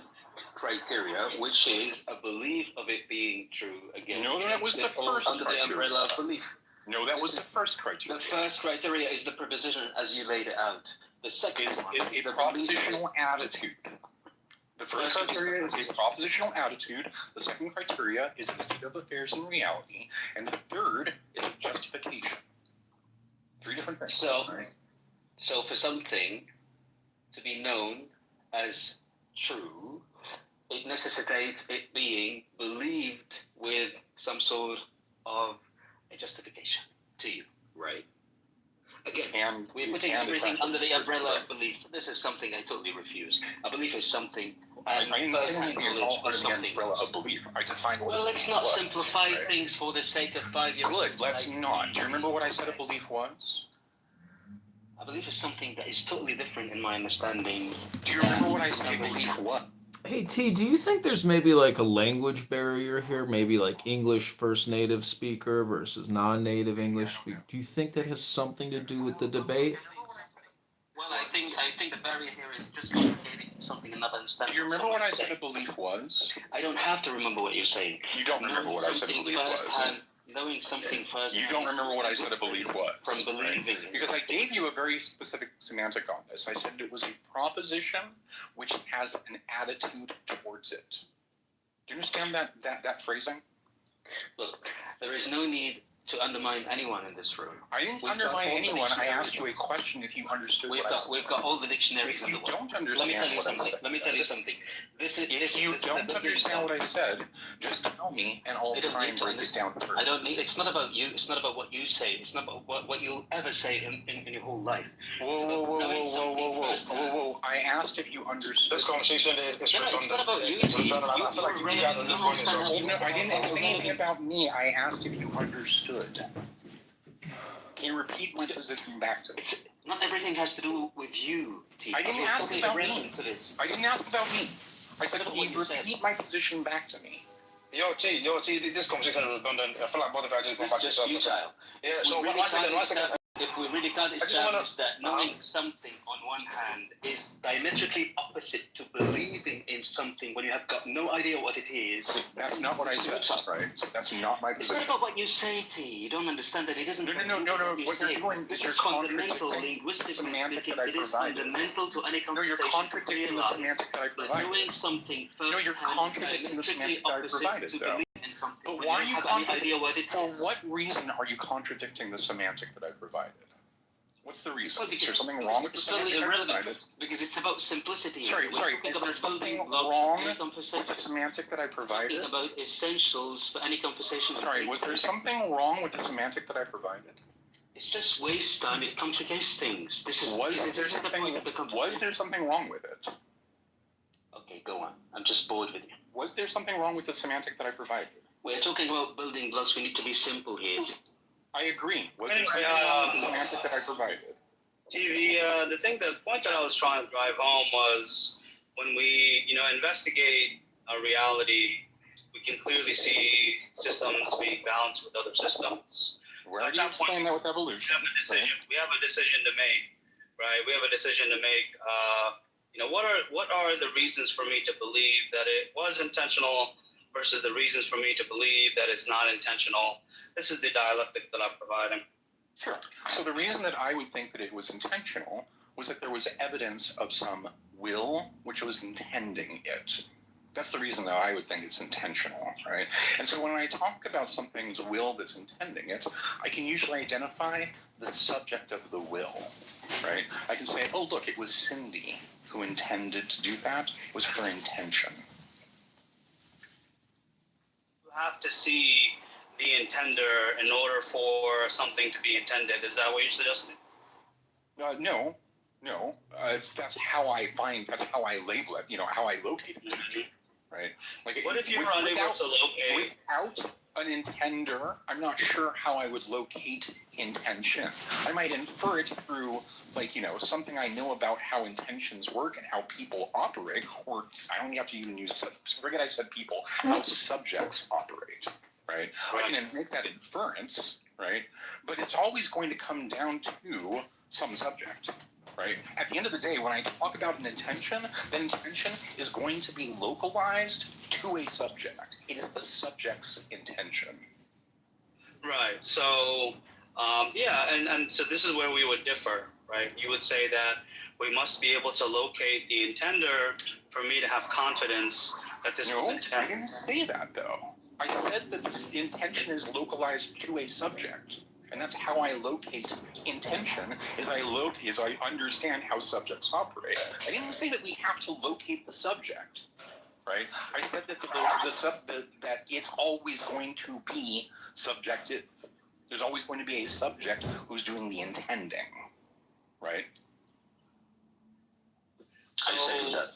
criteria, which is a belief of it being true, again. No, that was the first under criteria. the umbrella of belief. No, that was the first criteria. The first criteria is the proposition as you laid it out. The second is one a propositional attitude. The first criteria is a propositional attitude. The second criteria is a state of affairs in reality. And the third is a justification. 3 different things. So for something to be known as true, it necessitates it being believed with some sort of a justification to you, right? Again, we're putting everything under the umbrella of belief. This is something I totally refuse. A belief is something. I didn't say anything is all under the umbrella of belief. I defined what. Well, let's not simplify things for the sake of 5-year-olds. Good, let's not. Do you remember what I said a belief was? I believe it's something that is totally different in my understanding. Do you remember what I said a belief was? Hey T, do you think there's maybe like a language barrier here? Maybe like English first native speaker versus non-native English speaker. Do you think that has something to do with the debate? Well, I think the barrier here is just complicating something and not understanding. Do you remember what I said a belief was? I don't have to remember what you're saying. You don't remember what I said a belief was? Knowing something first. You don't remember what I said a belief was. From believing it. Because I gave you a very specific semantic on this. I said it was a proposition which has an attitude towards it. Do you understand that phrasing? Look, there is no need to undermine anyone in this room. I didn't undermine anyone. I asked you a question if you understood what I said. We've got all the dictionaries in the world. If you don't understand what I said. Let me tell you something. If you don't understand what I said, just tell me and I'll try and break it down further. I don't need. It's not about you. It's not about what you say. It's not about what you'll ever say in your whole life. Whoa. I asked if you understood. This conversation is redundant. It's not about you. I feel like you guys are just going in circles. No, I didn't say anything about me. I asked if you understood. Can you repeat my position back to me? Not everything has to do with you, T. I didn't ask about me. I didn't ask about me. I said, can you repeat my position back to me? Yo, T, this conversation is redundant. I feel like both of you are just going back to yourself. Futile. Yeah, so one second. If we really can't establish that knowing something on one hand is diametrically opposite to believing in something when you have got no idea what it is. That's not what I said, right? That's not my position. It's not about what you say, T. You don't understand that it isn't. No. What you're doing is you're fundamental linguistic semantic that I It is fundamental to any conversation. No, you're contradicting the semantic that I provided. Knowing something first. No, you're contradicting the semantic that I provided, though. But why are you For what reason are you contradicting the semantic that I provided? What's the reason? Well, Is there something wrong with the it's totally semantic I irrelevant provided? because it's about simplicity. Sorry, We're sorry. talking Is about there something building blocks wrong for any with the conversation. semantic that I We're provided? talking about essentials for any conversation. Sorry, was there something wrong with the semantic that I provided? It's just waste time. It complicates things. This is the point of the conversation. Was there something wrong with it? Okay, go on. I'm just bored with you. Was there something wrong with the semantic that I provided? We're talking about building blocks. We need to be simple here. I agree. Was there something wrong with the semantic that I provided? See, the point that I was trying to drive home was when we, investigate a reality, we can clearly see systems being balanced with other systems. Where do you explain that with evolution? We have a decision. We have a decision to make, right? We have a decision to make. What are the reasons for me to believe that it was intentional versus the reasons for me to believe that it's not intentional? This is the dialectic that I'm providing. Sure. So the reason that I would think that it was intentional was that there was evidence of some will which was intending it. That's the reason that I would think it's intentional, right? And so when I talk about something's will that's intending it, I can usually identify the subject of the will, right? I can say, oh, look, it was Cindy who intended to do that. It was her intention. You have to see the intender in order for something to be intended. Is that what you're suggesting? No. That's how I label it, how I locate it, right? Like, what if you were unable to locate? Without an intender, I'm not sure how I would locate intention. I might infer it through, something I know about how intentions work and how people operate, or I don't have to even use, forget I said people, how subjects operate, right? I can make that inference, right? But it's always going to come down to some subject. Right? At the end of the day, when I talk about an intention, the intention is going to be localized to a subject. It is the subject's intention. Right. So, and so this is where we would differ, right? You would say that we must be able to locate the intender for me to have confidence that this was intended. I didn't say that, though. I said that this intention is localized to a subject. And that's how I locate intention, is I understand how subjects operate. I didn't say that we have to locate the subject, right? I said that that it's always going to be subjective. There's always going to be a subject who's doing the intending, right? I say that.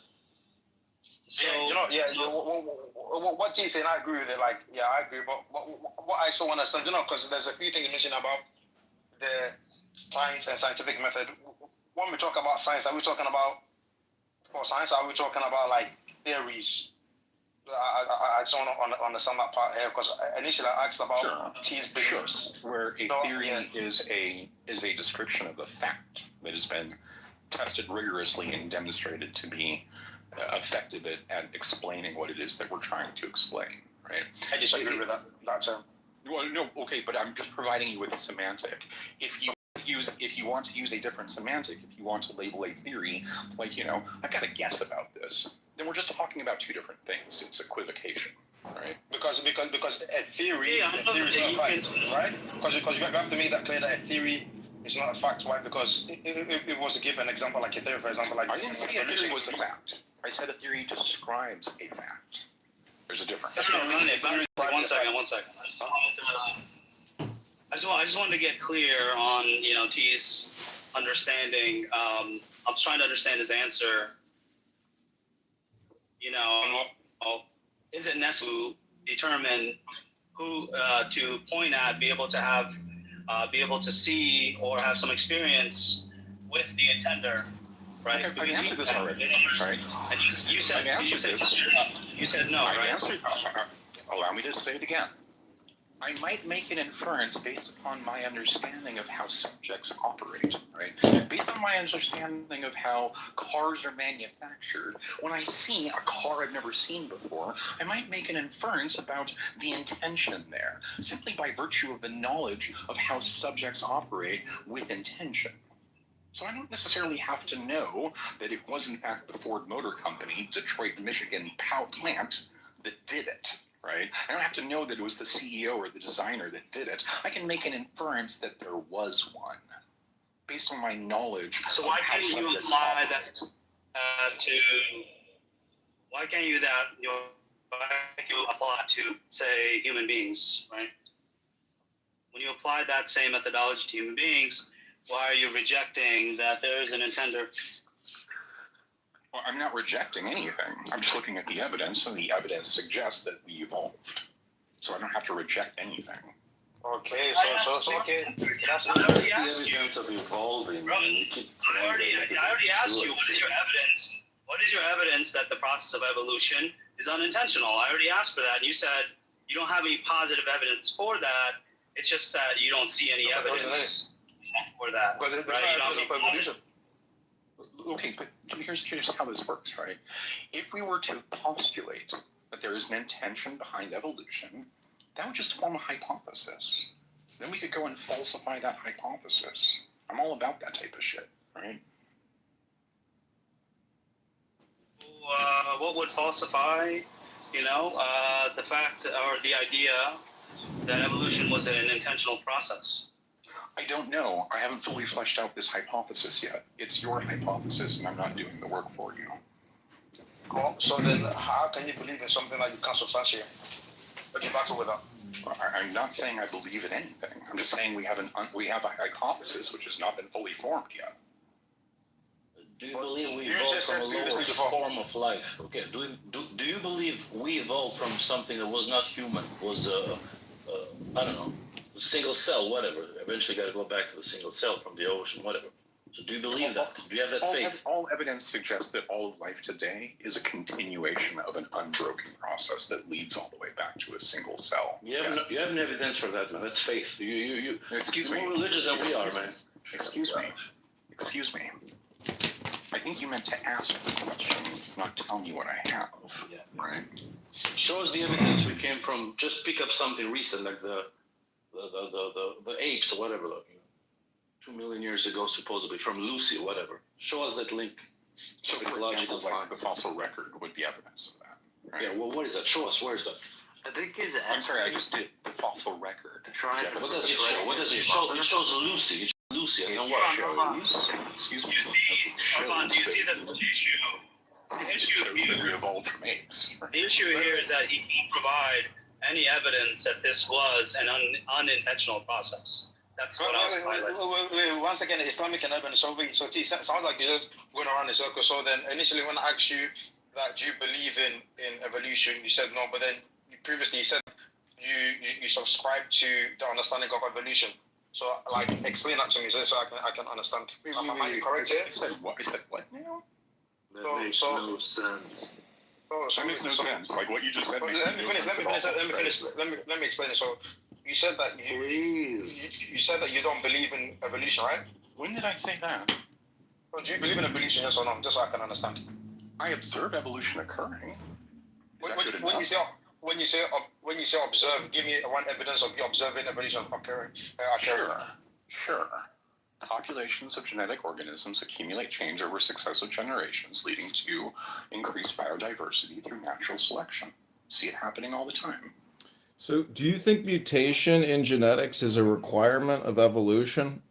What he's saying, I agree with it. I agree. But what I still want to say, because there's a few things you mentioned about the science and scientific method. When we talk about science, are we talking about theories? I just want to understand that part here, because initially I asked about T's beliefs. Where a theory is a description of a fact that has been tested rigorously and demonstrated to be effective at explaining what it is that we're trying to explain, right? I disagree with that term. Well, no, okay, but I'm just providing you with a semantic. If you want to use a different semantic, if you want to label a theory, I've got a guess about this, then we're just talking about two different things. It's equivocation, right? Because a theory is not a fact, right? Because you have to make that clear that a theory is not a fact, right? Because it was to give an example, like a theory, for example, I didn't say a theory was a fact. I said a theory describes a fact. There's a difference. One second. I just wanted to get clear on T's understanding. I'm trying to understand his answer. Is it necessary to determine who to point at, be able to see or have some experience with the intender? Right. I answered this already, right? And you said no, right? I answered. Allow me to say it again. I might make an inference based upon my understanding of how subjects operate, right? Based on my understanding of how cars are manufactured, when I see a car I've never seen before, I might make an inference about the intention there, simply by virtue of the knowledge of how subjects operate with intention. So I don't necessarily have to know that it was in fact the Ford Motor Company, Detroit, Michigan plant that did it, right? I don't have to know that it was the CEO or the designer that did it. I can make an inference that there was one. based on my knowledge. So why can't you apply that to? Why can't you apply to, say, human beings, right? When you apply that same methodology to human beings, why are you rejecting that there is an intender? Well, I'm not rejecting anything. I'm just looking at the evidence, and the evidence suggests that we evolved. So I don't have to reject anything. Okay, so okay. That's the evidence of evolving. Bro, I already asked you, what is your evidence? What is your evidence that the process of evolution is unintentional? I already asked for that, and you said you don't have any positive evidence for that. It's just that you don't see any evidence for that. But there's right? no evidence for evolution. Okay, but here's how this works, right? If we were to postulate that there is an intention behind evolution, that would just form a hypothesis. Then we could go and falsify that hypothesis. I'm all about that type of shit, right? What would falsify, the fact or the idea that evolution was an intentional process? I don't know. I haven't fully fleshed out this hypothesis yet. It's your hypothesis, and I'm not doing the work for you. Well, so then how can you believe in something that you can't substantiate? But you battle with that. I'm not saying I believe in anything. I'm just saying we have a hypothesis which has not been fully formed yet. Do you believe we evolved from a lower form of life? Okay. Do you believe we evolved from something that was not human? Was I don't know, a single cell, whatever. Eventually, got to go back to the single cell from the ocean, whatever. So do you believe that? Do you have that faith? All evidence suggests that all of life today is a continuation of an unbroken process that leads all the way back to a single cell. You have no evidence for that, man. That's faith. Excuse me. You're more religious than we are, man. Excuse me. I think you meant to ask the question, not tell me what I have. Yeah. Right? Show us the evidence. We came from. Just pick up something recent, like the apes or whatever. 2 million years ago, supposedly from Lucy or whatever. Show us that link. So, for example, like the fossil record would be evidence of that. Right? Yeah. Well, what is that? Show us. Where is that? I think he's. I'm sorry. I just did the fossil record. What does it show? What does it show? It shows Lucy. Lucy, and what? Excuse me. Do you see the issue? The issue here, that we evolved from apes. Right? The issue here is that he can't provide any evidence that this was an unintentional process. That's what I was highlighting. Once again, Islamic and urban. So it sounds like you're just going around in circles. So then, initially, when I asked you that do you believe in evolution, you said no. But then previously, you said you subscribe to the understanding of evolution. So, explain that to me so I can understand. Am I correct here? I said what now? That makes no sense. That makes no sense. Like what you just said. Let me finish. Let me explain it. So, you said that you said that you don't believe in evolution, right? When did I say that? Well, do you believe in evolution, yes or no? Just so I can understand. I observe evolution occurring. When you say observe, give me one evidence of you observing evolution occurring. Sure. Populations of genetic organisms accumulate change over successive generations, leading to increased biodiversity through natural selection. See it happening all the time. So, do you think mutation in genetics is a requirement of evolution?